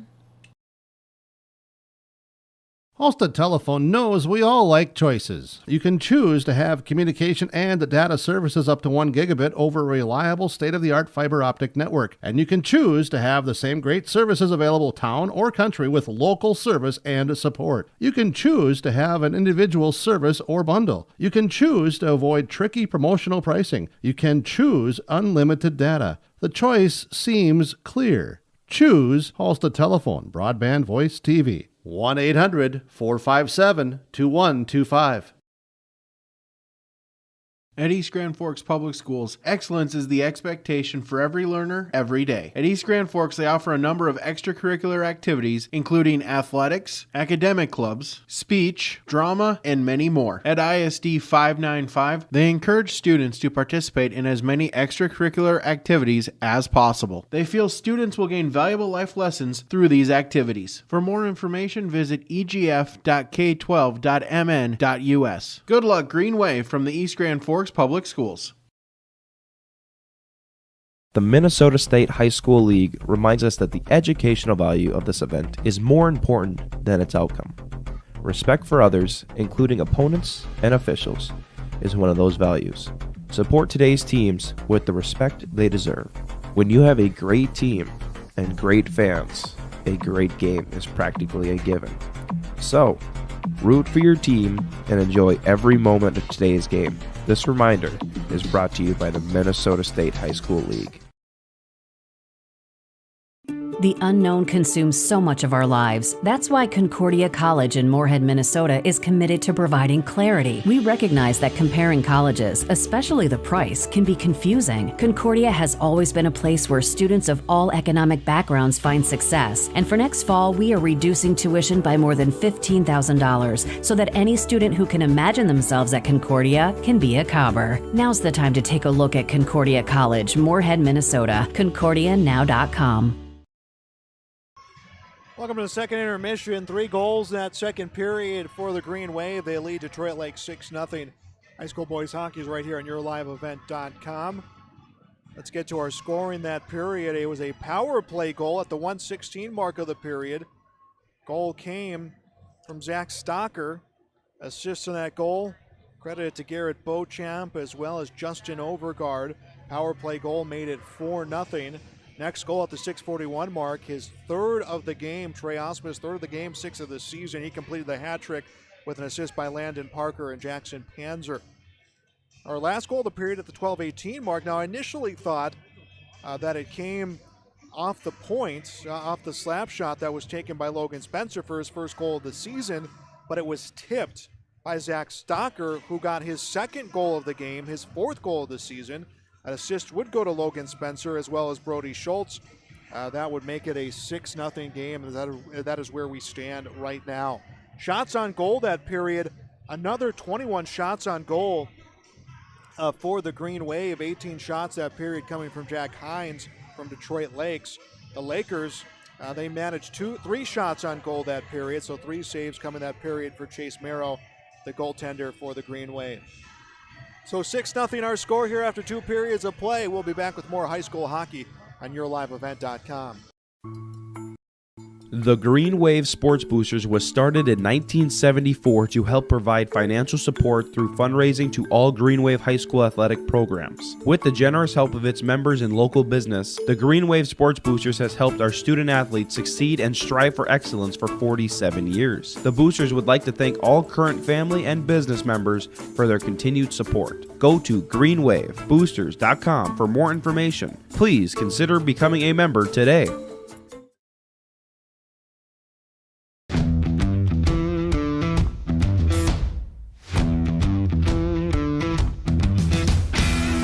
H: Halstead Telephone knows we all like choices. You can choose to have communication and data services up to 1 gigabit over a reliable state-of-the-art fiber optic network. And you can choose to have the same great services available town or country with local service and support. You can choose to have an individual service or bundle. You can choose to avoid tricky promotional pricing. You can choose unlimited data. The choice seems clear. Choose Halstead Telephone, broadband voice TV. 1-800-457-2125.
B: At East Grand Forks Public Schools, excellence is the expectation for every learner, every day. At East Grand Forks, they offer a number of extracurricular activities, including athletics, academic clubs, speech, drama, and many more. At ISD 595, they encourage students to participate in as many extracurricular activities as possible. They feel students will gain valuable life lessons through these activities. For more information, visit egf.k12.mn.us. Good luck, Green Wave, from the East Grand Forks Public Schools.
I: The Minnesota State High School League reminds us that the educational value of this event is more important than its outcome. Respect for others, including opponents and officials, is one of those values. Support today's teams with the respect they deserve. When you have a great team and great fans, a great game is practically a given. So, root for your team and enjoy every moment of today's game. This reminder is brought to you by the Minnesota State High School League.
K: The unknown consumes so much of our lives. That's why Concordia College in Moorhead, Minnesota is committed to providing clarity. We recognize that comparing colleges, especially the price, can be confusing. Concordia has always been a place where students of all economic backgrounds find success. And for next fall, we are reducing tuition by more than $15,000 so that any student who can imagine themselves at Concordia can be a Cobber. Now's the time to take a look at Concordia College, Moorhead, Minnesota. ConcordiaNow.com.
J: Welcome to the second intermission. 3 goals in that second period for the Green Wave. They lead Detroit Lake 6-0. High school boys hockey is right here on YourLiveEvent.com. Let's get to our scoring that period. It was a power play goal at the 1:16 mark of the period. Goal came from Zach Stocker. Assists in that goal credited to Garrett Beauchamp as well as Justin Overgaard. Power play goal made it 4-0. Next goal at the 6:41 mark, his third of the game. Trey Osmus, third of the game, 6th of the season. He completed the hat trick with an assist by Landon Parker and Jackson Panzer. Our last goal of the period at the 12:18 mark. Now, I initially thought that it came off the point, off the slap shot that was taken by Logan Spencer for his first goal of the season, but it was tipped by Zach Stocker, who got his second goal of the game, his 4th goal of the season. An assist would go to Logan Spencer as well as Brody Schultz. That would make it a 6-0 game, and that is where we stand right now. Shots on goal that period, another 21 shots on goal for the Green Wave. 18 shots that period coming from Jack Hines from Detroit Lakes. The Lakers, they managed 3 shots on goal that period, so 3 saves coming that period for Chase Merrow, the goaltender for the Green Wave. So 6-0 our score here after 2 periods of play. We'll be back with more high school hockey on YourLiveEvent.com.
I: The Green Wave Sports Boosters was started in 1974 to help provide financial support through fundraising to all Green Wave high school athletic programs. With the generous help of its members and local business, the Green Wave Sports Boosters has helped our student athletes succeed and strive for excellence for 47 years. The Boosters would like to thank all current family and business members for their continued support. Go to greenwaveboosters.com for more information. Please consider becoming a member today.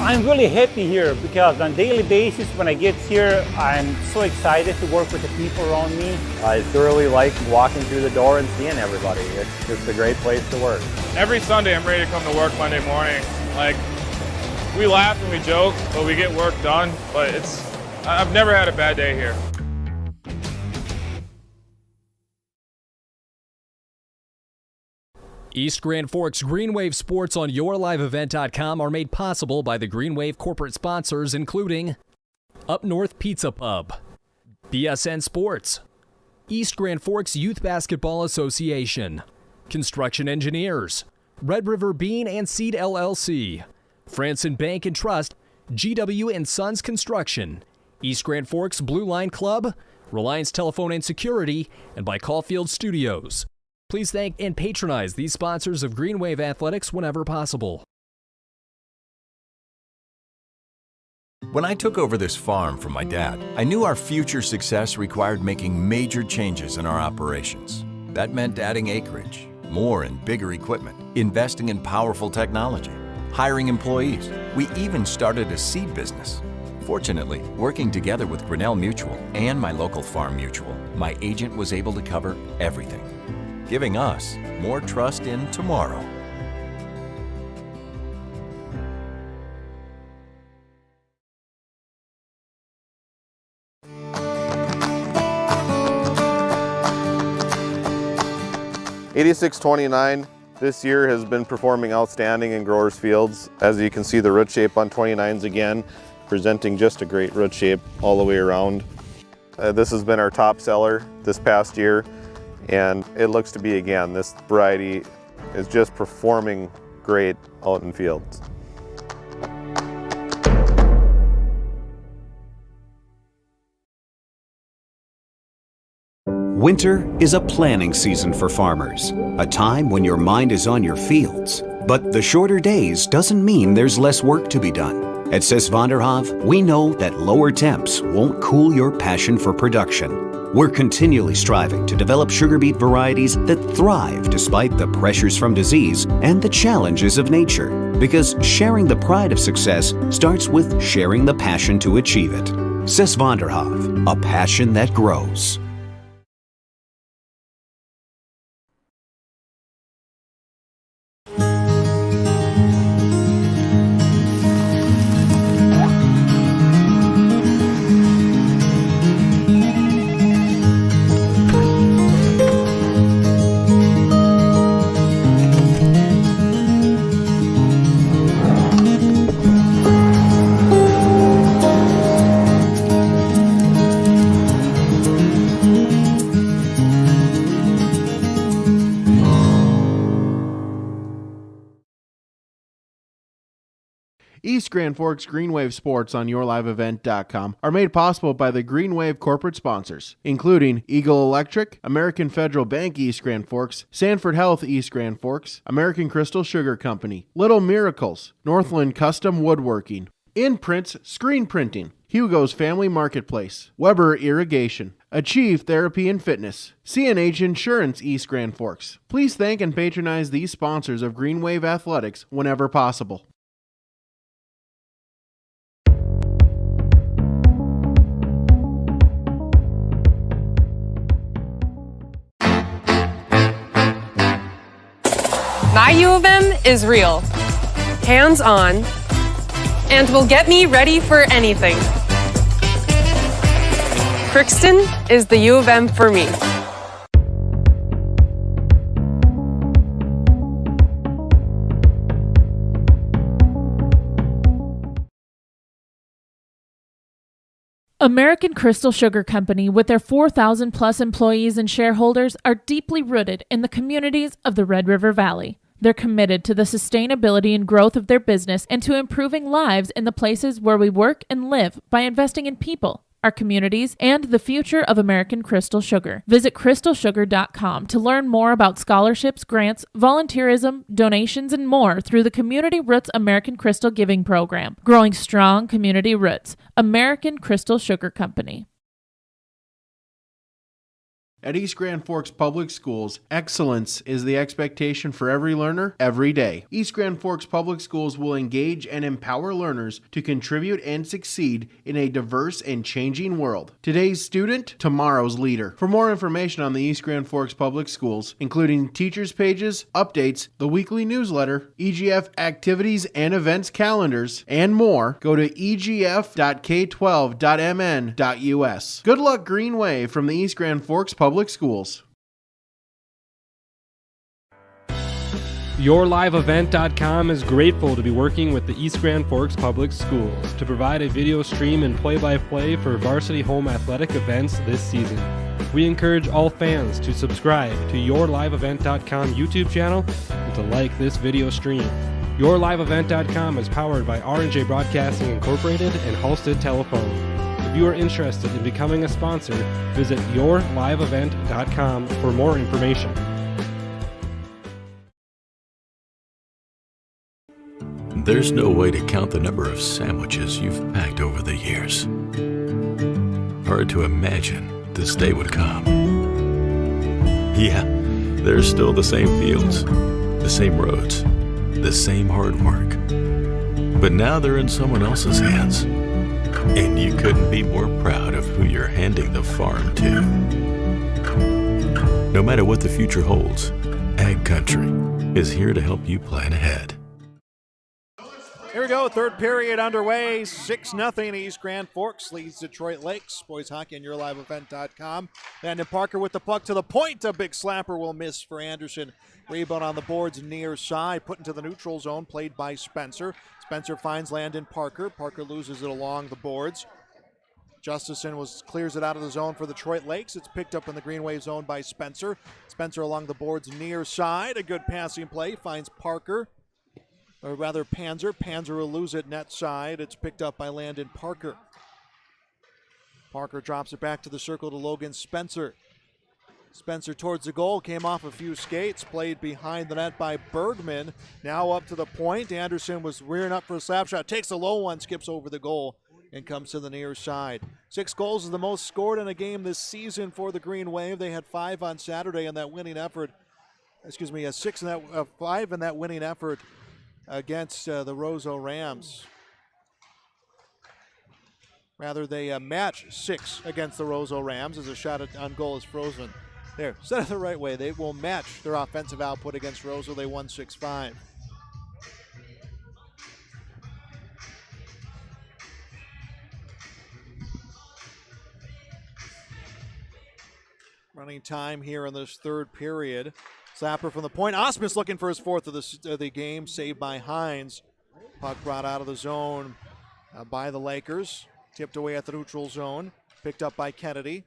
M: I'm really happy here because on a daily basis when I get here, I'm so excited to work with the people around me.
N: I thoroughly like walking through the door and seeing everybody. It's just a great place to work.
O: Every Sunday I'm ready to come to work Monday morning. Like, we laugh and we joke, but we get work done. But I've never had a bad day here.
P: East Grand Forks Green Wave Sports on YourLiveEvent.com are made possible by the Green Wave corporate sponsors, including Up North Pizza Pub, BSN Sports, East Grand Forks Youth Basketball Association, Construction Engineers, Red River Bean and Seed LLC, Franson Bank and Trust, GW and Sons Construction, East Grand Forks Blue Line Club, Reliance Telephone and Security, and by Caulfield Studios. Please thank and patronize these sponsors of Green Wave Athletics whenever possible.
Q: When I took over this farm from my dad, I knew our future success required making major changes in our operations. That meant adding acreage, more and bigger equipment, investing in powerful technology, hiring employees. We even started a seed business. Fortunately, working together with Grinnell Mutual and my local farm mutual, my agent was able to cover everything, giving us more trust in tomorrow.
R: .8629 this year has been performing outstanding in growers' fields. As you can see, the root shape on 29s again, presenting just a great root shape all the way around. This has been our top seller this past year, and it looks to be again. This variety is just performing great out in fields.
S: Winter is a planning season for farmers, a time when your mind is on your fields. But the shorter days doesn't mean there's less work to be done. At Sis van der Haaf, we know that lower temps won't cool your passion for production. We're continually striving to develop sugar beet varieties that thrive despite the pressures from disease and the challenges of nature. Because sharing the pride of success starts with sharing the passion to achieve it. Sis van der Haaf, a passion that grows.
B: East Grand Forks Green Wave Sports on YourLiveEvent.com are made possible by the Green Wave corporate sponsors, including Eagle Electric, American Federal Bank East Grand Forks, Sanford Health East Grand Forks, American Crystal Sugar Company, Little Miracles, Northland Custom Woodworking, Imprints Screen Printing, Hugo's Family Marketplace, Weber Irrigation, Achieve Therapy and Fitness, CNH Insurance East Grand Forks. Please thank and patronize these sponsors of Green Wave Athletics whenever possible.
C: My U of M is real, hands-on, and will get me ready for anything. Crookston is the U of M for me.
D: American Crystal Sugar Company, with their 4,000 plus employees and shareholders, are deeply rooted in the communities of the Red River Valley. They're committed to the sustainability and growth of their business and to improving lives in the places where we work and live by investing in people, our communities, and the future of American Crystal Sugar. Visit crystalsugar.com to learn more about scholarships, grants, volunteerism, donations, and more through the Community Roots American Crystal Giving Program. Growing strong community roots. American Crystal Sugar Company.
B: At East Grand Forks Public Schools, excellence is the expectation for every learner, every day. East Grand Forks Public Schools will engage and empower learners to contribute and succeed in a diverse and changing world. Today's student, tomorrow's leader. For more information on the East Grand Forks Public Schools, including teachers' pages, updates, the weekly newsletter, EGF activities and events calendars, and more, go to egf.k12.mn.us. Good luck, Green Wave, from the East Grand Forks Public Schools.
E: YourLiveEvent.com is grateful to be working with the East Grand Forks Public Schools to provide a video stream and play-by-play for varsity home athletic events this season. We encourage all fans to subscribe to YourLiveEvent.com YouTube channel and to like this video stream. YourLiveEvent.com is powered by R&J Broadcasting Incorporated and Halstead Telephone. If you are interested in becoming a sponsor, visit YourLiveEvent.com for more information.
F: There's no way to count the number of sandwiches you've packed over the years. Hard to imagine this day would come. Yeah, there's still the same fields, the same roads, the same hard work. But now they're in someone else's hands. And you couldn't be more proud of who you're handing the farm to. No matter what the future holds, Ag Country is here to help you plan ahead.
J: Here we go, third period underway. 6-0 East Grand Forks leads Detroit Lakes. Boys hockey on YourLiveEvent.com. Landon Parker with the puck to the point. A big slapper will miss for Anderson. Rebound on the boards near side. Put into the neutral zone, played by Spencer. Spencer finds Landon Parker. Parker loses it along the boards. Justison clears it out of the zone for Detroit Lakes. It's picked up in the Green Wave zone by Spencer. Spencer along the boards near side. A good passing play. Finds Parker, or rather Panzer. Panzer will lose it net side. It's picked up by Landon Parker. Parker drops it back to the circle to Logan Spencer. Spencer towards the goal, came off a few skates, played behind the net by Bergman. Now up to the point. Anderson was rearing up for a slap shot, takes a low one, skips over the goal, and comes to the near side. 6 goals is the most scored in a game this season for the Green Wave. They had 5 on Saturday in that winning effort. 5 in that winning effort against the Roseau Rams. Rather, they match 6 against the Roseau Rams as a shot on goal is frozen. There, set it the right way. They will match their offensive output against Roseau. They won 6-5. Running time here in this third period. Slapper from the point. Osmus looking for his 4th of the game, saved by Hines. Puck brought out of the zone by the Lakers. Tipped away at the neutral zone. Picked up by Kennedy.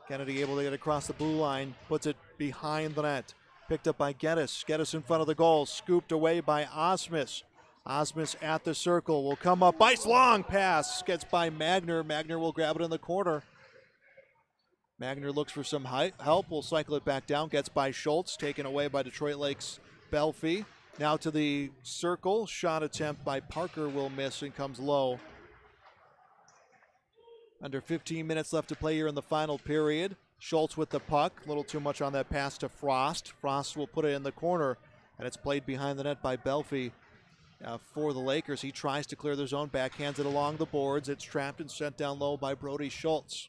J: Kennedy able to get across the blue line. Puts it behind the net. Picked up by Geddes. Geddes in front of the goal. Scooped away by Osmus. Osmus at the circle. Will come up. Bites long pass. Gets by Magner. Magner will grab it in the corner. Magner looks for some help. Will cycle it back down. Gets by Schultz. Taken away by Detroit Lakes Belfie. Now to the circle. Shot attempt by Parker will miss and comes low. Under 15 minutes left to play here in the final period. Schultz with the puck. A little too much on that pass to Frost. Frost will put it in the corner, and it's played behind the net by Belfie for the Lakers. He tries to clear the zone, backhands it along the boards. It's trapped and sent down low by Brody Schultz.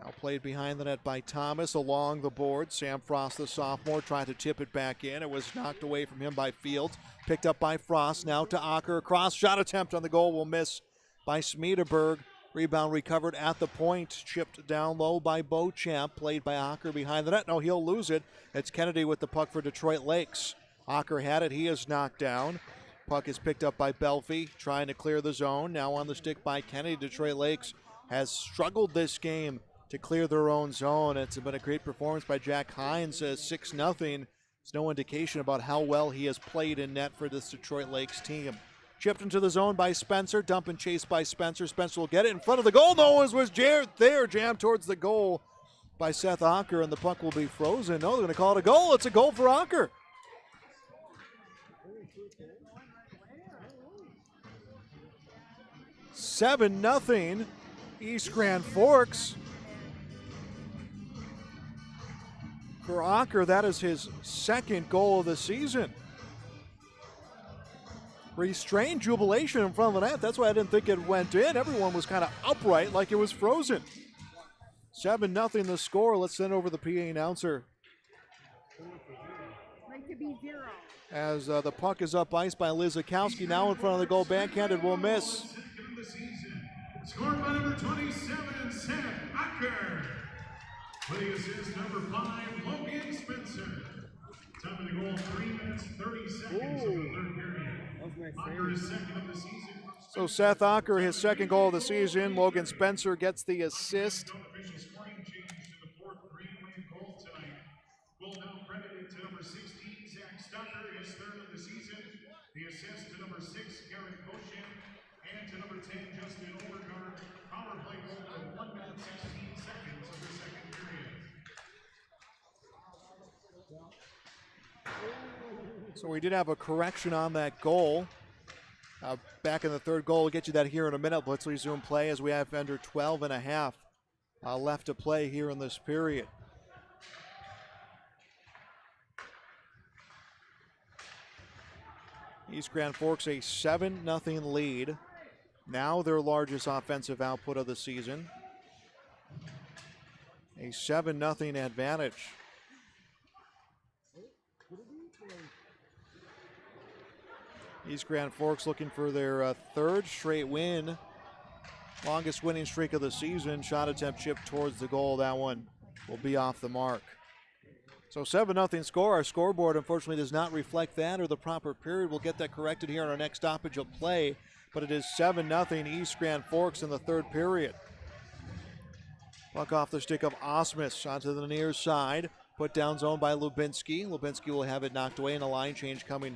J: Now played behind the net by Thomas along the board. Sam Frost, the sophomore, tried to tip it back in. It was knocked away from him by Fields. Picked up by Frost. Now to Acker. Cross shot attempt on the goal will miss by Smedeberg. Rebound recovered at the point. Chipped down low by Beauchamp. Played by Acker behind the net. No, he'll lose it. It's Kennedy with the puck for Detroit Lakes. Acker had it. He is knocked down. Puck is picked up by Belfie. Trying to clear the zone. Now on the stick by Kennedy. Detroit Lakes has struggled this game to clear their own zone. It's been a great performance by Jack Hines. 6-0. There's no indication about how well he has played in net for this Detroit Lakes team. Chipped into the zone by Spencer. Dump and chase by Spencer. Spencer will get it in front of the goal. No one was there. Jammed towards the goal by Seth Acker, and the puck will be frozen. No, they're going to call it a goal. It's a goal for Acker. $7-0. East Grand Forks. For Ocker, that is his second goal of the season. Restrained jubilation in front of the net. That's why I didn't think it went in. Everyone was kind of upright like it was frozen. 7-0 the score. Let's send over the PA announcer. As the puck is up ice by Lizakowski, now in front of the goal, backhanded will miss.
A: Scored by number 27, Seth Acker. For the assist, number 5, Logan Spencer. Time of the goal, 3 minutes, 30 seconds of the third period. Acker is second of the season.
J: So Seth Acker, his second goal of the season. Logan Spencer gets the assist.
A: Official scoring change to the fourth Greenwave goal tonight. Will now credit it to number 16, Zach Stucker, his third of the season. The assist to number 6, Garrett Koshin, and to number 10, Justin Overgaard. Power play goal of 1 minute, 16 seconds of the second period.
J: So we did have a correction on that goal. Back in the third goal, we'll get you that here in a minute. Let's resume play as we have under 12 and a half left to play here in this period. East Grand Forks a 7-0 lead. Now their largest offensive output of the season. A 7-0 advantage. East Grand Forks looking for their third straight win. Longest winning streak of the season. Shot attempt chipped towards the goal. That one will be off the mark. So 7-0 score. Our scoreboard unfortunately does not reflect that or the proper period. We'll get that corrected here on our next stoppage of play. But it is 7-0 East Grand Forks in the third period. Puck off the stick of Osmus onto the near side. Put down zone by Lubinsky. Lubinsky will have it knocked away, and a line change coming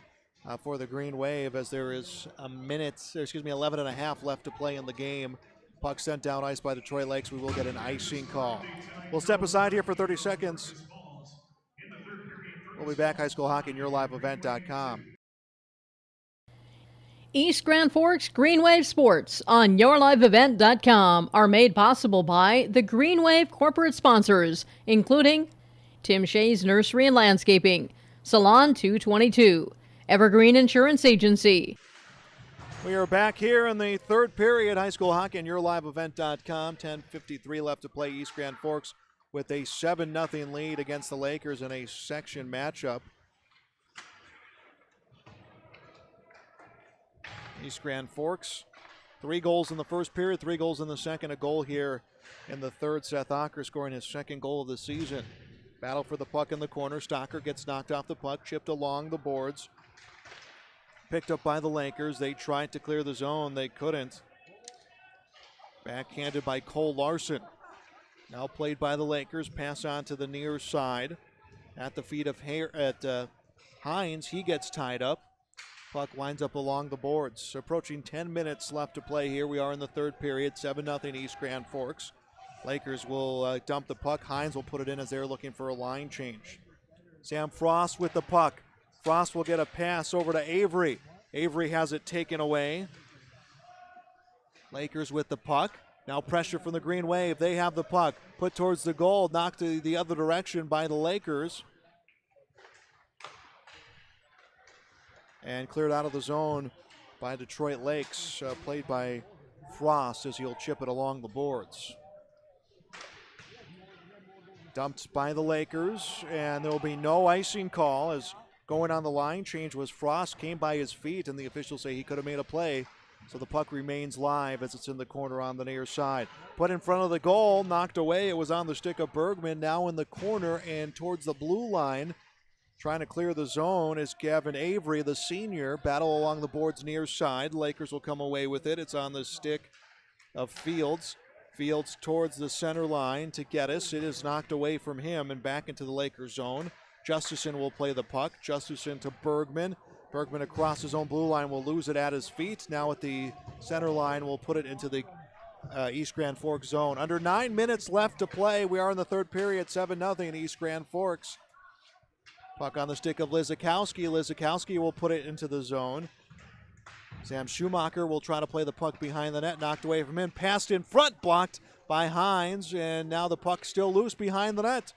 J: for the Green Wave as there is 11 and a half left to play in the game. Puck sent down ice by Detroit Lakes. We will get an icing call. We'll step aside here for 30 seconds. We'll be back. High school hockey on yourliveevent.com.
G: East Grand Forks Green Wave Sports on yourliveevent.com are made possible by the Green Wave corporate sponsors, including Tim Shea's Nursery and Landscaping, Salon 222, Evergreen Insurance Agency.
J: We are back here in the third period. High school hockey on yourliveevent.com. 10:53 left to play. East Grand Forks with a 7-0 lead against the Lakers in a section matchup. East Grand Forks, 3 goals in the first period, 3 goals in the second, a goal here in the third. Seth Acker scoring his second goal of the season. Battle for the puck in the corner. Stocker gets knocked off the puck, chipped along the boards. Picked up by the Lakers. They tried to clear the zone. They couldn't. Backhanded by Cole Larson. Now played by the Lakers. Pass on to the near side. At the feet of Hines. He gets tied up. Puck winds up along the boards. Approaching 10 minutes left to play here. We are in the third period. 7-0 East Grand Forks. Lakers will dump the puck. Hines will put it in as they're looking for a line change. Sam Frost with the puck. Frost will get a pass over to Avery. Avery has it taken away. Lakers with the puck. Now pressure from the Green Wave. They have the puck. Put towards the goal. Knocked to the other direction by the Lakers. And cleared out of the zone by Detroit Lakes. Played by Frost as he'll chip it along the boards. Dumped by the Lakers. And there will be no icing call as going on the line change was Frost. Came by his feet and the officials say he could have made a play. So the puck remains live as it's in the corner on the near side. Put in front of the goal, knocked away. It was on the stick of Bergman. Now in the corner and towards the blue line. Trying to clear the zone is Gavin Avery, the senior. Battle along the boards near side. Lakers will come away with it. It's on the stick of Fields. Fields towards the center line to Geddes. It is knocked away from him and back into the Lakers zone. Justuson will play the puck. Justuson to Bergman. Bergman across his own blue line will lose it at his feet. Now at the center line will put it into the East Grand Forks zone. Under 9 minutes left to play. We are in the third period. 7-0 East Grand Forks. Puck on the stick of Lizakowski. Lizakowski will put it into the zone. Sam Schumacher will try to play the puck behind the net, knocked away from him, passed in front, blocked by Hines, and now the puck still loose behind the net.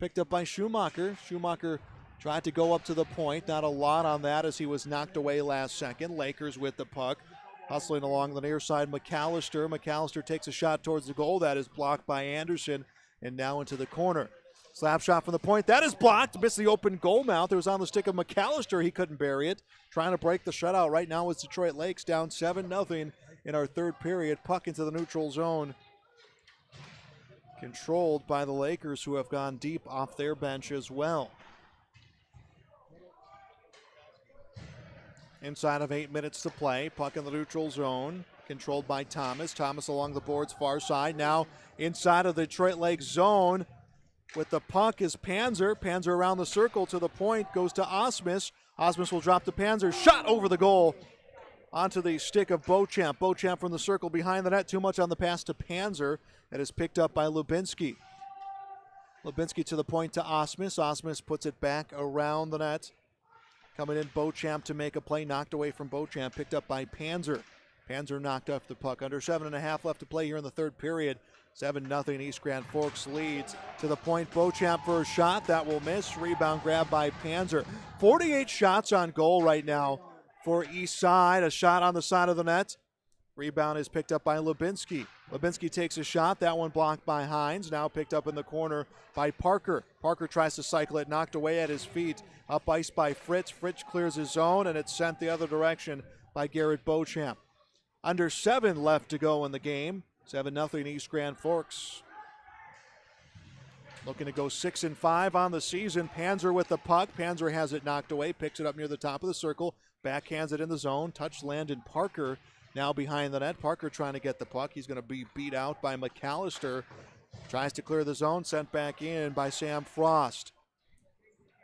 J: Picked up by Schumacher. Schumacher tried to go up to the point, not a lot on that as he was knocked away last second. Lakers with the puck, hustling along the near side. McAllister takes a shot towards the goal. That is blocked by Anderson, and now into the corner. Slap shot from the point. That is blocked. Missed the open goal mouth. It was on the stick of McAllister. He couldn't bury it. Trying to break the shutout right now is Detroit Lakes, down 7-0 in our third period. Puck into the neutral zone. Controlled by the Lakers, who have gone deep off their bench as well. Inside of 8 minutes to play. Puck in the neutral zone. Controlled by Thomas. Thomas along the board's far side. Now inside of the Detroit Lakes zone. With the puck is Panzer. Panzer around the circle to the point. Goes to Osmus. Osmus will drop to Panzer. Shot over the goal. Onto the stick of Beauchamp. Beauchamp from the circle behind the net. Too much on the pass to Panzer. That is picked up by Lubinsky. Lubinsky to the point to Osmus. Osmus puts it back around the net. Coming in Beauchamp to make a play. Knocked away from Beauchamp. Picked up by Panzer. Panzer knocked off the puck. Under 7.5 left to play here in the third period. 7-0 East Grand Forks leads. To the point, Beauchamp for a shot. That will miss. Rebound grab by Panzer. 48 shots on goal right now for East Side. A shot on the side of the net. Rebound is picked up by Lubinsky. Lubinsky takes a shot. That one blocked by Hines. Now picked up in the corner by Parker. Parker tries to cycle it. Knocked away at his feet. Up ice by Fritz. Fritz clears his zone, and it's sent the other direction by Garrett Beauchamp. Under 7 left to go in the game. 7-0 East Grand Forks. Looking to go 6-5 on the season. Panzer with the puck. Panzer has it knocked away. Picks it up near the top of the circle. Backhands it in the zone. Touch Landon Parker now behind the net. Parker trying to get the puck. He's going to be beat out by McAllister. Tries to clear the zone. Sent back in by Sam Frost.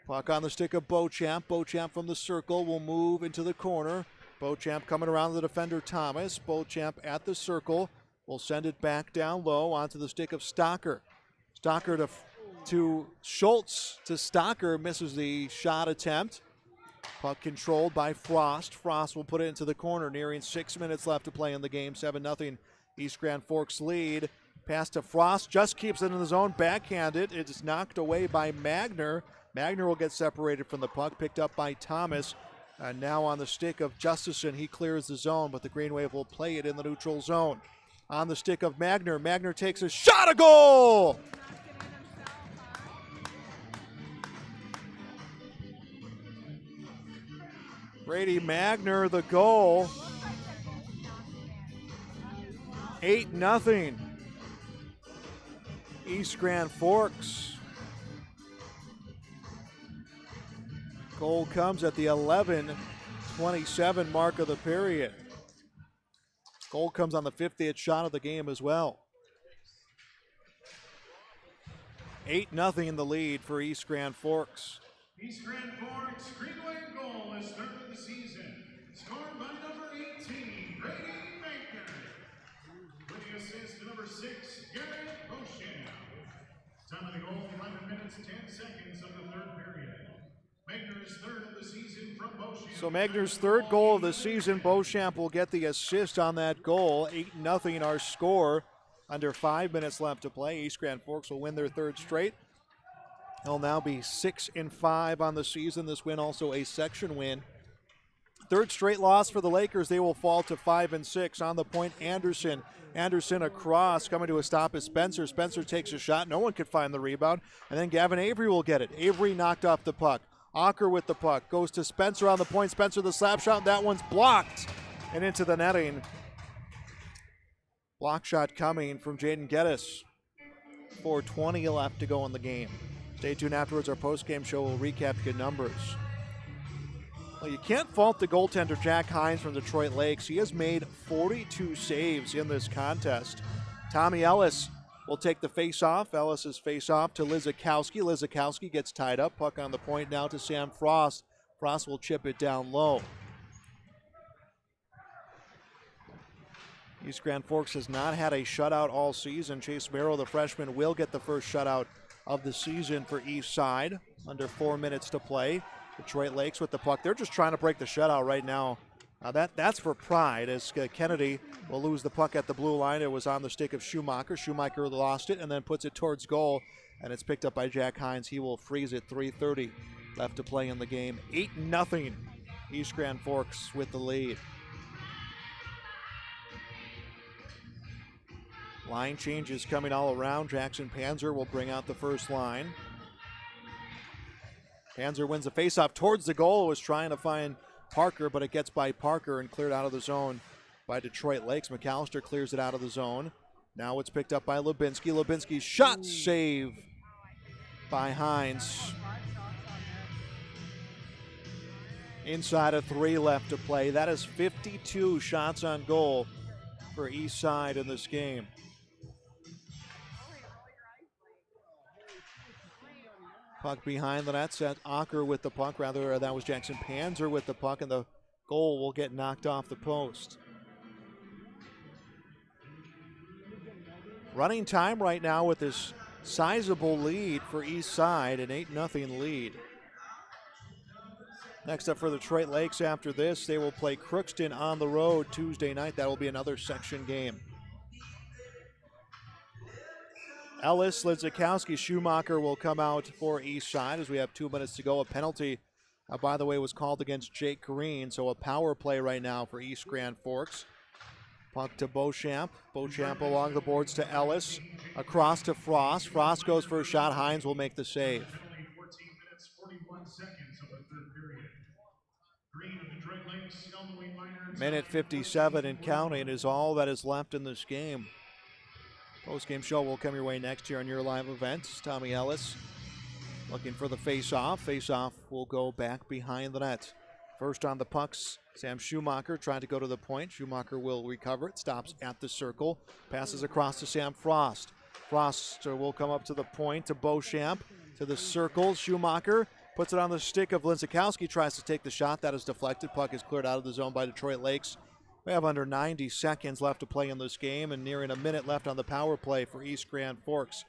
J: Puck on the stick of Beauchamp. Beauchamp from the circle will move into the corner. Beauchamp coming around the defender Thomas. Beauchamp at the circle. Will send it back down low onto the stick of Stocker. Stocker to Schultz to Stocker. Misses the shot attempt. Puck controlled by Frost. Frost will put it into the corner. Nearing 6 minutes left to play in the game. 7-0 East Grand Forks lead. Pass to Frost. Just keeps it in the zone. Backhanded. It is knocked away by Magner. Magner will get separated from the puck. Picked up by Thomas. And now on the stick of Justison. He clears the zone, but the Green Wave will play it in the neutral zone. On the stick of Magner. Magner takes a shot, a goal! Brady Magner, the goal. 8-0. East Grand Forks. Goal comes at the 11:27 mark of the period. Goal comes on the 50th shot of the game as well. 8-0 in the lead for East Grand Forks.
A: East Grand Forks Green Wave goal is third of the season. Scored by number 18, Brady Magner. With the assist to number 6, Garrett Beauchamp. Time of the goal, 11 minutes, 10 seconds of the third period. Magner's third of the season from Beauchamp.
J: So Magner's third goal of the season. Beauchamp will get the assist on that goal. 8-0 our score. Under 5 minutes left to play. East Grand Forks will win their third straight. They'll now be 6-5 on the season. This win also a section win. Third straight loss for the Lakers. They will fall to 5-6. On the point, Anderson. Anderson across, coming to a stop is Spencer. Spencer takes a shot. No one could find the rebound. And then Gavin Avery will get it. Avery knocked off the puck. Ocker with the puck. Goes to Spencer on the point. Spencer the slap shot. That one's blocked. And into the netting. Block shot coming from Jaden Geddes. 4:20 left to go in the game. Stay tuned afterwards. Our post-game show will recap good numbers. Well, you can't fault the goaltender Jack Hines from Detroit Lakes. He has made 42 saves in this contest. Tommy Ellis will take the face-off. Ellis's face-off to Lizakowski. Lizakowski gets tied up. Puck on the point now to Sam Frost. Frost will chip it down low. East Grand Forks has not had a shutout all season. Chase Merrill, the freshman, will get the first shutout of the season for East Side. Under 4 minutes to play. Detroit Lakes with the puck. They're just trying to break the shutout right now That's for pride, as Kennedy will lose the puck at the blue line. It was on the stick of Schumacher. Schumacher lost it and then puts it towards goal, and it's picked up by Jack Hines. He will freeze it. 3:30 left to play in the game. 8-0. East Grand Forks with the lead. Line changes coming all around. Jackson Panzer will bring out the first line. Panzer wins the faceoff towards the goal. Was trying to find Parker, but it gets by Parker and cleared out of the zone by Detroit Lakes. McAllister clears it out of the zone. Now it's picked up by Lubinsky. Lubinsky's shot save by Hines. Inside of 3 left to play. That is 52 shots on goal for East Side in this game. Puck behind the net, set Ocker with the puck. Rather, that was Jackson Panzer with the puck, and the goal will get knocked off the post. Running time right now with this sizable lead for East Side, an 8-0 lead. Next up for the Detroit Lakes after this, they will play Crookston on the road Tuesday night. That will be another section game. Ellis, Lidzikowski, Schumacher will come out for East Side as we have 2 minutes to go. A penalty, by the way, was called against Jake Green, so a power play right now for East Grand Forks. Puck to Beauchamp. Beauchamp along the boards to Ellis. Across to Frost. Frost goes for a shot. Hines will make the save.
A: 14 minutes, 41 seconds of the third period. Green of Detroit Lakes, Elmwood Miners.
J: Minute 57 and counting is all that is left in this game. Post-game show will come your way next year on your live events. Tommy Ellis looking for the face-off. Face-off will go back behind the net. First on the pucks, Sam Schumacher trying to go to the point. Schumacher will recover it, stops at the circle, passes across to Sam Frost. Frost will come up to the point to Beauchamp, to the circle. Schumacher puts it on the stick of Lidzikowski, tries to take the shot. That is deflected. Puck is cleared out of the zone by Detroit Lakes. We have under 90 seconds left to play in this game and nearing a minute left on the power play for East Grand Forks.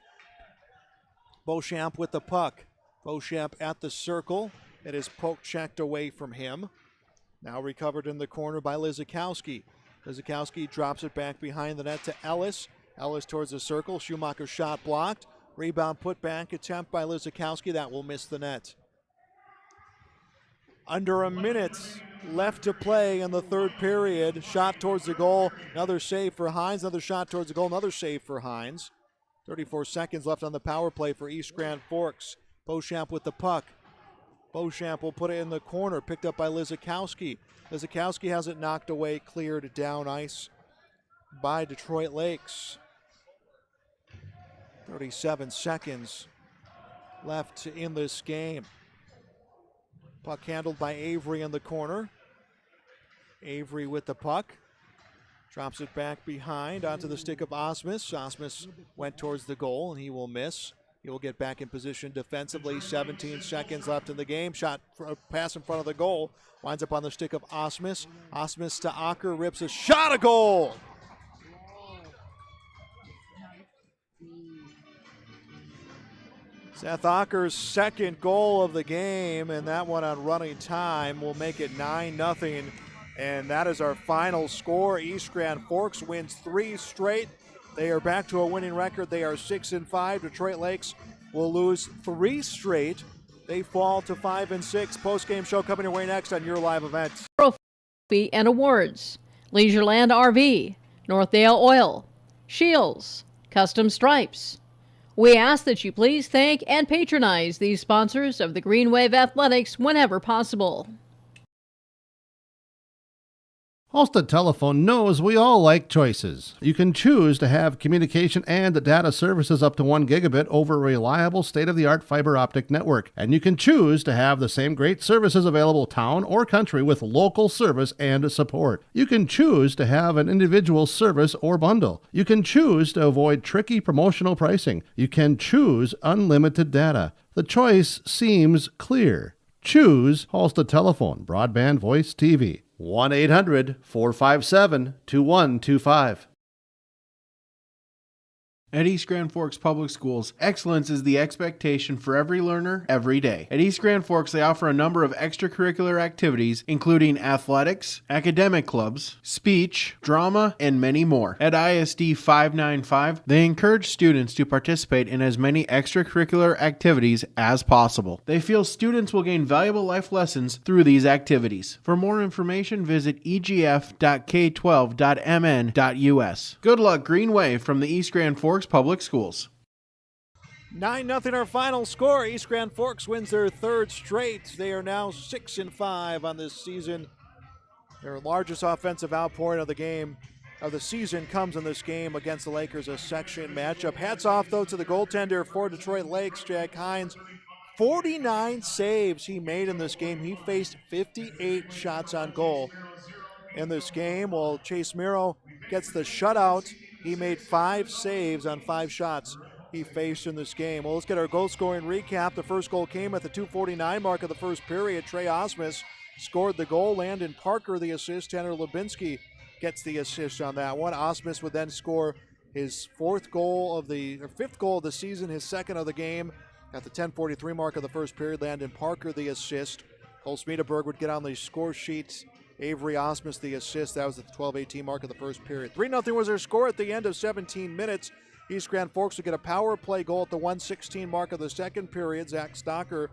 J: Beauchamp with the puck. Beauchamp at the circle. It is poke-checked away from him. Now recovered in the corner by Lidzikowski. Lidzikowski drops it back behind the net to Ellis. Ellis towards the circle. Schumacher's shot blocked. Rebound put back attempt by Lidzikowski. That will miss the net. Under a minute left to play in the third period. Shot towards the goal. Another save for Hines. Another shot towards the goal. Another save for Hines. 34 seconds left on the power play for East Grand Forks. Beauchamp with the puck. Beauchamp will put it in the corner. Picked up by Lidzikowski. Lidzikowski has it knocked away. Cleared down ice by Detroit Lakes. 37 seconds left in this game. Puck handled by Avery in the corner. Avery with the puck. Drops it back behind onto the stick of Osmus. Osmus went towards the goal and he will miss. He will get back in position defensively. 17 seconds left in the game. Shot for a pass in front of the goal. Winds up on the stick of Osmus. Osmus to Ocker. Rips a shot, a goal! Seth Ocker's second goal of the game, and that one on running time will make it 9-0. And that is our final score. East Grand Forks wins 3 straight. They are back to a winning record. They are 6-5. Detroit Lakes will lose 3 straight. They fall to 5-6. Post-game show coming your way next on your live event.
G: Trophy and awards. Leisureland RV, Northdale Oil, Shields, Custom Stripes. We ask that you please thank and patronize these sponsors of the Green Wave Athletics whenever possible.
H: Halstead Telephone knows we all like choices. You can choose to have communication and data services up to 1 gigabit over a reliable state-of-the-art fiber optic network. And you can choose to have the same great services available town or country with local service and support. You can choose to have an individual service or bundle. You can choose to avoid tricky promotional pricing. You can choose unlimited data. The choice seems clear. Choose Halstead Telephone, broadband voice TV. 1-800-457-2125.
B: At East Grand Forks Public Schools, excellence is the expectation for every learner, every day. At East Grand Forks, they offer a number of extracurricular activities, including athletics, academic clubs, speech, drama, and many more. At ISD 595, they encourage students to participate in as many extracurricular activities as possible. They feel students will gain valuable life lessons through these activities. For more information, visit egf.k12.mn.us. Good luck, Green Wave, from the East Grand Forks Public Schools.
J: 9-0 our final score. East Grand Forks wins their third straight. They are now 6-5 on this season. Their largest offensive outpouring of the season comes in this game against the Lakers, a section matchup. Hats off, though, to the goaltender for Detroit Lakes, Jack Hines. 49 saves he made in this game. He faced 58 shots on goal in this game, while Chase Miro gets the shutout. He made 5 saves on 5 shots he faced in this game. Well, let's get our goal scoring recap. The first goal came at the 2:49 mark of the first period. Trey Osmus scored the goal. Landon Parker the assist. Tanner Lubinsky gets the assist on that one. Osmus would then score his fifth goal of the season, his second of the game. At the 10:43 mark of the first period, Landon Parker the assist. Cole Smedeberg would get on the score sheet. Avery Osmus the assist. That was at the 12:18 mark of the first period. 3-0 was their score at the end of 17 minutes. East Grand Forks would get a power play goal at the 1:16 mark of the second period. Zach Stocker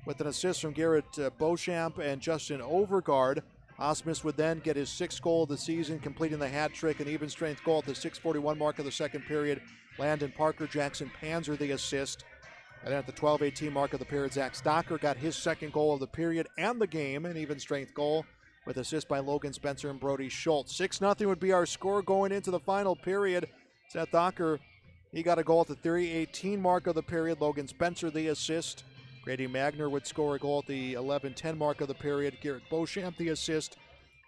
J: with an assist from Garrett Beauchamp and Justin Overgaard. Osmus would then get his 6th goal of the season, completing the hat trick, an even strength goal at the 6:41 mark of the second period. Landon Parker, Jackson Panzer the assist. And then at the 12:18 mark of the period, Zach Stocker got his 2nd goal of the period and the game, an even strength goal, with assist by Logan Spencer and Brody Schultz. 6-0 would be our score going into the final period. Seth Docker, he got a goal at the 3:18 mark of the period. Logan Spencer the assist. Grady Magner would score a goal at the 11:10 mark of the period. Garrett Beauchamp the assist.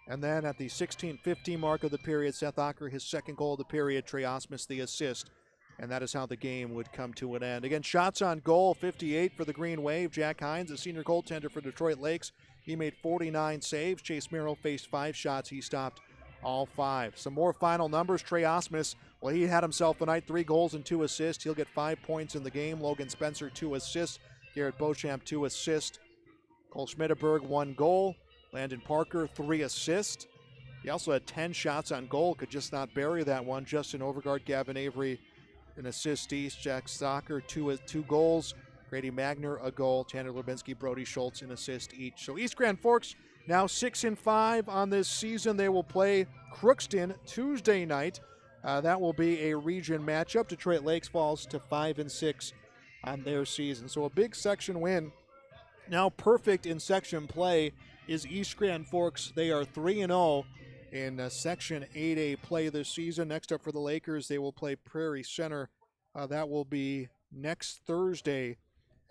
J: And then at the 16:15 mark of the period, Seth Docker, his 2nd goal of the period. Trey Osmus the assist. And that is how the game would come to an end. Again, shots on goal, 58 for the Green Wave. Jack Hines, a senior goaltender for Detroit Lakes. He made 49 saves. Chase Miro faced 5 shots. He stopped all 5. Some more final numbers. Trey Osmus, well, he had himself a night, 3 goals and 2 assists. He'll get 5 points in the game. Logan Spencer, 2 assists. Garrett Beauchamp, 2 assists. Cole Schmideberg, 1 goal. Landon Parker, 3 assists. He also had 10 shots on goal, could just not bury that one. Justin Overgaard, Gavin Avery, an assist each. Jack Stocker, 2 goals. Grady Magner, a goal. Tanner Lubinsky, Brody Schultz, an assist each. So East Grand Forks now 6-5 on this season. They will play Crookston Tuesday night. That will be a region matchup. Detroit Lakes falls to 5-6 on their season. So a big section win. Now perfect in section play is East Grand Forks. They are 3-0 in Section 8A play this season. Next up for the Lakers, they will play Prairie Center. That will be next Thursday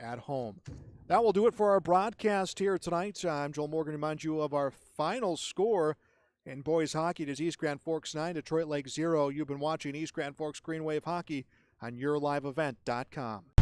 J: at home. That will do it for our broadcast here tonight. I'm Joel Morgan. Remind you of our final score in boys hockey. It is East Grand Forks 9, Detroit Lakes 0. You've been watching East Grand Forks Green Wave Hockey on YourLiveEvent.com.